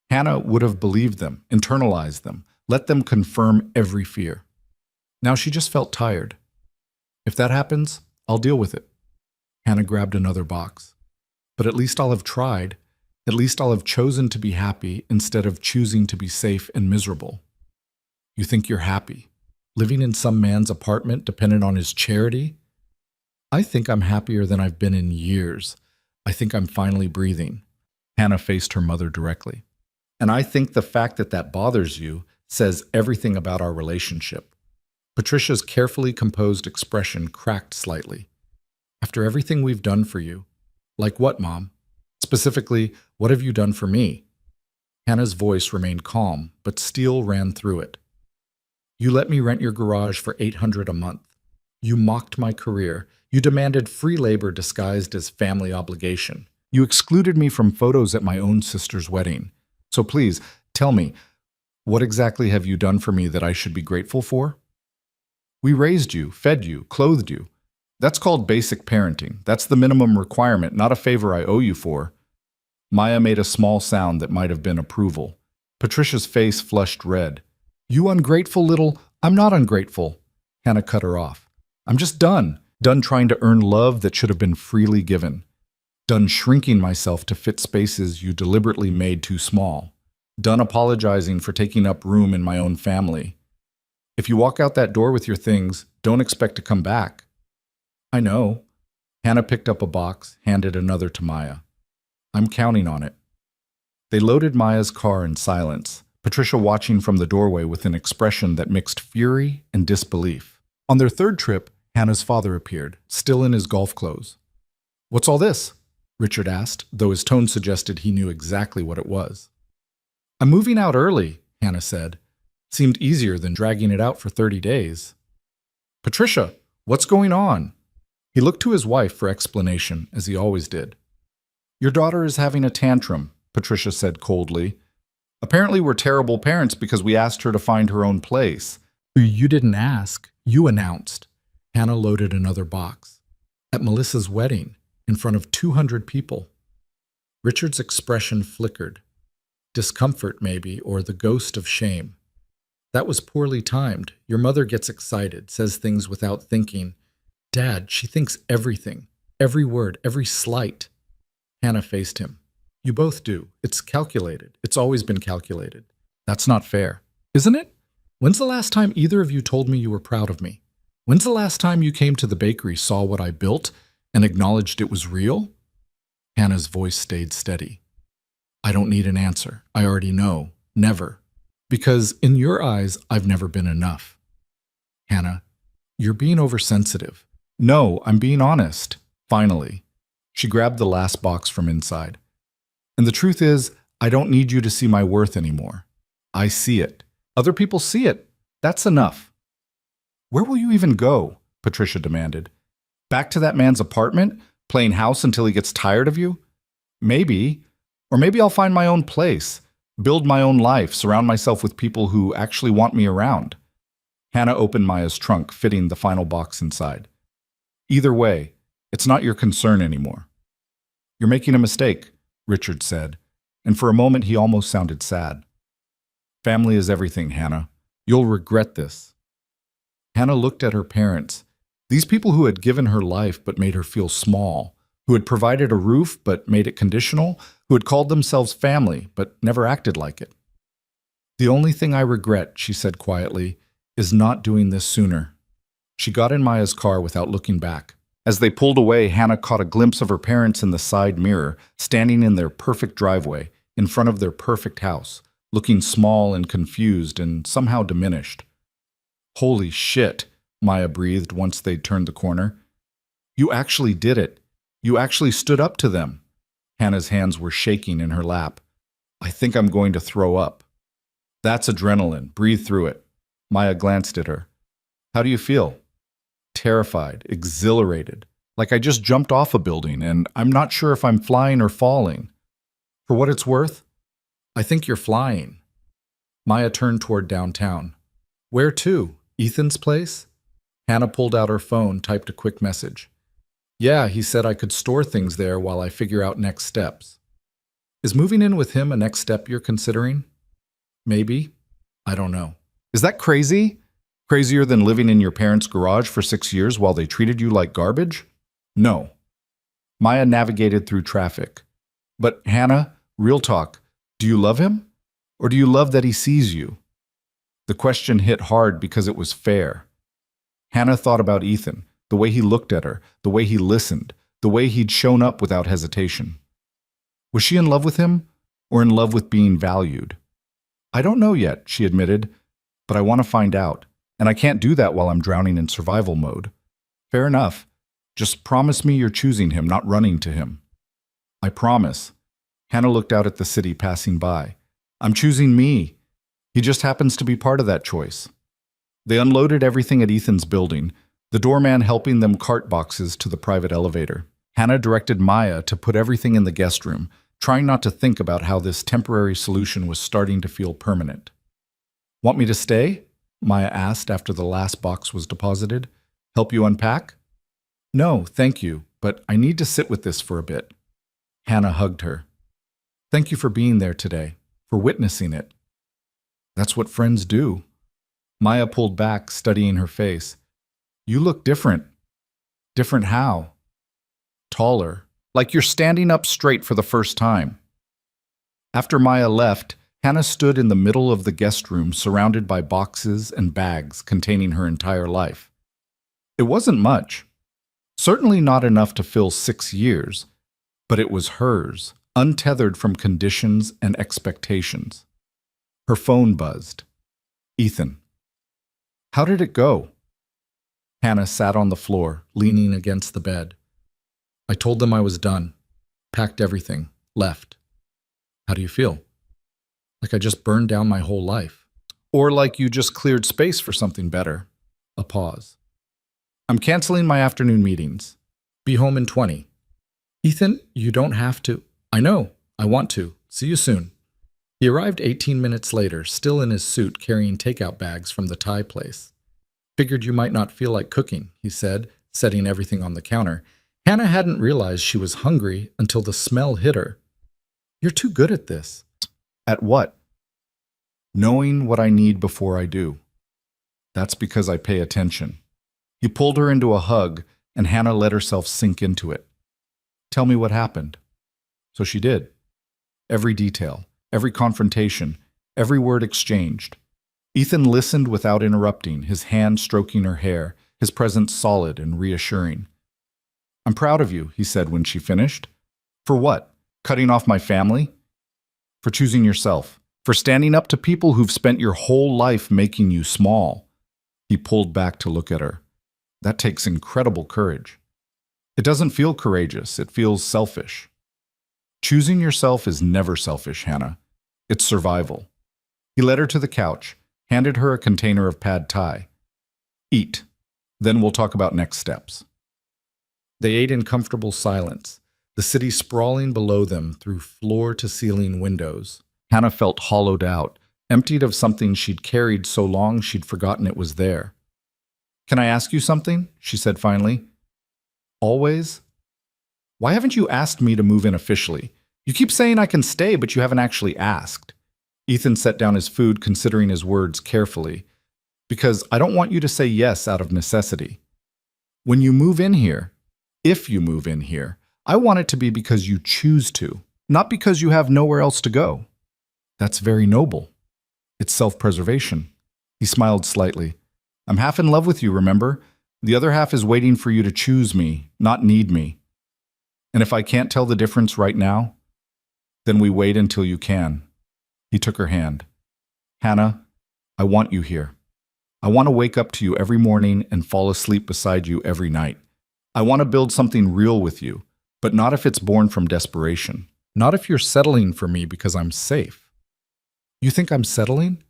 Hannah would have believed them, internalized them, let them confirm every fear. Now she just felt tired. "If that happens, I'll deal with it." Hannah grabbed another box. "But at least I'll have tried. At least I'll have chosen to be happy instead of choosing to be safe and miserable." "You think you're happy? Living in some man's apartment dependent on his charity?" "I think I'm happier than I've been in years. I think I'm finally breathing." Hannah faced her mother directly. "And I think the fact that that bothers you says everything about our relationship." Patricia's carefully composed expression cracked slightly. "After everything we've done for you." "Like what, Mom? Specifically, what have you done for me?" Hannah's voice remained calm, but steel ran through it. "You let me rent your garage for $800 a month. You mocked my career. You demanded free labor disguised as family obligation. You excluded me from photos at my own sister's wedding. So please, tell me, what exactly have you done for me that I should be grateful for?" "We raised you, fed you, clothed you. That's called basic parenting. That's the minimum requirement, not a favor I owe you for." Maya made a small sound that might have been approval. Patricia's face flushed red. "You ungrateful little—" "I'm not ungrateful." Hannah cut her off. "I'm just done. Done trying to earn love that should have been freely given. Done shrinking myself to fit spaces you deliberately made too small. Done apologizing for taking up room in my own family. If you walk out that door with your things, don't expect to come back. I know. Hannah picked up a box, handed another to Maya. I'm counting on it. They loaded Maya's car in silence, Patricia watching from the doorway with an expression that mixed fury and disbelief. On their third trip, Hannah's father appeared, still in his golf clothes. What's all this? Richard asked, though his tone suggested he knew exactly what it was. I'm moving out early, Hannah said. Seemed easier than dragging it out for 30 days. Patricia, what's going on? He looked to his wife for explanation, as he always did. Your daughter is having a tantrum, Patricia said coldly. Apparently we're terrible parents because we asked her to find her own place. You didn't ask. You announced. Hannah loaded another box. At Melissa's wedding, in front of 200 people. Richard's expression flickered. Discomfort, maybe, or the ghost of shame. That was poorly timed. Your mother gets excited, says things without thinking. Dad, she thinks everything. Every word, every slight. Hannah faced him. You both do. It's calculated. It's always been calculated. That's not fair. Isn't it? When's the last time either of you told me you were proud of me? When's the last time you came to the bakery, saw what I built, and acknowledged it was real? Hannah's voice stayed steady. I don't need an answer. I already know. Never. Because in your eyes, I've never been enough. Hannah, you're being oversensitive. No, I'm being honest. Finally. She grabbed the last box from inside. And the truth is, I don't need you to see my worth anymore. I see it. Other people see it. That's enough. Where will you even go? Patricia demanded. Back to that man's apartment, playing house until he gets tired of you? Maybe. Or maybe I'll find my own place, build my own life, surround myself with people who actually want me around. Hannah opened Maya's trunk, fitting the final box inside. Either way, it's not your concern anymore. You're making a mistake, Richard said, and for a moment he almost sounded sad. Family is everything, Hannah. You'll regret this. Hannah looked at her parents, these people who had given her life but made her feel small, who had provided a roof but made it conditional, who had called themselves family but never acted like it. The only thing I regret, she said quietly, is not doing this sooner. She got in Maya's car without looking back. As they pulled away, Hannah caught a glimpse of her parents in the side mirror, standing in their perfect driveway, in front of their perfect house, looking small and confused and somehow diminished. Holy shit, Maya breathed once they'd turned the corner. You actually did it. You actually stood up to them. Hannah's hands were shaking in her lap. I think I'm going to throw up. That's adrenaline. Breathe through it. Maya glanced at her. How do you feel? Terrified, exhilarated, like I just jumped off a building and I'm not sure if I'm flying or falling. For what it's worth, I think you're flying. Maya turned toward downtown. Where to? Ethan's place? Hannah pulled out her phone, typed a quick message. Yeah, he said I could store things there while I figure out next steps. Is moving in with him a next step you're considering? Maybe. I don't know. Is that crazy? Crazier than living in your parents' garage for 6 years while they treated you like garbage? No. Maya navigated through traffic. But Hannah, real talk, do you love him? Or do you love that he sees you? The question hit hard because it was fair. Hannah thought about Ethan, the way he looked at her, the way he listened, the way he'd shown up without hesitation. Was she in love with him, or in love with being valued? I don't know yet, she admitted, but I want to find out, and I can't do that while I'm drowning in survival mode. Fair enough. Just promise me you're choosing him, not running to him. I promise. Hannah looked out at the city passing by. I'm choosing me. He just happens to be part of that choice. They unloaded everything at Ethan's building, the doorman helping them cart boxes to the private elevator. Hannah directed Maya to put everything in the guest room, trying not to think about how this temporary solution was starting to feel permanent. Want me to stay? Maya asked after the last box was deposited. Help you unpack? No, thank you, but I need to sit with this for a bit. Hannah hugged her. Thank you for being there today, for witnessing it. That's what friends do. Maya pulled back, studying her face. You look different. Different how? Taller, like you're standing up straight for the first time. After Maya left, Hannah stood in the middle of the guest room surrounded by boxes and bags containing her entire life. It wasn't much. Certainly not enough to fill 6 years, but it was hers, untethered from conditions and expectations. Her phone buzzed. Ethan. How did it go? Hannah sat on the floor, leaning against the bed. I told them I was done, packed everything, left. How do you feel? Like I just burned down my whole life. Or like you just cleared space for something better. A pause. I'm canceling my afternoon meetings. Be home in 20. Ethan, you don't have to. I know. I want to. See you soon. He arrived 18 minutes later, still in his suit, carrying takeout bags from the Thai place. Figured you might not feel like cooking, he said, setting everything on the counter. Hannah hadn't realized she was hungry until the smell hit her. You're too good at this. At what? Knowing what I need before I do. That's because I pay attention. He pulled her into a hug, and Hannah let herself sink into it. Tell me what happened. So she did. Every detail, every confrontation, every word exchanged. Ethan listened without interrupting, his hand stroking her hair, his presence solid and reassuring. I'm proud of you, he said when she finished. For what? Cutting off my family? For choosing yourself. For standing up to people who've spent your whole life making you small. He pulled back to look at her. That takes incredible courage. It doesn't feel courageous, it feels selfish. Choosing yourself is never selfish, Hannah. It's survival. He led her to the couch, handed her a container of pad thai. Eat. Then we'll talk about next steps. They ate in comfortable silence, the city sprawling below them through floor-to-ceiling windows. Hannah felt hollowed out, emptied of something she'd carried so long she'd forgotten it was there. Can I ask you something? She said finally. Always? Why haven't you asked me to move in officially? You keep saying I can stay, but you haven't actually asked. Ethan set down his food, considering his words carefully. Because I don't want you to say yes out of necessity. When you move in here, if you move in here, I want it to be because you choose to, not because you have nowhere else to go. That's very noble. It's self-preservation. He smiled slightly. I'm half in love with you, remember? The other half is waiting for you to choose me, not need me. And if I can't tell the difference right now, then we wait until you can. He took her hand. Hannah, I want you here. I want to wake up to you every morning and fall asleep beside you every night. I want to build something real with you, but not if it's born from desperation. Not if you're settling for me because I'm safe. You think I'm settling?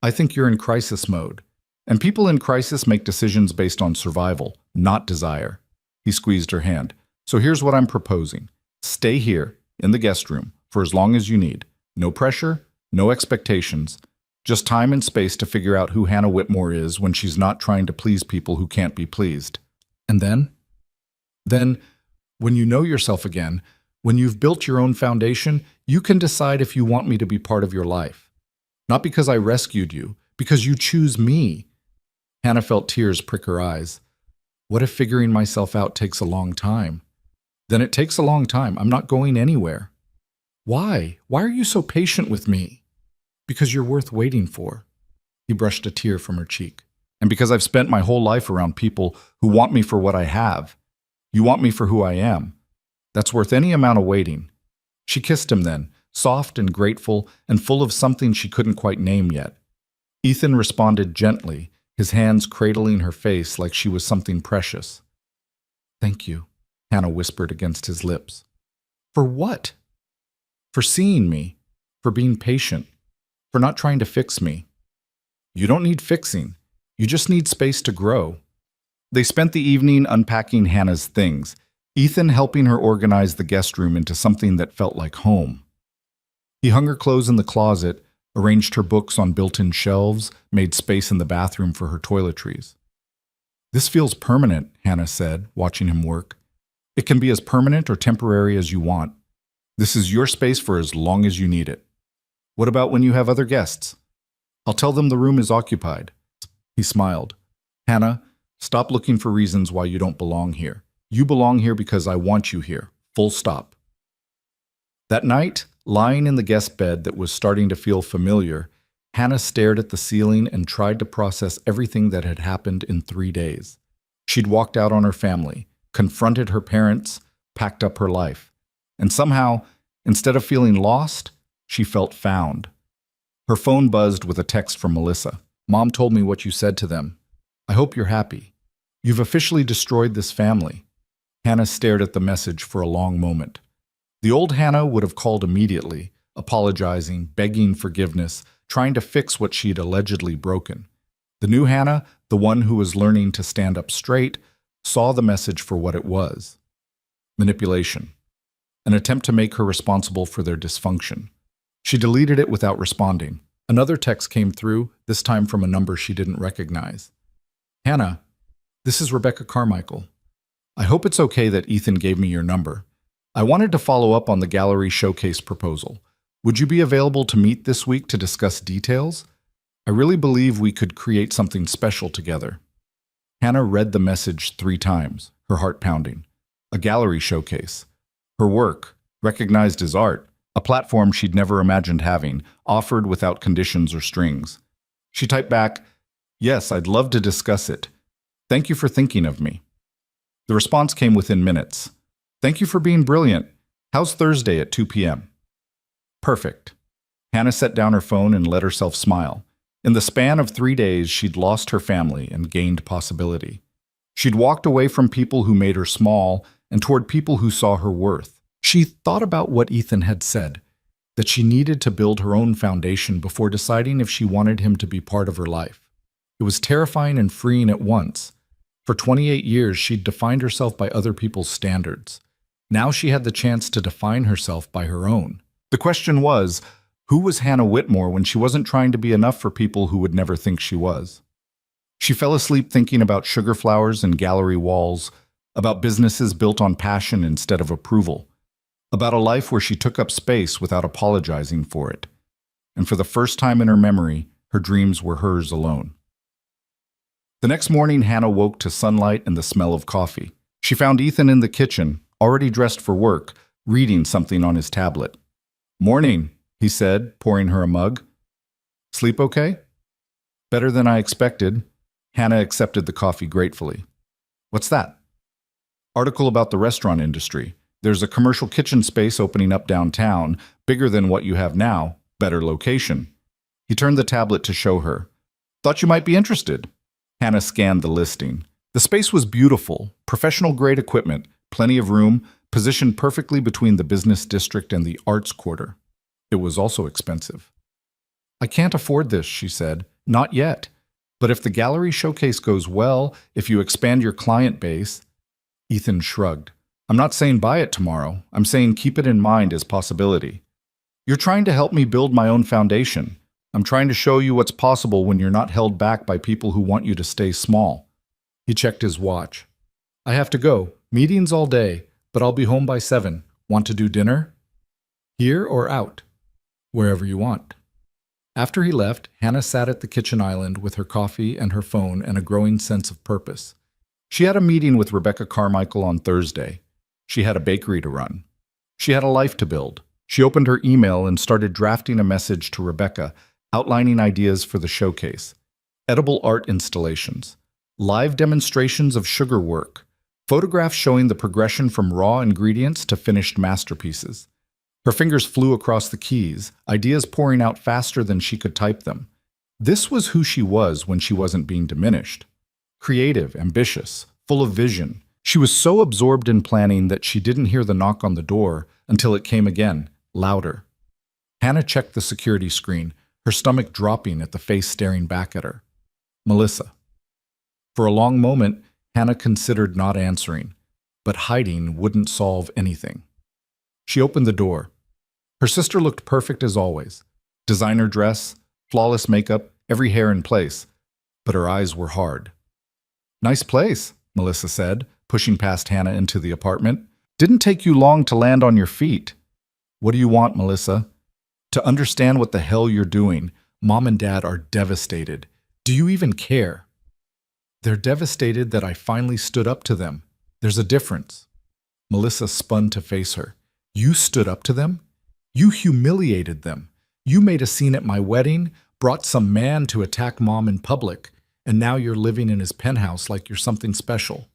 I think you're in crisis mode. And people in crisis make decisions based on survival, not desire. He squeezed her hand. So here's what I'm proposing. Stay here, in the guest room, for as long as you need. No pressure, no expectations. Just time and space to figure out who Hannah Whitmore is when she's not trying to please people who can't be pleased. And then? Then, when you know yourself again, when you've built your own foundation, you can decide if you want me to be part of your life. Not because I rescued you, because you choose me. Hannah felt tears prick her eyes. What if figuring myself out takes a long time? Then it takes a long time. I'm not going anywhere. Why? Why are you so patient with me? Because you're worth waiting for. He brushed a tear from her cheek. And because I've spent my whole life around people who want me for what I have. You want me for who I am. That's worth any amount of waiting. She kissed him then, soft and grateful and full of something she couldn't quite name yet. Ethan responded gently, his hands cradling her face like she was something precious. Thank you, Hannah whispered against his lips. For what? For seeing me, for being patient, for not trying to fix me. You don't need fixing. You just need space to grow. They spent the evening unpacking Hannah's things, Ethan helping her organize the guest room into something that felt like home. He hung her clothes in the closet, arranged her books on built-in shelves, made space in the bathroom for her toiletries. This feels permanent, Hannah said, watching him work. It can be as permanent or temporary as you want. This is your space for as long as you need it. What about when you have other guests? I'll tell them the room is occupied. He smiled. Hannah, stop looking for reasons why you don't belong here. You belong here because I want you here. Full stop. That night, Lying in the guest bed that was starting to feel familiar, Hannah stared at the ceiling and tried to process everything that had happened in 3 days. She'd walked out on her family, confronted her parents, packed up her life. And somehow, instead of feeling lost, she felt found. Her phone buzzed with a text from Melissa. "Mom told me what you said to them. I hope you're happy. You've officially destroyed this family." Hannah stared at the message for a long moment. The old Hannah would have called immediately, apologizing, begging forgiveness, trying to fix what she'd allegedly broken. The new Hannah, the one who was learning to stand up straight, saw the message for what it was. Manipulation. An attempt to make her responsible for their dysfunction. She deleted it without responding. Another text came through, this time from a number she didn't recognize. "Hannah, this is Rebecca Carmichael. I hope it's okay that Ethan gave me your number. I wanted to follow up on the gallery showcase proposal. Would you be available to meet this week to discuss details? I really believe we could create something special together." Hannah read the message 3 times, her heart pounding. A gallery showcase. Her work, recognized as art, a platform she'd never imagined having, offered without conditions or strings. She typed back, "Yes, I'd love to discuss it. Thank you for thinking of me." The response came within minutes. "Thank you for being brilliant. How's Thursday at 2 p.m.? Perfect. Hannah set down her phone and let herself smile. In the span of 3 days, she'd lost her family and gained possibility. She'd walked away from people who made her small and toward people who saw her worth. She thought about what Ethan had said, that she needed to build her own foundation before deciding if she wanted him to be part of her life. It was terrifying and freeing at once. For 28 years, she'd defined herself by other people's standards. Now she had the chance to define herself by her own. The question was, who was Hannah Whitmore when she wasn't trying to be enough for people who would never think she was? She fell asleep thinking about sugar flowers and gallery walls, about businesses built on passion instead of approval, about a life where she took up space without apologizing for it. And for the first time in her memory, her dreams were hers alone. The next morning, Hannah woke to sunlight and the smell of coffee. She found Ethan in the kitchen, already dressed for work, reading something on his tablet. "Morning," he said, pouring her a mug. "Sleep okay?" "Better than I expected." Hannah accepted the coffee gratefully. "What's that?" "Article about the restaurant industry. There's a commercial kitchen space opening up downtown, bigger than what you have now, better location." He turned the tablet to show her. "Thought you might be interested." Hannah scanned the listing. The space was beautiful, professional-grade equipment, plenty of room, positioned perfectly between the business district and the arts quarter. It was also expensive. "I can't afford this," she said. "Not yet. But if the gallery showcase goes well, if you expand your client base..." Ethan shrugged. "I'm not saying buy it tomorrow. I'm saying keep it in mind as possibility. You're trying to help me build my own foundation. I'm trying to show you what's possible when you're not held back by people who want you to stay small." He checked his watch. "I have to go. Meetings all day, but I'll be home by 7. Want to do dinner? Here or out? Wherever you want." After he left, Hannah sat at the kitchen island with her coffee and her phone and a growing sense of purpose. She had a meeting with Rebecca Carmichael on Thursday. She had a bakery to run. She had a life to build. She opened her email and started drafting a message to Rebecca, outlining ideas for the showcase. Edible art installations, live demonstrations of sugar work, photographs showing the progression from raw ingredients to finished masterpieces. Her fingers flew across the keys, ideas pouring out faster than she could type them. This was who she was when she wasn't being diminished. Creative, ambitious, full of vision. She was so absorbed in planning that she didn't hear the knock on the door until it came again, louder. Hannah checked the security screen, her stomach dropping at the face staring back at her. Melissa. For a long moment, Hannah considered not answering, but hiding wouldn't solve anything. She opened the door. Her sister looked perfect as always. Designer dress, flawless makeup, every hair in place, but her eyes were hard. "Nice place," Melissa said, pushing past Hannah into the apartment. "Didn't take you long to land on your feet." "What do you want, Melissa?" "To understand what the hell you're doing. Mom and Dad are devastated. Do you even care?" "They're devastated that I finally stood up to them. There's a difference." Melissa spun to face her. "You stood up to them? You humiliated them. You made a scene at my wedding, brought some man to attack Mom in public, and now you're living in his penthouse like you're something special.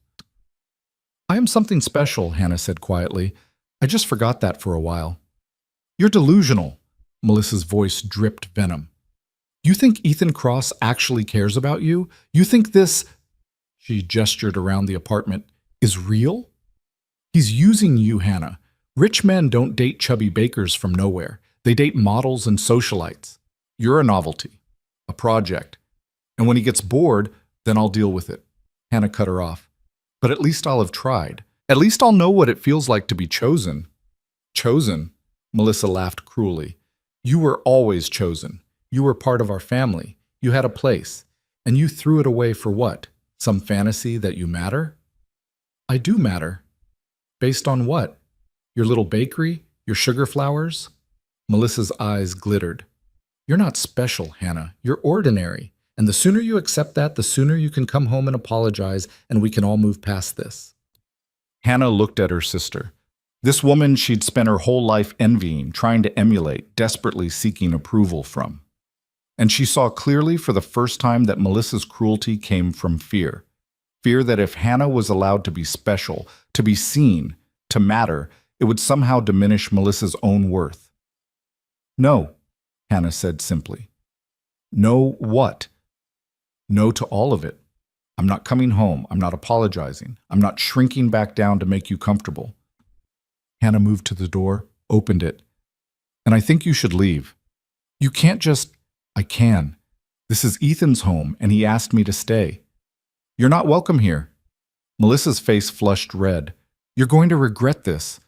I am something special, Hannah said quietly. I just forgot that for a while. You're delusional. Melissa's voice dripped venom. You think Ethan Cross actually cares about you? You think this, she gestured around the apartment, is real? He's using you, Hannah. Rich men don't date chubby bakers from nowhere. They date models and socialites. You're a novelty, a project. And when he gets bored, then I'll deal with it. Hannah cut her off. But at least I'll have tried. At least I'll know what it feels like to be chosen. Chosen? Melissa laughed cruelly. You were always chosen. You were part of our family. You had a place. And you threw it away for what? Some fantasy that you matter? I do matter. Based on what? Your little bakery? Your sugar flowers? Melissa's eyes glittered. You're not special, Hannah. You're ordinary. And the sooner you accept that, the sooner you can come home and apologize, and we can all move past this. Hannah looked at her sister. This woman she'd spent her whole life envying, trying to emulate, desperately seeking approval from. And she saw clearly for the first time that Melissa's cruelty came from fear. Fear that if Hannah was allowed to be special, to be seen, to matter, it would somehow diminish Melissa's own worth. No, Hannah said simply. No what? No to all of it. I'm not coming home. I'm not apologizing. I'm not shrinking back down to make you comfortable. Hannah moved to the door, opened it. And I think you should leave. You can't just... I can. This is Ethan's home, and he asked me to stay. You're not welcome here. Melissa's face flushed red. You're going to regret this.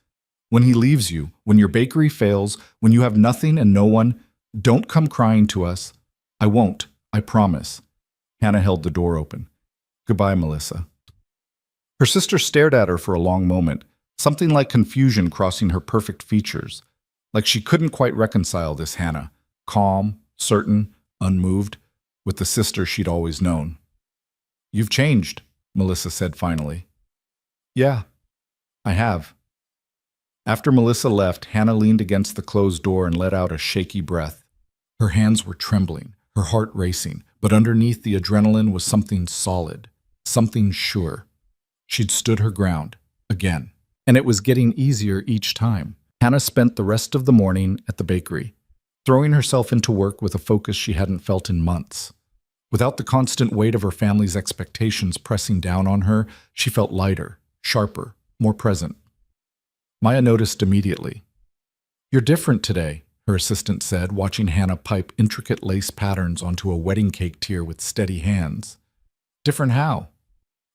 When he leaves you, when your bakery fails, when you have nothing and no one, don't come crying to us. I won't. I promise. Hannah held the door open. Goodbye, Melissa. Her sister stared at her for a long moment, something like confusion crossing her perfect features, like she couldn't quite reconcile this Hannah, calm, certain, unmoved, with the sister she'd always known. You've changed, Melissa said finally. Yeah, I have. After Melissa left, Hannah leaned against the closed door and let out a shaky breath. Her hands were trembling, her heart racing, but underneath the adrenaline was something solid, something sure. She'd stood her ground, again, and it was getting easier each time. Hannah spent the rest of the morning at the bakery, throwing herself into work with a focus she hadn't felt in months. Without the constant weight of her family's expectations pressing down on her, she felt lighter, sharper, more present. Maya noticed immediately. You're different today, her assistant said, watching Hannah pipe intricate lace patterns onto a wedding cake tier with steady hands. Different how?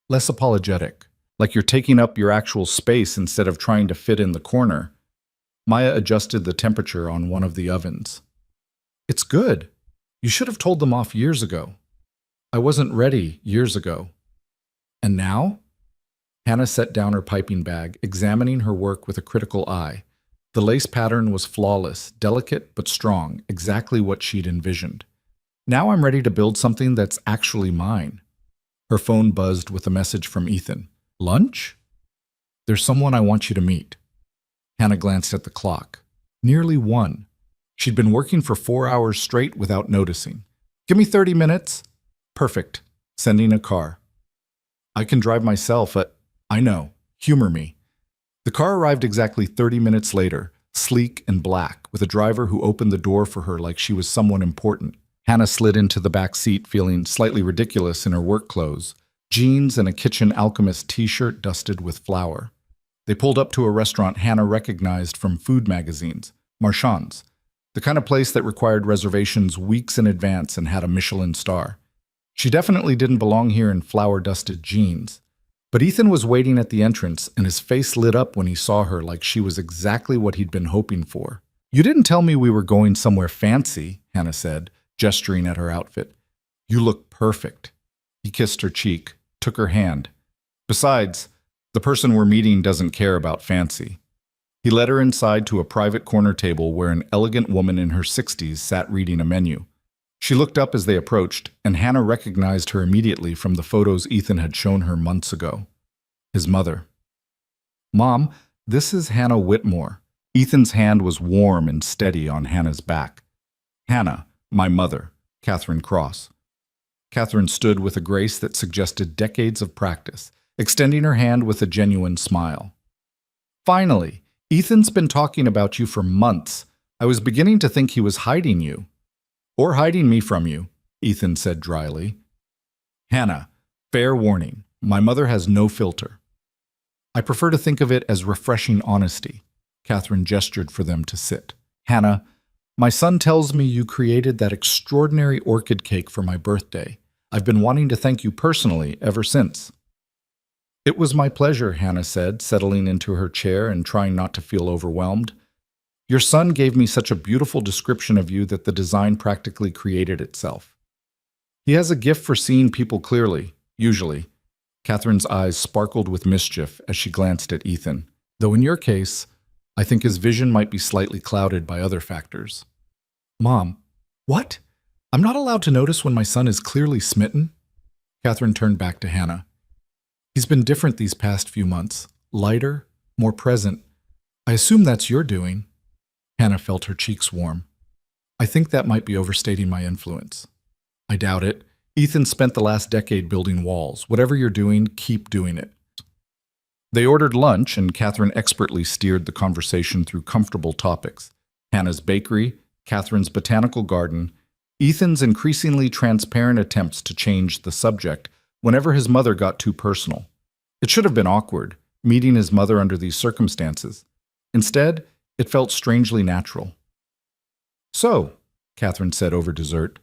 Less apologetic, like you're taking up your actual space instead of trying to fit in the corner. Maya adjusted the temperature on one of the ovens. It's good. You should have told them off years ago. I wasn't ready years ago. And now? Hannah set down her piping bag, examining her work with a critical eye. The lace pattern was flawless, delicate but strong, exactly what she'd envisioned. Now I'm ready to build something that's actually mine. Her phone buzzed with a message from Ethan. Lunch? There's someone I want you to meet. Hannah glanced at the clock. Nearly 1. She'd been working for 4 hours straight without noticing. Give me 30 minutes. Perfect. Sending a car. I can drive myself. I know. Humor me. The car arrived exactly 30 minutes later, sleek and black, with a driver who opened the door for her like she was someone important. Hannah slid into the back seat, feeling slightly ridiculous in her work clothes, jeans and a Kitchen Alchemist t-shirt dusted with flour. They pulled up to a restaurant Hannah recognized from food magazines, Marchand's, the kind of place that required reservations weeks in advance and had a Michelin star. She definitely didn't belong here in flour-dusted jeans. But Ethan was waiting at the entrance, and his face lit up when he saw her like she was exactly what he'd been hoping for. You didn't tell me we were going somewhere fancy, Hannah said, gesturing at her outfit. You look perfect. He kissed her cheek, took her hand. Besides, the person we're meeting doesn't care about fancy. He led her inside to a private corner table where an elegant woman in her 60s sat reading a menu. She looked up as they approached, and Hannah recognized her immediately from the photos Ethan had shown her months ago. His mother. Mom, this is Hannah Whitmore. Ethan's hand was warm and steady on Hannah's back. Hannah, my mother, Catherine Cross. Catherine stood with a grace that suggested decades of practice, extending her hand with a genuine smile. Finally, Ethan's been talking about you for months. I was beginning to think he was hiding you. Or hiding me from you, Ethan said dryly. Hannah, fair warning, my mother has no filter. I prefer to think of it as refreshing honesty. Catherine gestured for them to sit. Hannah, my son tells me you created that extraordinary orchid cake for my birthday. I've been wanting to thank you personally ever since. It was my pleasure, Hannah said, settling into her chair and trying not to feel overwhelmed. Your son gave me such a beautiful description of you that the design practically created itself. He has a gift for seeing people clearly, usually. Catherine's eyes sparkled with mischief as she glanced at Ethan, though in your case, I think his vision might be slightly clouded by other factors. Mom, what? I'm not allowed to notice when my son is clearly smitten? Catherine turned back to Hannah. He's been different these past few months, lighter, more present. I assume that's your doing. Hannah felt her cheeks warm. I think that might be overstating my influence. I doubt it. Ethan spent the last decade building walls. Whatever you're doing, keep doing it. They ordered lunch, and Catherine expertly steered the conversation through comfortable topics. Hannah's bakery, Catherine's botanical garden, Ethan's increasingly transparent attempts to change the subject whenever his mother got too personal. It should have been awkward, meeting his mother under these circumstances. Instead, it felt strangely natural. So, Catherine said over dessert,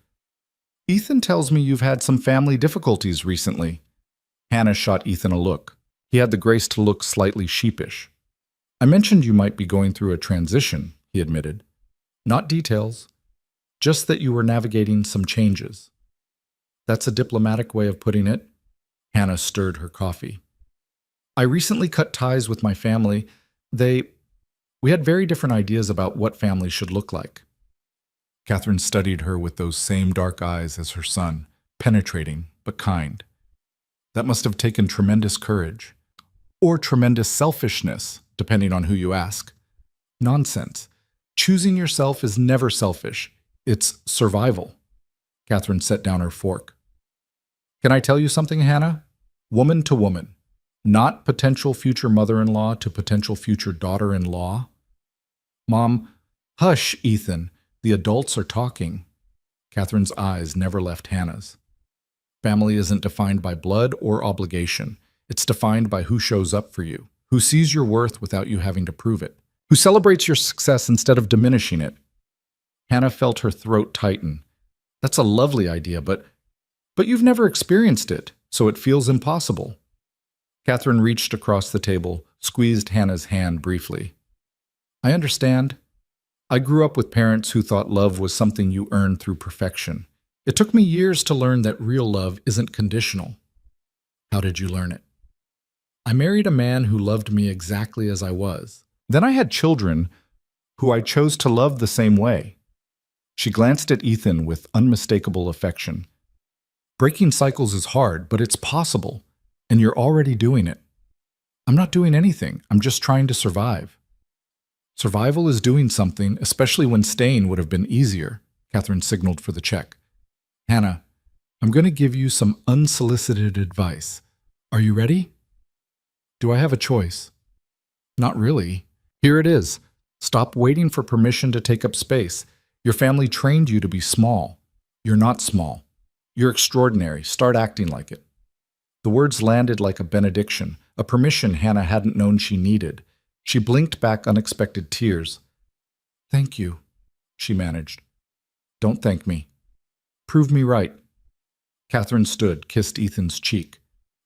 Ethan tells me you've had some family difficulties recently. Hannah shot Ethan a look. He had the grace to look slightly sheepish. I mentioned you might be going through a transition, he admitted. Not details, just that you were navigating some changes. That's a diplomatic way of putting it. Hannah stirred her coffee. I recently cut ties with my family. We had very different ideas about what family should look like. Catherine studied her with those same dark eyes as her son, penetrating but kind. That must have taken tremendous courage. Or tremendous selfishness, depending on who you ask. Nonsense. Choosing yourself is never selfish. It's survival. Catherine set down her fork. Can I tell you something, Hannah? Woman to woman. Not potential future mother-in-law to potential future daughter-in-law. Mom, hush, Ethan. The adults are talking. Catherine's eyes never left Hannah's. Family isn't defined by blood or obligation. It's defined by who shows up for you, who sees your worth without you having to prove it, who celebrates your success instead of diminishing it. Hannah felt her throat tighten. That's a lovely idea, but you've never experienced it, so it feels impossible. Catherine reached across the table, squeezed Hannah's hand briefly. I understand. I grew up with parents who thought love was something you earned through perfection. It took me years to learn that real love isn't conditional. How did you learn it? I married a man who loved me exactly as I was. Then I had children who I chose to love the same way. She glanced at Ethan with unmistakable affection. Breaking cycles is hard, but it's possible, and you're already doing it. I'm not doing anything. I'm just trying to survive. Survival is doing something, especially when staying would have been easier. Catherine signaled for the check. Hannah, I'm going to give you some unsolicited advice. Are you ready? Do I have a choice? Not really. Here it is. Stop waiting for permission to take up space. Your family trained you to be small. You're not small. You're extraordinary. Start acting like it. The words landed like a benediction, a permission Hannah hadn't known she needed. She blinked back unexpected tears. Thank you, she managed. Don't thank me. Prove me right. Catherine stood, kissed Ethan's cheek.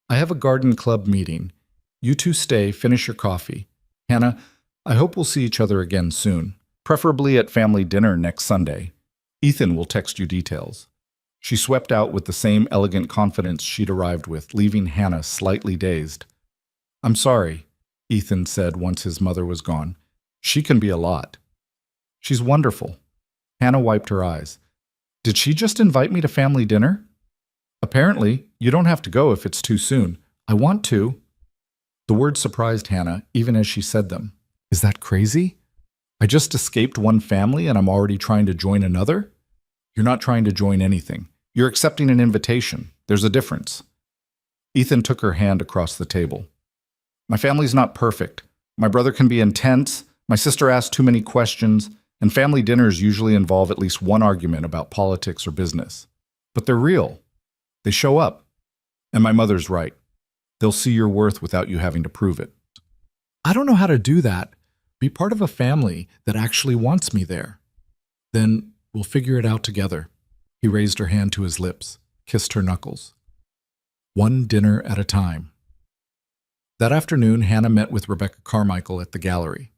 I have a garden club meeting. You two stay, finish your coffee. Hannah, I hope we'll see each other again soon, preferably at family dinner next Sunday. Ethan will text you details. She swept out with the same elegant confidence she'd arrived with, leaving Hannah slightly dazed. I'm sorry, Ethan said once his mother was gone. She can be a lot. She's wonderful. Hannah wiped her eyes. Did she just invite me to family dinner? Apparently, you don't have to go if it's too soon. I want to. The words surprised Hannah, even as she said them. Is that crazy? I just escaped one family and I'm already trying to join another? You're not trying to join anything. You're accepting an invitation. There's a difference. Ethan took her hand across the table. My family's not perfect. My brother can be intense, my sister asks too many questions, and family dinners usually involve at least one argument about politics or business. But they're real. They show up. And my mother's right. They'll see your worth without you having to prove it. I don't know how to do that. Be part of a family that actually wants me there. Then we'll figure it out together. He raised her hand to his lips, kissed her knuckles. One dinner at a time. That afternoon, Hannah met with Rebecca Carmichael at the gallery.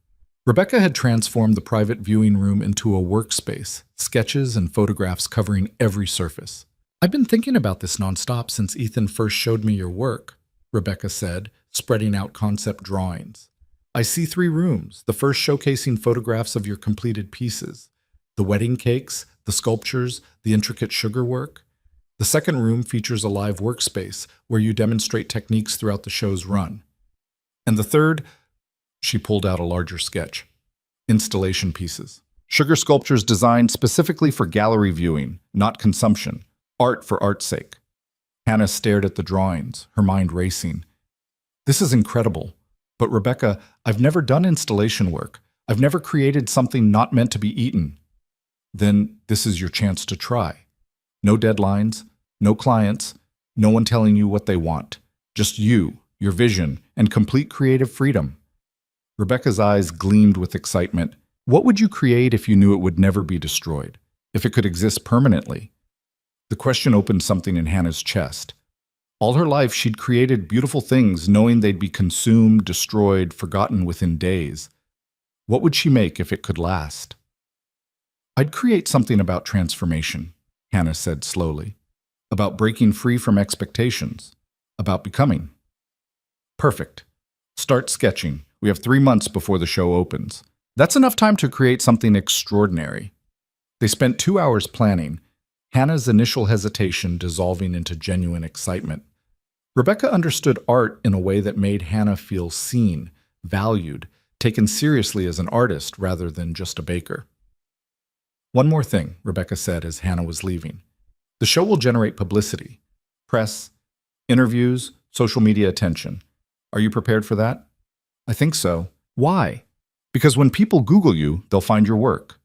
Rebecca had transformed the private viewing room into a workspace, sketches and photographs covering every surface. I've been thinking about this nonstop since Ethan first showed me your work, Rebecca said, spreading out concept drawings. I see 3 rooms, the first showcasing photographs of your completed pieces, the wedding cakes, the sculptures, the intricate sugar work. The second room features a live workspace where you demonstrate techniques throughout the show's run. And the third, she pulled out a larger sketch, installation pieces. Sugar sculptures designed specifically for gallery viewing, not consumption, art for art's sake. Hannah stared at the drawings, her mind racing. This is incredible. But Rebecca, I've never done installation work. I've never created something not meant to be eaten. Then this is your chance to try. No deadlines, no clients, no one telling you what they want. Just you, your vision, and complete creative freedom. Rebecca's eyes gleamed with excitement. What would you create if you knew it would never be destroyed? If it could exist permanently? The question opened something in Hannah's chest. All her life, she'd created beautiful things knowing they'd be consumed, destroyed, forgotten within days. What would she make if it could last? I'd create something about transformation, Hannah said slowly. About breaking free from expectations. About becoming. Perfect. Start sketching. We have 3 months before the show opens. That's enough time to create something extraordinary. They spent 2 hours planning, Hannah's initial hesitation dissolving into genuine excitement. Rebecca understood art in a way that made Hannah feel seen, valued, taken seriously as an artist rather than just a baker. One more thing, Rebecca said as Hannah was leaving. The show will generate publicity, press, interviews, social media attention. Are you prepared for that? I think so. Why? Because when people Google you, they'll find your work.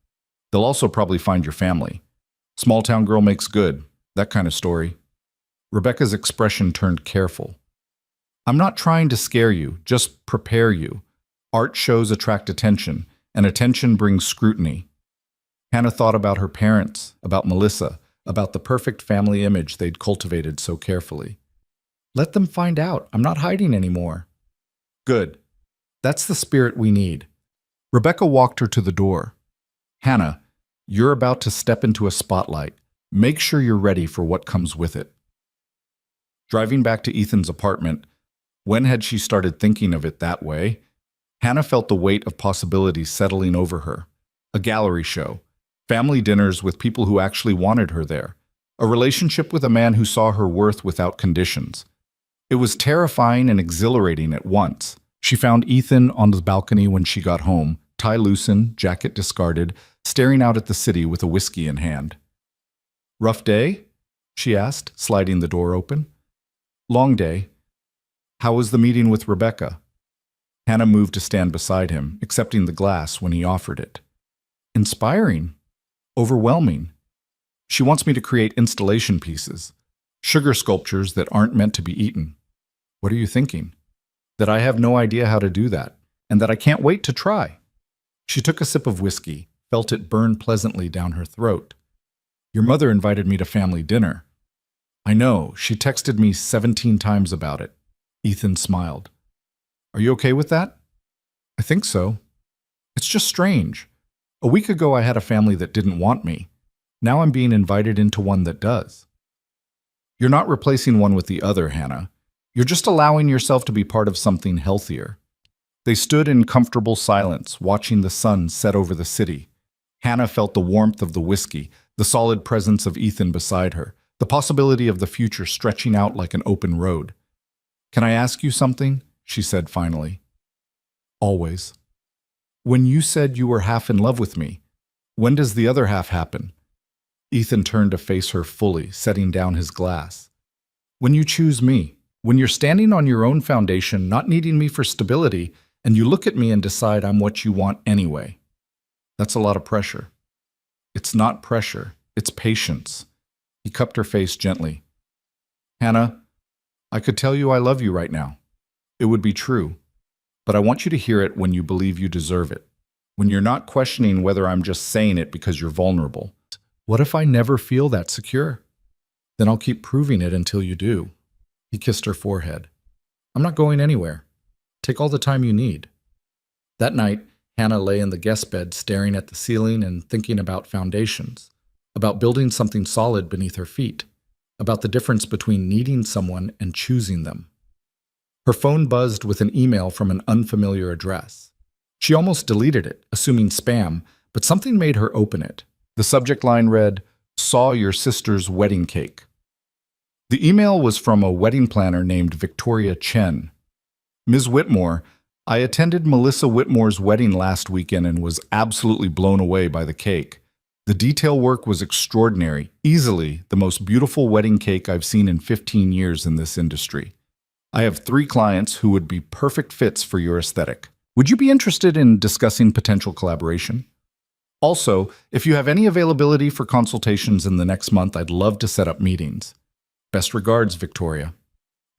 They'll also probably find your family. Small town girl makes good, that kind of story. Rebecca's expression turned careful. I'm not trying to scare you, just prepare you. Art shows attract attention, and attention brings scrutiny. Hannah thought about her parents, about Melissa, about the perfect family image they'd cultivated so carefully. Let them find out. I'm not hiding anymore. Good. That's the spirit we need. Rebecca walked her to the door. Hannah, you're about to step into a spotlight. Make sure you're ready for what comes with it. Driving back to Ethan's apartment, when had she started thinking of it that way? Hannah felt the weight of possibilities settling over her. A gallery show, family dinners with people who actually wanted her there, a relationship with a man who saw her worth without conditions. It was terrifying and exhilarating at once. She found Ethan on the balcony when she got home, tie loosened, jacket discarded, staring out at the city with a whiskey in hand. Rough day? She asked, sliding the door open. Long day. How was the meeting with Rebecca? Hannah moved to stand beside him, accepting the glass when he offered it. Inspiring. Overwhelming. She wants me to create installation pieces, sugar sculptures that aren't meant to be eaten. What are you thinking? That I have no idea how to do that, and that I can't wait to try. She took a sip of whiskey, felt it burn pleasantly down her throat. Your mother invited me to family dinner. I know, she texted me 17 times about it. Ethan smiled. Are you okay with that? I think so. It's just strange. A week ago I had a family that didn't want me. Now I'm being invited into one that does. You're not replacing one with the other, Hannah. You're just allowing yourself to be part of something healthier. They stood in comfortable silence, watching the sun set over the city. Hannah felt the warmth of the whiskey, the solid presence of Ethan beside her, the possibility of the future stretching out like an open road. Can I ask you something? She said finally. Always. When you said you were half in love with me, when does the other half happen? Ethan turned to face her fully, setting down his glass. When you choose me, when you're standing on your own foundation, not needing me for stability, and you look at me and decide I'm what you want anyway. That's a lot of pressure. It's not pressure, it's patience. He cupped her face gently. Hannah, I could tell you I love you right now. It would be true. But I want you to hear it when you believe you deserve it. When you're not questioning whether I'm just saying it because you're vulnerable. What if I never feel that secure? Then I'll keep proving it until you do. He kissed her forehead. I'm not going anywhere. Take all the time you need. That night, Hannah lay in the guest bed staring at the ceiling and thinking about foundations, about building something solid beneath her feet, about the difference between needing someone and choosing them. Her phone buzzed with an email from an unfamiliar address. She almost deleted it, assuming spam, but something made her open it. The subject line read, "Saw your sister's wedding cake." The email was from a wedding planner named Victoria Chen. Ms. Whitmore, I attended Melissa Whitmore's wedding last weekend and was absolutely blown away by the cake. The detail work was extraordinary, easily the most beautiful wedding cake I've seen in 15 years in this industry. I have 3 clients who would be perfect fits for your aesthetic. Would you be interested in discussing potential collaboration? Also, if you have any availability for consultations in the next month, I'd love to set up meetings. Best regards, Victoria.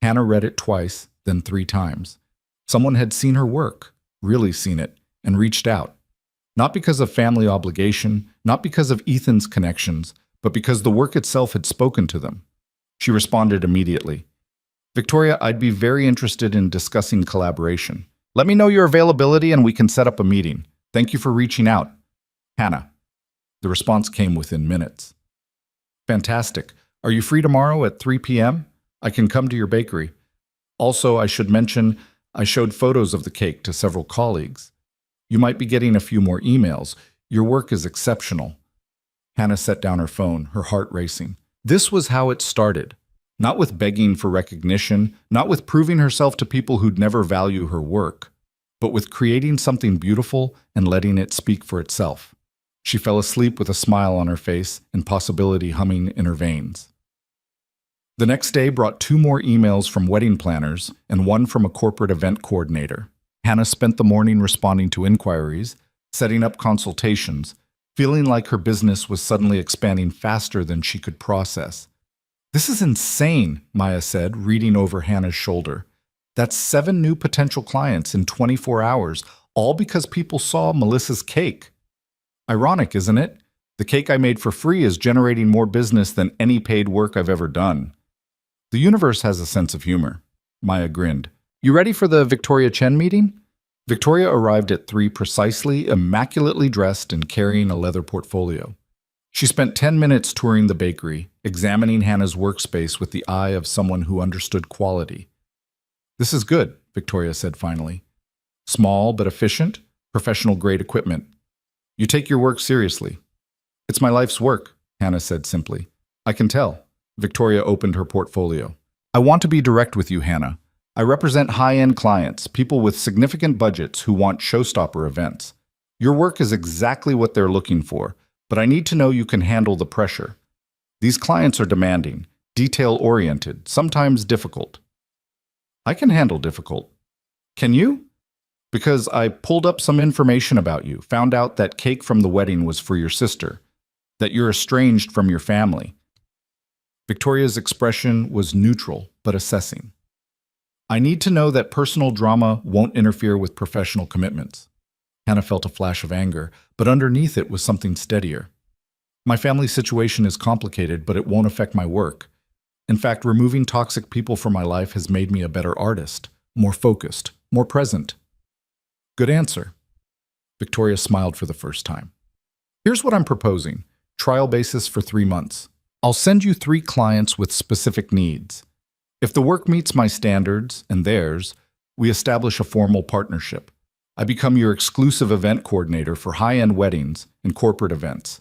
Hannah read it twice, then 3 times. Someone had seen her work, really seen it, and reached out. Not because of family obligation, not because of Ethan's connections, but because the work itself had spoken to them. She responded immediately. Victoria, I'd be very interested in discussing collaboration. Let me know your availability and we can set up a meeting. Thank you for reaching out. Hannah. The response came within minutes. Fantastic. Are you free tomorrow at 3 p.m.? I can come to your bakery. Also, I should mention, I showed photos of the cake to several colleagues. You might be getting a few more emails. Your work is exceptional. Hannah set down her phone, her heart racing. This was how it started. Not with begging for recognition, not with proving herself to people who'd never value her work, but with creating something beautiful and letting it speak for itself. She fell asleep with a smile on her face and possibility humming in her veins. The next day brought 2 more emails from wedding planners and 1 from a corporate event coordinator. Hannah spent the morning responding to inquiries, setting up consultations, feeling like her business was suddenly expanding faster than she could process. This is insane, Maya said, reading over Hannah's shoulder. That's 7 new potential clients in 24 hours, all because people saw Melissa's cake. Ironic, isn't it? The cake I made for free is generating more business than any paid work I've ever done. The universe has a sense of humor. Maya grinned. You ready for the Victoria Chen meeting? Victoria arrived at 3 precisely, immaculately dressed and carrying a leather portfolio. She spent 10 minutes touring the bakery, examining Hannah's workspace with the eye of someone who understood quality. This is good, Victoria said finally. Small but efficient, professional-grade equipment. You take your work seriously. It's my life's work, Hannah said simply. I can tell. Victoria opened her portfolio. I want to be direct with you, Hannah. I represent high-end clients, people with significant budgets who want showstopper events. Your work is exactly what they're looking for, but I need to know you can handle the pressure. These clients are demanding, detail-oriented, sometimes difficult. I can handle difficult. Can you? Because I pulled up some information about you, found out that cake from the wedding was for your sister, that you're estranged from your family. Victoria's expression was neutral, but assessing. I need to know that personal drama won't interfere with professional commitments. Hannah felt a flash of anger, but underneath it was something steadier. My family situation is complicated, but it won't affect my work. In fact, removing toxic people from my life has made me a better artist, more focused, more present. Good answer. Victoria smiled for the first time. Here's what I'm proposing. Trial basis for 3 months. I'll send you 3 clients with specific needs. If the work meets my standards and theirs, we establish a formal partnership. I become your exclusive event coordinator for high-end weddings and corporate events.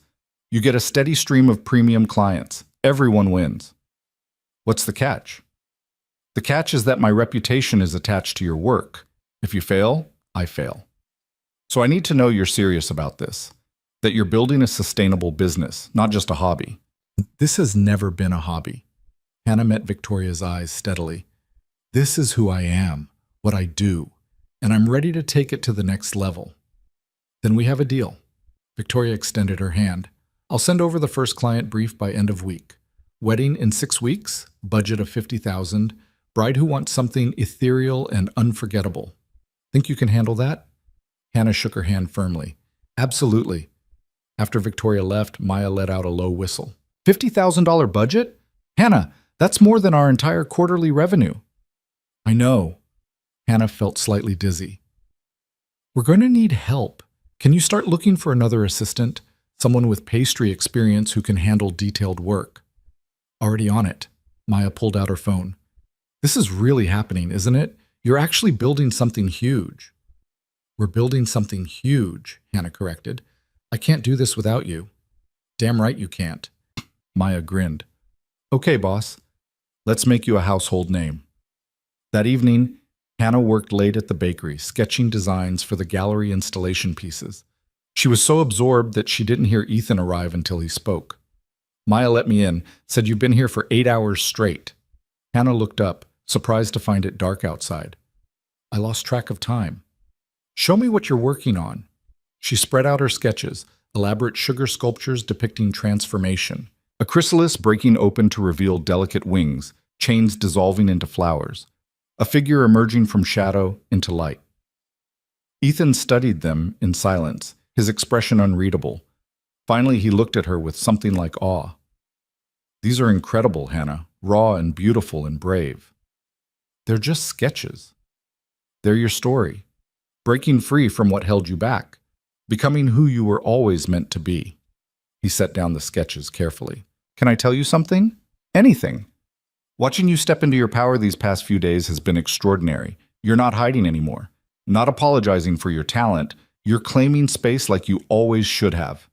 You get a steady stream of premium clients. Everyone wins. What's the catch? The catch is that my reputation is attached to your work. If you fail, I fail. So I need to know you're serious about this, that you're building a sustainable business, not just a hobby. This has never been a hobby. Hannah met Victoria's eyes steadily. This is who I am, what I do, and I'm ready to take it to the next level. Then we have a deal. Victoria extended her hand. I'll send over the first client brief by end of week. Wedding in 6 weeks, budget of $50,000, bride who wants something ethereal and unforgettable. Think you can handle that? Hannah shook her hand firmly. Absolutely. After Victoria left, Maya let out a low whistle. $50,000 budget? Hannah, that's more than our entire quarterly revenue. I know. Hannah felt slightly dizzy. We're going to need help. Can you start looking for another assistant? Someone with pastry experience who can handle detailed work. Already on it. Maya pulled out her phone. This is really happening, isn't it? You're actually building something huge. We're building something huge, Hannah corrected. I can't do this without you. Damn right you can't. Maya grinned. Okay, boss. Let's make you a household name. That evening, Hannah worked late at the bakery, sketching designs for the gallery installation pieces. She was so absorbed that she didn't hear Ethan arrive until he spoke. Maya let me in, said you've been here for 8 hours straight. Hannah looked up, surprised to find it dark outside. I lost track of time. Show me what you're working on. She spread out her sketches, elaborate sugar sculptures depicting transformation. A chrysalis breaking open to reveal delicate wings, chains dissolving into flowers. A figure emerging from shadow into light. Ethan studied them in silence, his expression unreadable. Finally, he looked at her with something like awe. These are incredible, Hannah, raw and beautiful and brave. They're just sketches. They're your story, breaking free from what held you back, becoming who you were always meant to be. He set down the sketches carefully. Can I tell you something? Anything. Watching you step into your power these past few days has been extraordinary. You're not hiding anymore, not apologizing for your talent. You're claiming space like you always should have.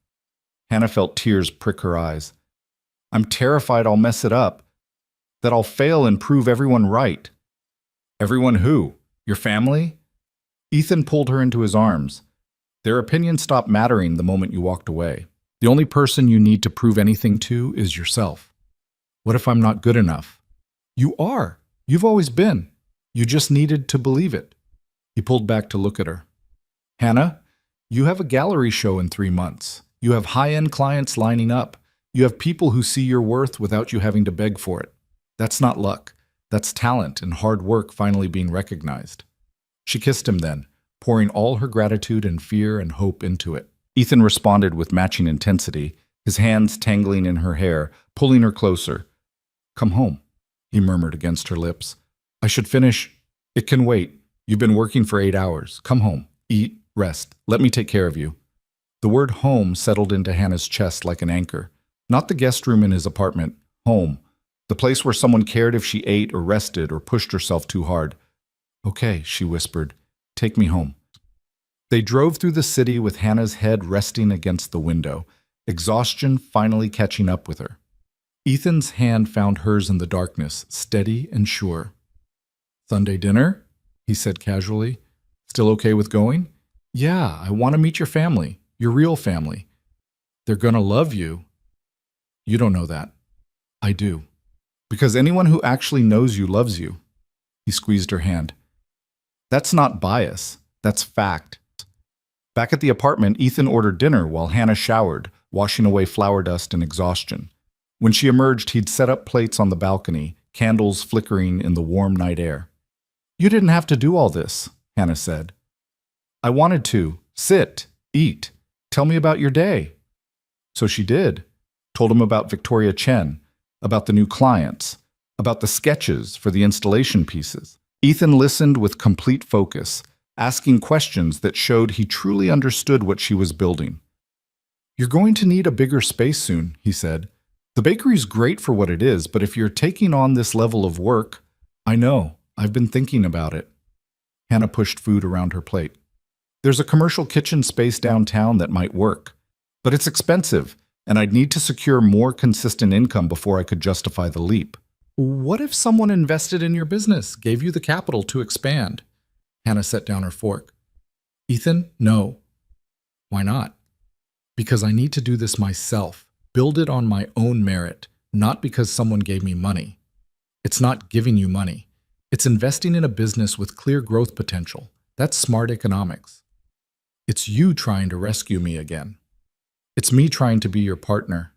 Hannah felt tears prick her eyes. I'm terrified I'll mess it up, that I'll fail and prove everyone right. Everyone who? Your family? Ethan pulled her into his arms. Their opinion stopped mattering the moment you walked away. The only person you need to prove anything to is yourself. What if I'm not good enough? You are. You've always been. You just needed to believe it. He pulled back to look at her. Hannah, you have a gallery show in 3 months. You have high-end clients lining up. You have people who see your worth without you having to beg for it. That's not luck. That's talent and hard work finally being recognized. She kissed him then, pouring all her gratitude and fear and hope into it. Ethan responded with matching intensity, his hands tangling in her hair, pulling her closer. Come home, he murmured against her lips. I should finish. It can wait. You've been working for 8 hours. Come home. Eat. Rest. Let me take care of you. The word home settled into Hannah's chest like an anchor. Not the guest room in his apartment. Home. The place where someone cared if she ate or rested or pushed herself too hard. Okay, she whispered. Take me home. They drove through the city with Hannah's head resting against the window, exhaustion finally catching up with her. Ethan's hand found hers in the darkness, steady and sure. Sunday dinner? He said casually. Still okay with going? Yeah, I want to meet your family, your real family. They're gonna love you. You don't know that. I do. Because anyone who actually knows you loves you. He squeezed her hand. That's not bias. That's fact. Back at the apartment, Ethan ordered dinner while Hannah showered, washing away flour dust and exhaustion. When she emerged, he'd set up plates on the balcony, candles flickering in the warm night air. You didn't have to do all this, Hannah said. I wanted to. Sit. Eat. Tell me about your day. So she did. Told him about Victoria Chen, about the new clients, about the sketches for the installation pieces. Ethan listened with complete focus, asking questions that showed he truly understood what she was building. You're going to need a bigger space soon, he said. The bakery's great for what it is, but if you're taking on this level of work, I know, I've been thinking about it. Hannah pushed food around her plate. There's a commercial kitchen space downtown that might work, but it's expensive, and I'd need to secure more consistent income before I could justify the leap. What if someone invested in your business, gave you the capital to expand? Hannah set down her fork. Ethan, no, Why not? Because I need to do this myself, build it on my own merit, not because someone gave me money. It's not giving you money. It's investing in a business with clear growth potential. That's smart economics. It's you trying to rescue me again. It's me trying to be your partner.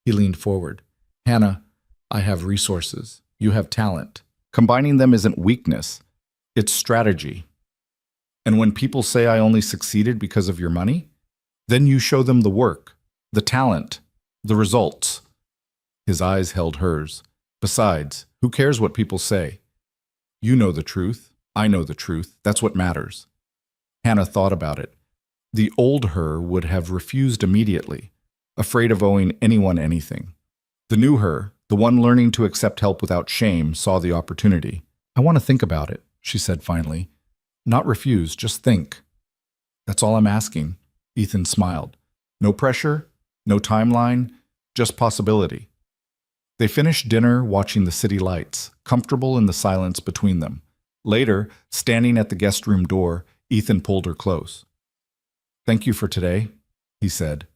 He leaned forward. Hannah, I have resources. You have talent. Combining them isn't weakness. It's strategy. And when people say I only succeeded because of your money, then you show them the work, the talent, the results. His eyes held hers. Besides, who cares what people say? You know the truth. I know the truth. That's what matters. Hannah thought about it. The old her would have refused immediately, afraid of owing anyone anything. The new her, the one learning to accept help without shame, saw the opportunity. I want to think about it, she said finally. Not refuse, just think. That's all I'm asking. Ethan smiled. No pressure, no timeline, just possibility. They finished dinner watching the city lights, comfortable in the silence between them. Later, standing at the guest room door, Ethan pulled her close. Thank you for today, he said.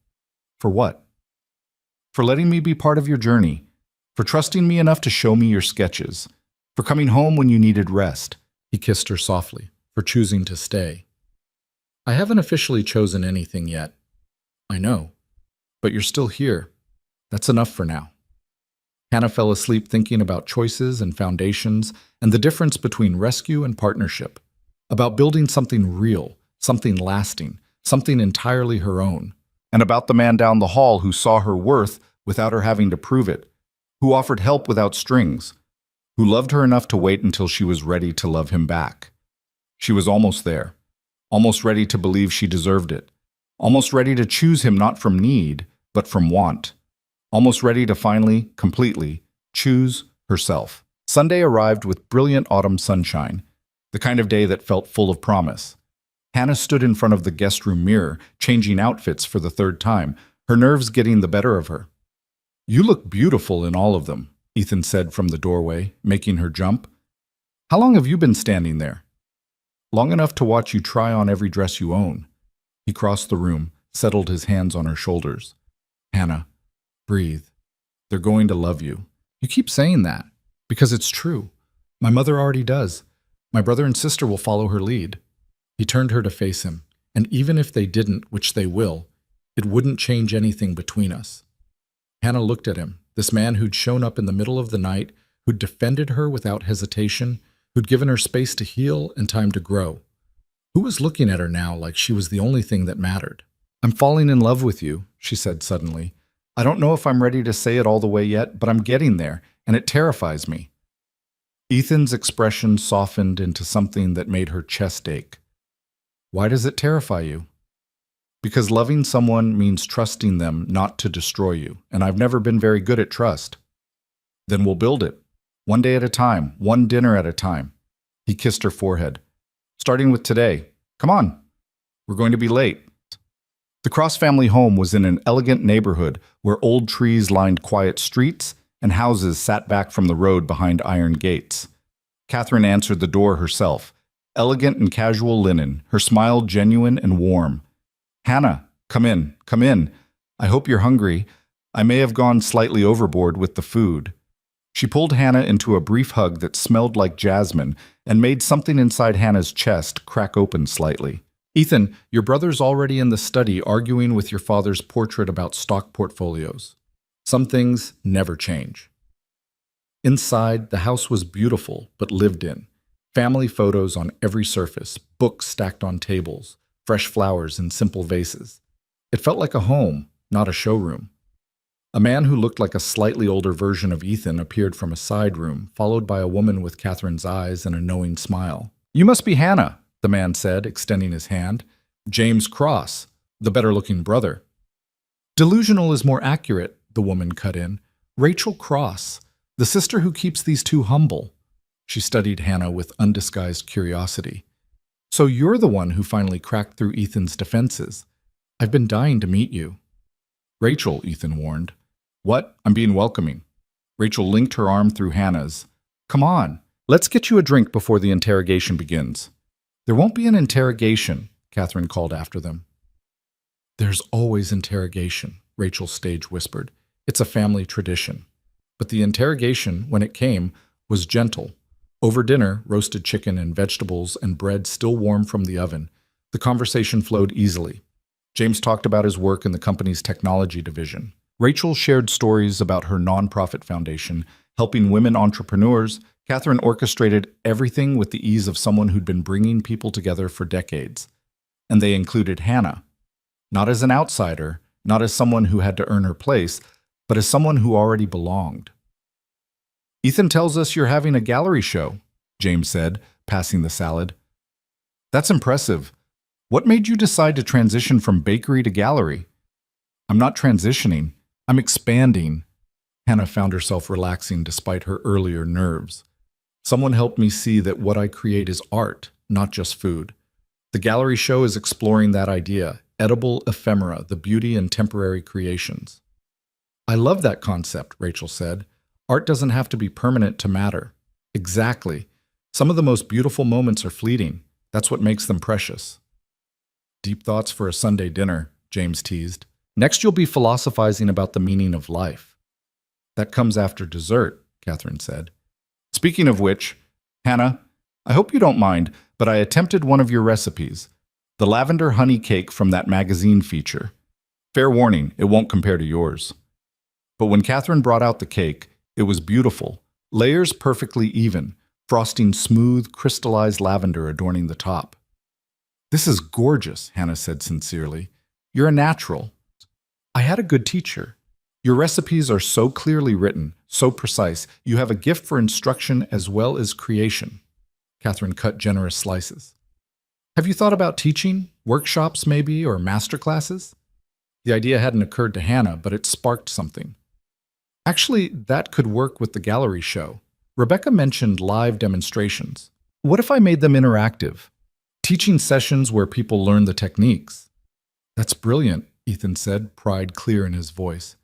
For what? For letting me be part of your journey, for trusting me enough to show me your sketches, for coming home when you needed rest. He kissed her softly, for choosing to stay. I haven't officially chosen anything yet. I know, but you're still here. That's enough for now. Hannah fell asleep thinking about choices and foundations and the difference between rescue and partnership, about building something real, something lasting, something entirely her own, and about the man down the hall who saw her worth without her having to prove it, who offered help without strings, who loved her enough to wait until she was ready to love him back. She was almost there, almost ready to believe she deserved it, almost ready to choose him not from need, but from want, almost ready to finally, completely, choose herself. Sunday arrived with brilliant autumn sunshine, the kind of day that felt full of promise. Hannah stood in front of the guest room mirror, changing outfits for the third time, her nerves getting the better of her. You look beautiful in all of them, Ethan said from the doorway, making her jump. How long have you been standing there? Long enough to watch you try on every dress you own. He crossed the room, settled his hands on her shoulders. Hannah, breathe. They're going to love you. You keep saying that, because it's true. My mother already does. My brother and sister will follow her lead. He turned her to face him, and even if they didn't, which they will, it wouldn't change anything between us. Hannah looked at him, this man who'd shown up in the middle of the night, who'd defended her without hesitation, who'd given her space to heal and time to grow. Who was looking at her now like she was the only thing that mattered? I'm falling in love with you, she said suddenly. I don't know if I'm ready to say it all the way yet, but I'm getting there, and it terrifies me. Ethan's expression softened into something that made her chest ache. Why does it terrify you? Because loving someone means trusting them not to destroy you, and I've never been very good at trust. Then we'll build it. One day at a time, one dinner at a time. He kissed her forehead. Starting with today. Come on. We're going to be late. The Cross family home was in an elegant neighborhood where old trees lined quiet streets and houses sat back from the road behind iron gates. Catherine answered the door herself, elegant in casual linen, her smile genuine and warm. Hannah, come in, come in. I hope you're hungry. I may have gone slightly overboard with the food. She pulled Hannah into a brief hug that smelled like jasmine and made something inside Hannah's chest crack open slightly. Ethan, your brother's already in the study arguing with your father's portrait about stock portfolios. Some things never change. Inside, the house was beautiful but lived in. Family photos on every surface, books stacked on tables, fresh flowers in simple vases. It felt like a home, not a showroom. A man who looked like a slightly older version of Ethan appeared from a side room, followed by a woman with Catherine's eyes and a knowing smile. You must be Hannah, the man said, extending his hand. James Cross, the better-looking brother. Delusional is more accurate, the woman cut in. Rachel Cross, the sister who keeps these two humble. She studied Hannah with undisguised curiosity. So you're the one who finally cracked through Ethan's defenses. I've been dying to meet you. Rachel, Ethan warned. What? I'm being welcoming. Rachel linked her arm through Hannah's. Come on, let's get you a drink before the interrogation begins. There won't be an interrogation, Catherine called after them. There's always interrogation, Rachel Stage whispered. It's a family tradition. But the interrogation, when it came, was gentle. Over dinner, roasted chicken and vegetables and bread still warm from the oven, the conversation flowed easily. James talked about his work in the company's technology division. Rachel shared stories about her nonprofit foundation, helping women entrepreneurs. Catherine orchestrated everything with the ease of someone who'd been bringing people together for decades. And they included Hannah. Not as an outsider, not as someone who had to earn her place, but as someone who already belonged. "Ethan tells us you're having a gallery show," James said, passing the salad. "That's impressive. What made you decide to transition from bakery to gallery?" "I'm not transitioning. I'm expanding." Hannah found herself relaxing despite her earlier nerves. "Someone helped me see that what I create is art, not just food. The gallery show is exploring that idea, edible ephemera, the beauty in temporary creations." "I love that concept," Rachel said. "Art doesn't have to be permanent to matter." "Exactly. Some of the most beautiful moments are fleeting. That's what makes them precious." "Deep thoughts for a Sunday dinner," James teased. "Next you'll be philosophizing about the meaning of life." "That comes after dessert," Catherine said. "Speaking of which, Hannah, I hope you don't mind, but I attempted one of your recipes, the lavender honey cake from that magazine feature. Fair warning, it won't compare to yours." But when Catherine brought out the cake, it was beautiful, layers perfectly even, frosting smooth, crystallized lavender adorning the top. "This is gorgeous," Hannah said sincerely. "You're a natural." "I had a good teacher. Your recipes are so clearly written, so precise. You have a gift for instruction as well as creation." Catherine cut generous slices. "Have you thought about teaching? Workshops maybe, or master classes?" The idea hadn't occurred to Hannah, but it sparked something. "Actually, that could work with the gallery show. Rebecca mentioned live demonstrations. What if I made them interactive? Teaching sessions where people learn the techniques." "That's brilliant," Ethan said, pride clear in his voice.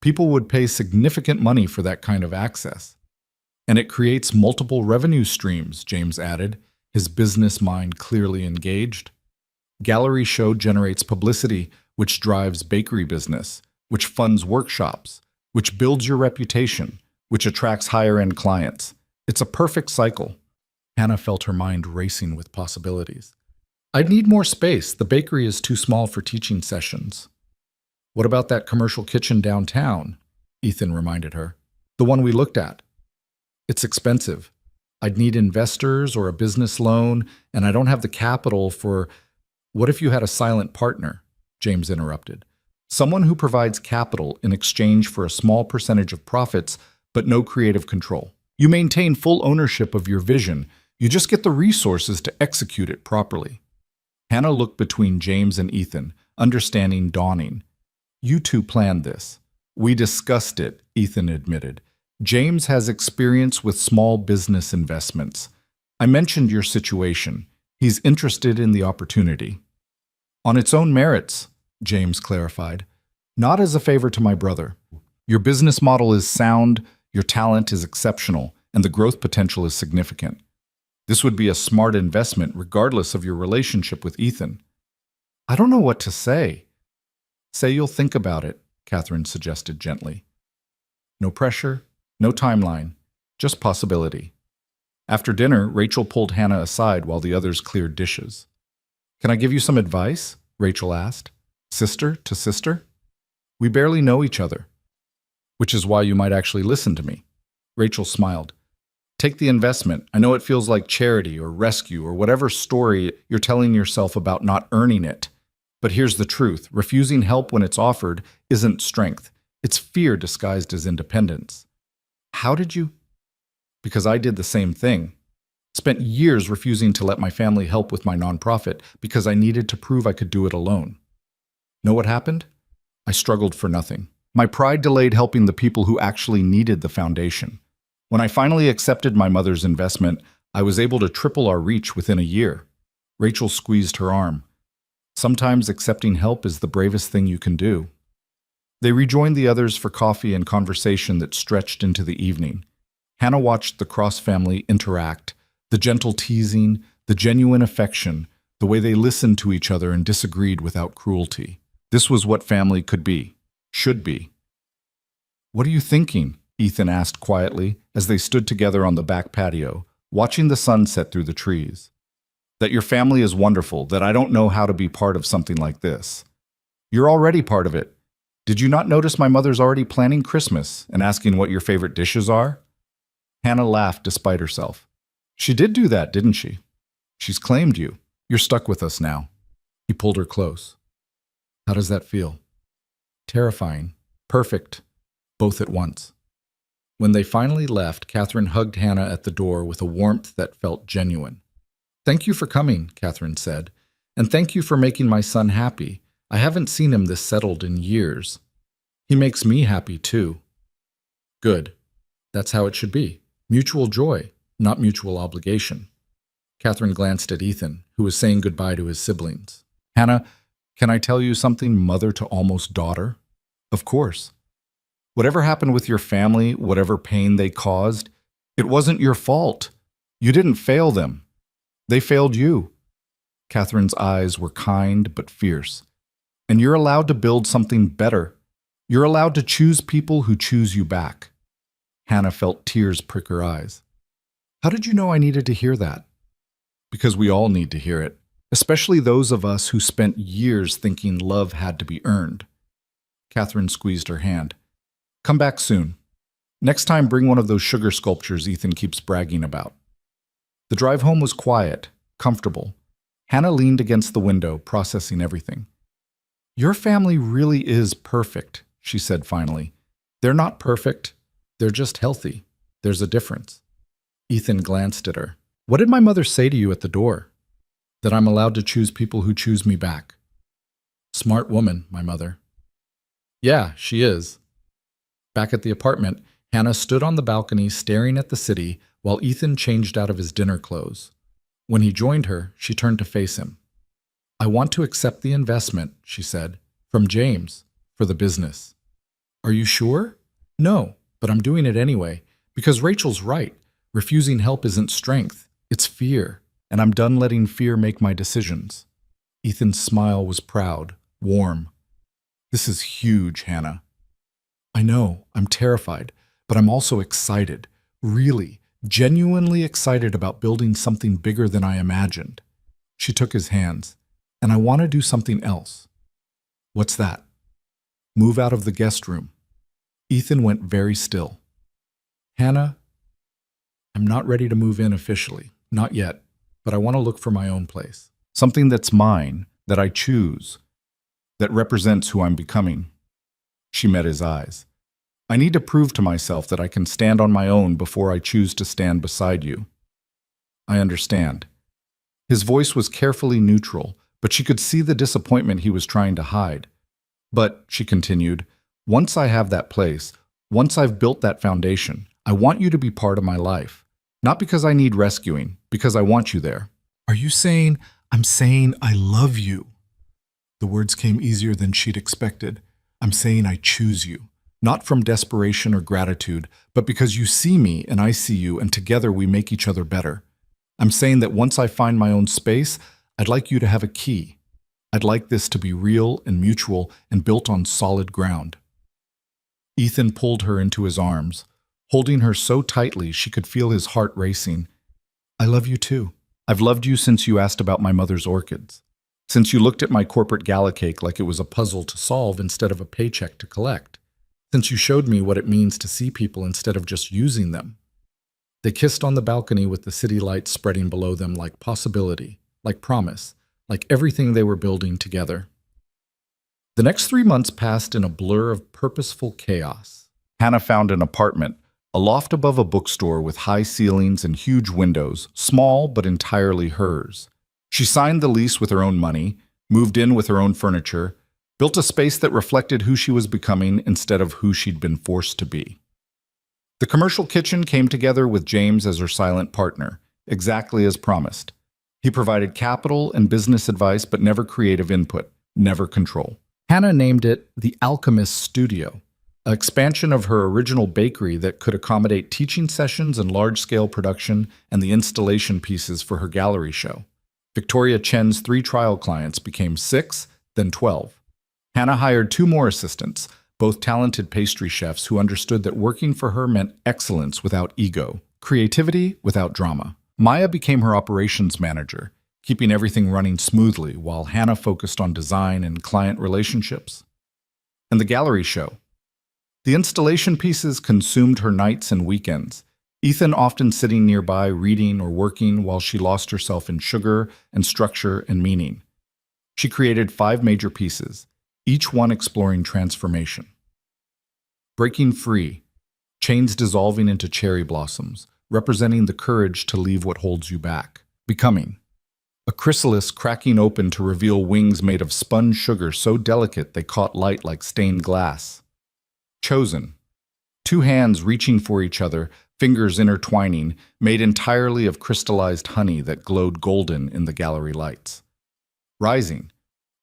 "People would pay significant money for that kind of access." "And it creates multiple revenue streams," James added, his business mind clearly engaged. "Gallery show generates publicity, which drives bakery business, which funds workshops, which builds your reputation, which attracts higher-end clients. It's a perfect cycle." Hannah felt her mind racing with possibilities. "I'd need more space. The bakery is too small for teaching sessions." "What about that commercial kitchen downtown?" Ethan reminded her. "The one we looked at." "It's expensive. I'd need investors or a business loan, and I don't have the capital for—" "What if you had a silent partner?" James interrupted. "Someone who provides capital in exchange for a small percentage of profits, but no creative control. You maintain full ownership of your vision. You just get the resources to execute it properly." Hannah looked between James and Ethan, understanding dawning. "You two planned this." "We discussed it," Ethan admitted. "James has experience with small business investments. I mentioned your situation. He's interested in the opportunity." "On its own merits," James clarified. "Not as a favor to my brother. Your business model is sound, your talent is exceptional, and the growth potential is significant. This would be a smart investment regardless of your relationship with Ethan." "I don't know what to say." "Say you'll think about it," Catherine suggested gently. "No pressure, no timeline, just possibility." After dinner, Rachel pulled Hannah aside while the others cleared dishes. "Can I give you some advice?" Rachel asked. "Sister to sister? We barely know each other." "Which is why you might actually listen to me." Rachel smiled. "Take the investment. I know it feels like charity or rescue or whatever story you're telling yourself about not earning it. But here's the truth. Refusing help when it's offered isn't strength. It's fear disguised as independence." "How did you—" "Because I did the same thing. Spent years refusing to let my family help with my nonprofit because I needed to prove I could do it alone. Know what happened? I struggled for nothing. My pride delayed helping the people who actually needed the foundation. When I finally accepted my mother's investment, I was able to triple our reach within a year." Rachel squeezed her arm. "Sometimes accepting help is the bravest thing you can do." They rejoined the others for coffee and conversation that stretched into the evening. Hannah watched the Cross family interact, the gentle teasing, the genuine affection, the way they listened to each other and disagreed without cruelty. This was what family could be, should be. "What are you thinking?" Ethan asked quietly as they stood together on the back patio, watching the sun set through the trees. "That your family is wonderful, that I don't know how to be part of something like this." "You're already part of it. Did you not notice my mother's already planning Christmas and asking what your favorite dishes are?" Hannah laughed despite herself. "She did do that, didn't she? She's claimed you. You're stuck with us now." He pulled her close. "How does that feel?" "Terrifying. Perfect. Both at once." When they finally left, Catherine hugged Hannah at the door with a warmth that felt genuine. "Thank you for coming," Catherine said, "and thank you for making my son happy. I haven't seen him this settled in years. He makes me happy, too." "Good. That's how it should be. Mutual joy, not mutual obligation." Catherine glanced at Ethan, who was saying goodbye to his siblings. "Hannah, can I tell you something, mother to almost daughter?" "Of course." "Whatever happened with your family, whatever pain they caused, it wasn't your fault. You didn't fail them. They failed you." Catherine's eyes were kind but fierce. "And you're allowed to build something better. You're allowed to choose people who choose you back." Hannah felt tears prick her eyes. "How did you know I needed to hear that?" "Because we all need to hear it, especially those of us who spent years thinking love had to be earned." Catherine squeezed her hand. "Come back soon. Next time, bring one of those sugar sculptures Ethan keeps bragging about." The drive home was quiet, comfortable. Hannah leaned against the window, processing everything. "Your family really is perfect," she said finally. "They're not perfect. They're just healthy. There's a difference." Ethan glanced at her. "What did my mother say to you at the door?" "That I'm allowed to choose people who choose me back." "Smart woman, my mother." "Yeah, she is." Back at the apartment, Hannah stood on the balcony staring at the city while Ethan changed out of his dinner clothes. When he joined her, she turned to face him. "I want to accept the investment," she said, "from James, for the business." "Are you sure?" "No, but I'm doing it anyway, because Rachel's right. Refusing help isn't strength, it's fear, and I'm done letting fear make my decisions." Ethan's smile was proud, warm. "This is huge, Hannah." "I know, I'm terrified, but I'm also excited, really, genuinely excited about building something bigger than I imagined." She took his hands. "And I want to do something else." "What's that?" "Move out of the guest room." Ethan went very still. "Hannah, I'm not ready to move in officially, not yet, but I want to look for my own place. Something that's mine, that I choose, that represents who I'm becoming." She met his eyes. "I need to prove to myself that I can stand on my own before I choose to stand beside you." "I understand." His voice was carefully neutral, but she could see the disappointment he was trying to hide. "But," she continued, "once I have that place, once I've built that foundation, I want you to be part of my life. Not because I need rescuing, because I want you there." "Are you saying, I'm saying I love you?" The words came easier than she'd expected. "I'm saying I choose you. Not from desperation or gratitude, but because you see me and I see you, and together we make each other better. I'm saying that once I find my own space, I'd like you to have a key. I'd like this to be real and mutual and built on solid ground." Ethan pulled her into his arms, holding her so tightly she could feel his heart racing. "I love you too. I've loved you since you asked about my mother's orchids. Since you looked at my corporate gala cake like it was a puzzle to solve instead of a paycheck to collect. Since you showed me what it means to see people instead of just using them." They kissed on the balcony with the city lights spreading below them like possibility, like promise, like everything they were building together. The next 3 months passed in a blur of purposeful chaos. Hannah found an apartment, a loft above a bookstore with high ceilings and huge windows, small but entirely hers. She signed the lease with her own money, moved in with her own furniture, built a space that reflected who she was becoming instead of who she'd been forced to be. The commercial kitchen came together with James as her silent partner, exactly as promised. He provided capital and business advice, but never creative input, never control. Hannah named it the Alchemist Studio, an expansion of her original bakery that could accommodate teaching sessions and large-scale production and the installation pieces for her gallery show. Victoria Chen's 3 trial clients became 6, then 12. Hannah hired two more assistants, both talented pastry chefs who understood that working for her meant excellence without ego, creativity without drama. Maya became her operations manager, keeping everything running smoothly while Hannah focused on design and client relationships. And the gallery show. The installation pieces consumed her nights and weekends, Ethan often sitting nearby reading or working while she lost herself in sugar and structure and meaning. She created 5 major pieces, each one exploring transformation. Breaking free, chains dissolving into cherry blossoms, representing the courage to leave what holds you back. Becoming, a chrysalis cracking open to reveal wings made of spun sugar so delicate they caught light like stained glass. Chosen, 2 hands reaching for each other, fingers intertwining, made entirely of crystallized honey that glowed golden in the gallery lights. Rising,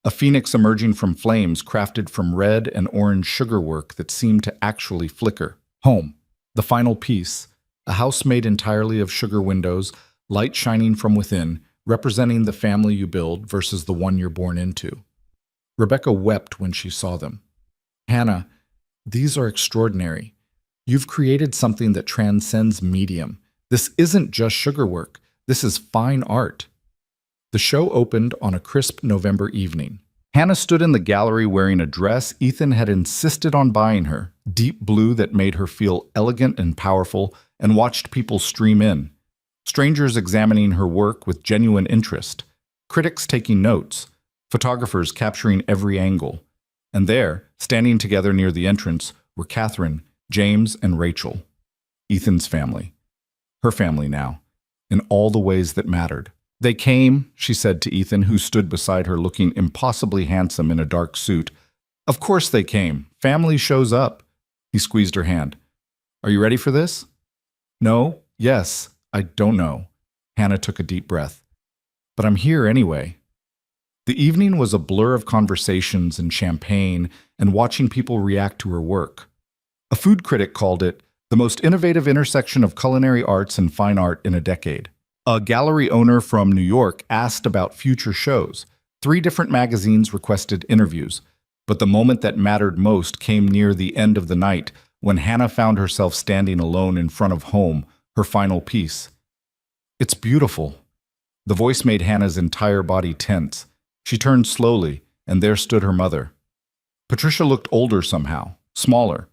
a phoenix emerging from flames crafted from red and orange sugarwork that seemed to actually flicker. Home, the final piece, a house made entirely of sugar windows, light shining from within, representing the family you build versus the one you're born into. Rebecca wept when she saw them. Hannah, these are extraordinary. You've created something that transcends medium. This isn't just sugarwork. This is fine art. The show opened on a crisp November evening. Hannah stood in the gallery wearing a dress Ethan had insisted on buying her, deep blue that made her feel elegant and powerful, and watched people stream in. Strangers examining her work with genuine interest, critics taking notes, photographers capturing every angle. And there, standing together near the entrance, were Catherine, James, and Rachel, Ethan's family. Her family now, in all the ways that mattered. They came, she said to Ethan, who stood beside her looking impossibly handsome in a dark suit. Of course they came. Family shows up. He squeezed her hand. Are you ready for this? No, yes, I don't know. Hannah took a deep breath. But I'm here anyway. The evening was a blur of conversations and champagne and watching people react to her work. A food critic called it the most innovative intersection of culinary arts and fine art in a decade. A gallery owner from New York asked about future shows. 3 different magazines requested interviews. But the moment that mattered most came near the end of the night when Hannah found herself standing alone in front of Home, her final piece. It's beautiful. The voice made Hannah's entire body tense. She turned slowly, and there stood her mother. Patricia looked older somehow, smaller.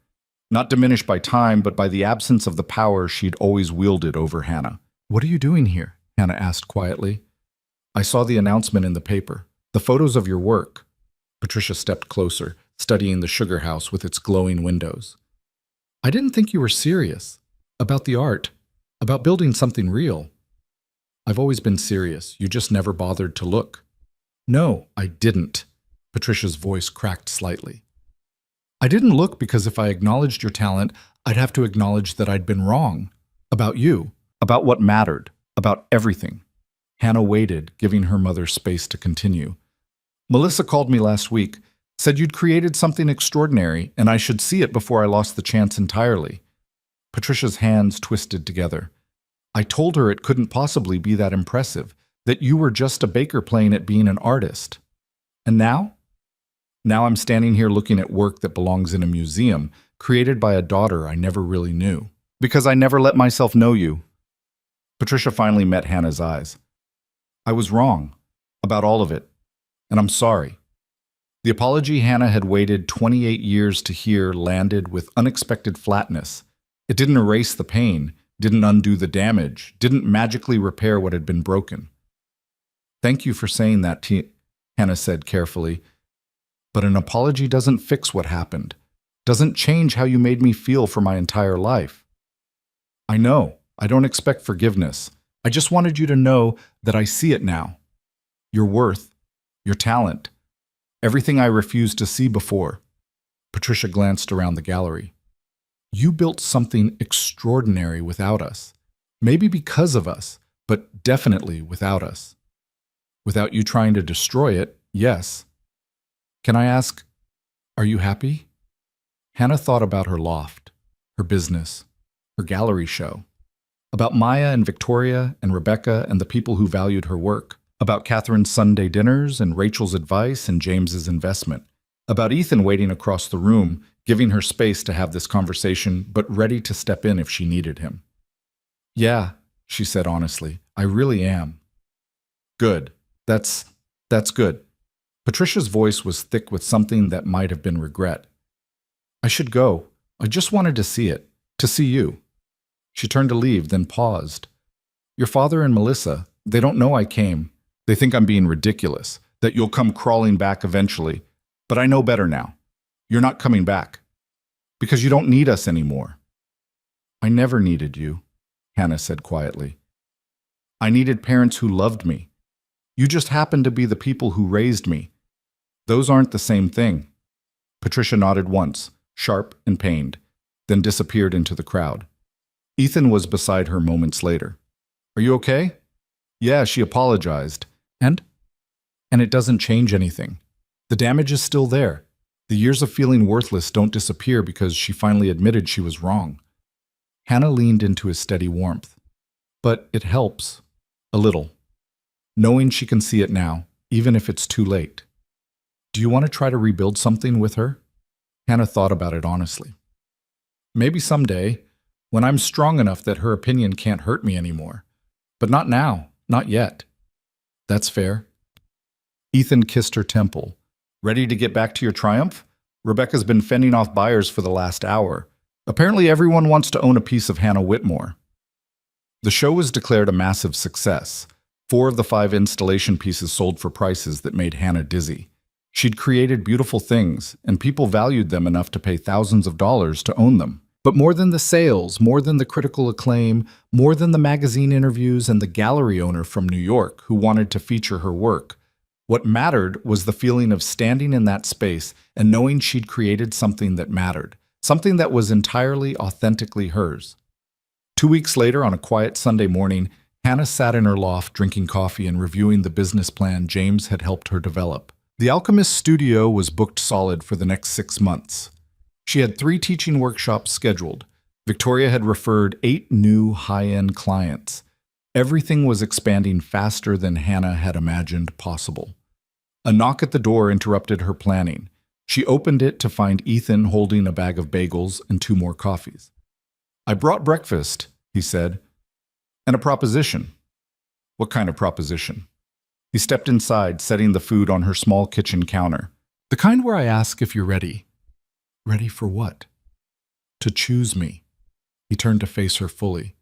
Not diminished by time, but by the absence of the power she'd always wielded over Hannah. What are you doing here? Hannah asked quietly. I saw the announcement in the paper. The photos of your work. Patricia stepped closer, studying the sugar house with its glowing windows. I didn't think you were serious. About the art. About building something real. I've always been serious. You just never bothered to look. No, I didn't. Patricia's voice cracked slightly. I didn't look because if I acknowledged your talent, I'd have to acknowledge that I'd been wrong. About you. About what mattered. About everything. Hannah waited, giving her mother space to continue. Melissa called me last week, said you'd created something extraordinary, and I should see it before I lost the chance entirely. Patricia's hands twisted together. I told her it couldn't possibly be that impressive, that you were just a baker playing at being an artist. And now? Now I'm standing here looking at work that belongs in a museum, created by a daughter I never really knew. Because I never let myself know you. Patricia finally met Hannah's eyes. I was wrong. About all of it. And I'm sorry. The apology Hannah had waited 28 years to hear landed with unexpected flatness. It didn't erase the pain, didn't undo the damage, didn't magically repair what had been broken. Thank you for saying that, Hannah said carefully. But an apology doesn't fix what happened, doesn't change how you made me feel for my entire life. I know, I don't expect forgiveness. I just wanted you to know that I see it now. Your worth, your talent, everything I refused to see before. Patricia glanced around the gallery. You built something extraordinary without us. Maybe because of us, but definitely without us. Without you trying to destroy it, yes. Can I ask, are you happy? Hannah thought about her loft, her business, her gallery show, about Maya and Victoria and Rebecca and the people who valued her work, about Catherine's Sunday dinners and Rachel's advice and James's investment, About Ethan waiting across the room, giving her space to have this conversation, but ready to step in if she needed him. Yeah, she said honestly, I really am. Good. That's good. Patricia's voice was thick with something that might have been regret. I should go. I just wanted to see it. To see you. She turned to leave, then paused. Your father and Melissa, they don't know I came. They think I'm being ridiculous, that you'll come crawling back eventually. But I know better now. You're not coming back. Because you don't need us anymore. I never needed you, Hannah said quietly. I needed parents who loved me. You just happened to be the people who raised me. Those aren't the same thing. Patricia nodded once, sharp and pained, then disappeared into the crowd. Ethan was beside her moments later. Are you okay? Yeah, she apologized. And it doesn't change anything. The damage is still there. The years of feeling worthless don't disappear because she finally admitted she was wrong. Hannah leaned into his steady warmth. But it helps. A little. Knowing she can see it now, even if it's too late. Do you want to try to rebuild something with her? Hannah thought about it honestly. Maybe someday, when I'm strong enough that her opinion can't hurt me anymore. But not now, not yet. That's fair. Ethan kissed her temple. Ready to get back to your triumph? Rebecca's been fending off buyers for the last hour. Apparently everyone wants to own a piece of Hannah Whitmore. The show was declared a massive success. 4 of the 5 installation pieces sold for prices that made Hannah dizzy. She'd created beautiful things, and people valued them enough to pay thousands of dollars to own them. But more than the sales, more than the critical acclaim, more than the magazine interviews and the gallery owner from New York who wanted to feature her work, what mattered was the feeling of standing in that space and knowing she'd created something that mattered, something that was entirely, authentically hers. 2 weeks later, on a quiet Sunday morning, Hannah sat in her loft drinking coffee and reviewing the business plan James had helped her develop. The Alchemist studio was booked solid for the next 6 months. She had 3 teaching workshops scheduled. Victoria had referred 8 new high-end clients. Everything was expanding faster than Hannah had imagined possible. A knock at the door interrupted her planning. She opened it to find Ethan holding a bag of bagels and 2 more coffees. I brought breakfast, he said, and a proposition. What kind of proposition? He stepped inside, setting the food on her small kitchen counter. The kind where I ask if you're ready. Ready for what? To choose me. He turned to face her fully.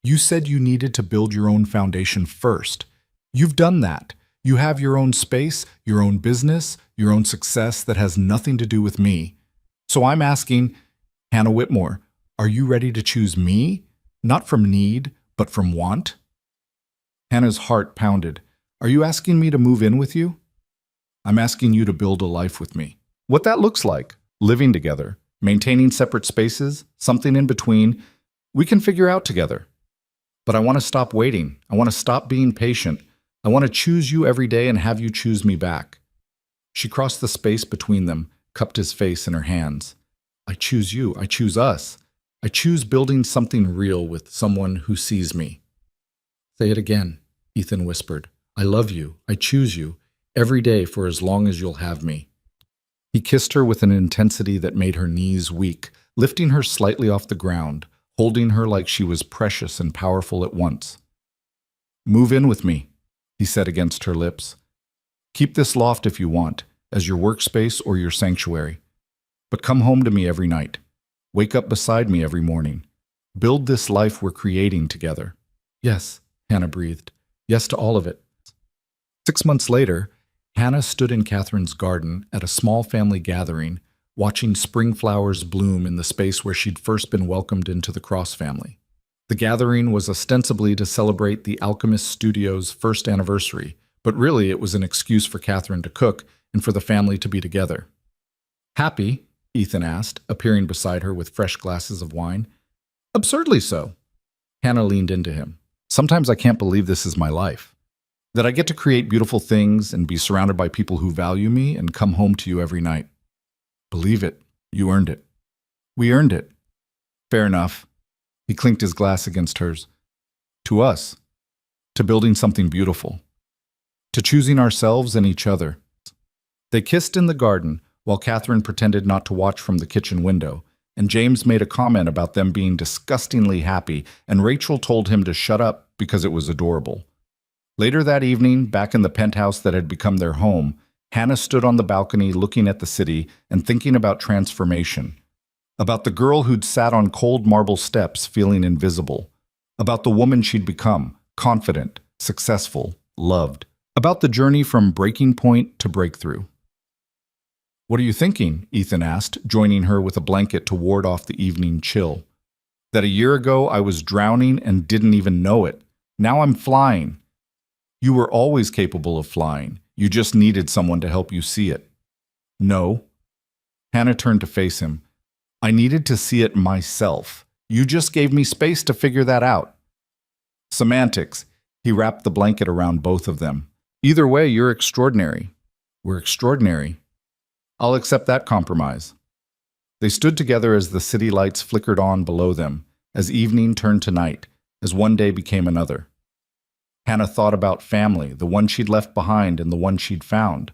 You said you needed to build your own foundation first. You've done that. You have your own space, your own business, your own success that has nothing to do with me. So I'm asking, Hannah Whitmore, are you ready to choose me? Not from need, but from want? Hannah's heart pounded. Are you asking me to move in with you? I'm asking you to build a life with me. What that looks like, living together, maintaining separate spaces, something in between, we can figure out together. But I want to stop waiting. I want to stop being patient. I want to choose you every day and have you choose me back. She crossed the space between them, cupped his face in her hands. I choose you. I choose us. I choose building something real with someone who sees me. Say it again, Ethan whispered. I love you. I choose you. Every day for as long as you'll have me. He kissed her with an intensity that made her knees weak, lifting her slightly off the ground, holding her like she was precious and powerful at once. Move in with me, he said against her lips. Keep this loft if you want, as your workspace or your sanctuary. But come home to me every night. Wake up beside me every morning. Build this life we're creating together. Yes, Hannah breathed. Yes to all of it. 6 months later, Hannah stood in Catherine's garden at a small family gathering, watching spring flowers bloom in the space where she'd first been welcomed into the Cross family. The gathering was ostensibly to celebrate the Alchemist Studio's first anniversary, but really it was an excuse for Catherine to cook and for the family to be together. Happy? Ethan asked, appearing beside her with fresh glasses of wine. Absurdly so. Hannah leaned into him. Sometimes I can't believe this is my life. That I get to create beautiful things and be surrounded by people who value me and come home to you every night. Believe it. You earned it. We earned it. Fair enough. He clinked his glass against hers. To us. To building something beautiful. To choosing ourselves and each other. They kissed in the garden, while Catherine pretended not to watch from the kitchen window, and James made a comment about them being disgustingly happy, and Rachel told him to shut up because it was adorable. Later that evening, back in the penthouse that had become their home, Hannah stood on the balcony looking at the city and thinking about transformation. About the girl who'd sat on cold marble steps feeling invisible. About the woman she'd become, confident, successful, loved. About the journey from breaking point to breakthrough. "What are you thinking?" Ethan asked, joining her with a blanket to ward off the evening chill. "That a year ago I was drowning and didn't even know it. Now I'm flying." "You were always capable of flying. You just needed someone to help you see it." "No." Hannah turned to face him. "I needed to see it myself. You just gave me space to figure that out." "Semantics." He wrapped the blanket around both of them. "Either way, you're extraordinary." "We're extraordinary." "I'll accept that compromise." They stood together as the city lights flickered on below them, as evening turned to night, as one day became another. Hannah thought about family, the one she'd left behind and the one she'd found,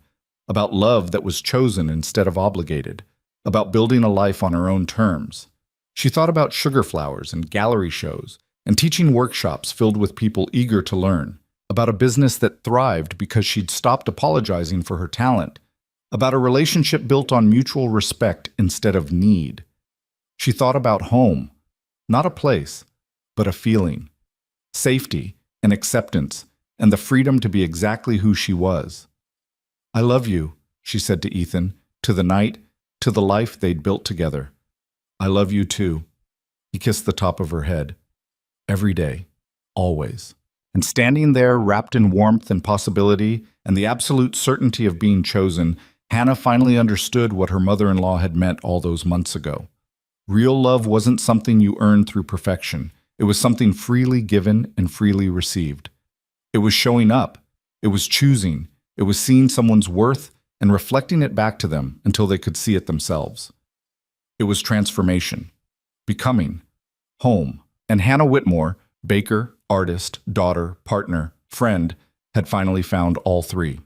about love that was chosen instead of obligated, about building a life on her own terms. She thought about sugar flowers and gallery shows, and teaching workshops filled with people eager to learn, about a business that thrived because she'd stopped apologizing for her talent, about a relationship built on mutual respect instead of need. She thought about home, not a place, but a feeling, safety and acceptance, and the freedom to be exactly who she was. "I love you," she said to Ethan, to the night, to the life they'd built together. "I love you too." He kissed the top of her head. "Every day, always." And standing there, wrapped in warmth and possibility and the absolute certainty of being chosen, Hannah finally understood what her mother-in-law had meant all those months ago. Real love wasn't something you earned through perfection. It was something freely given and freely received. It was showing up. It was choosing. It was seeing someone's worth and reflecting it back to them until they could see it themselves. It was transformation. Becoming. Home. And Hannah Whitmore, baker, artist, daughter, partner, friend, had finally found all three.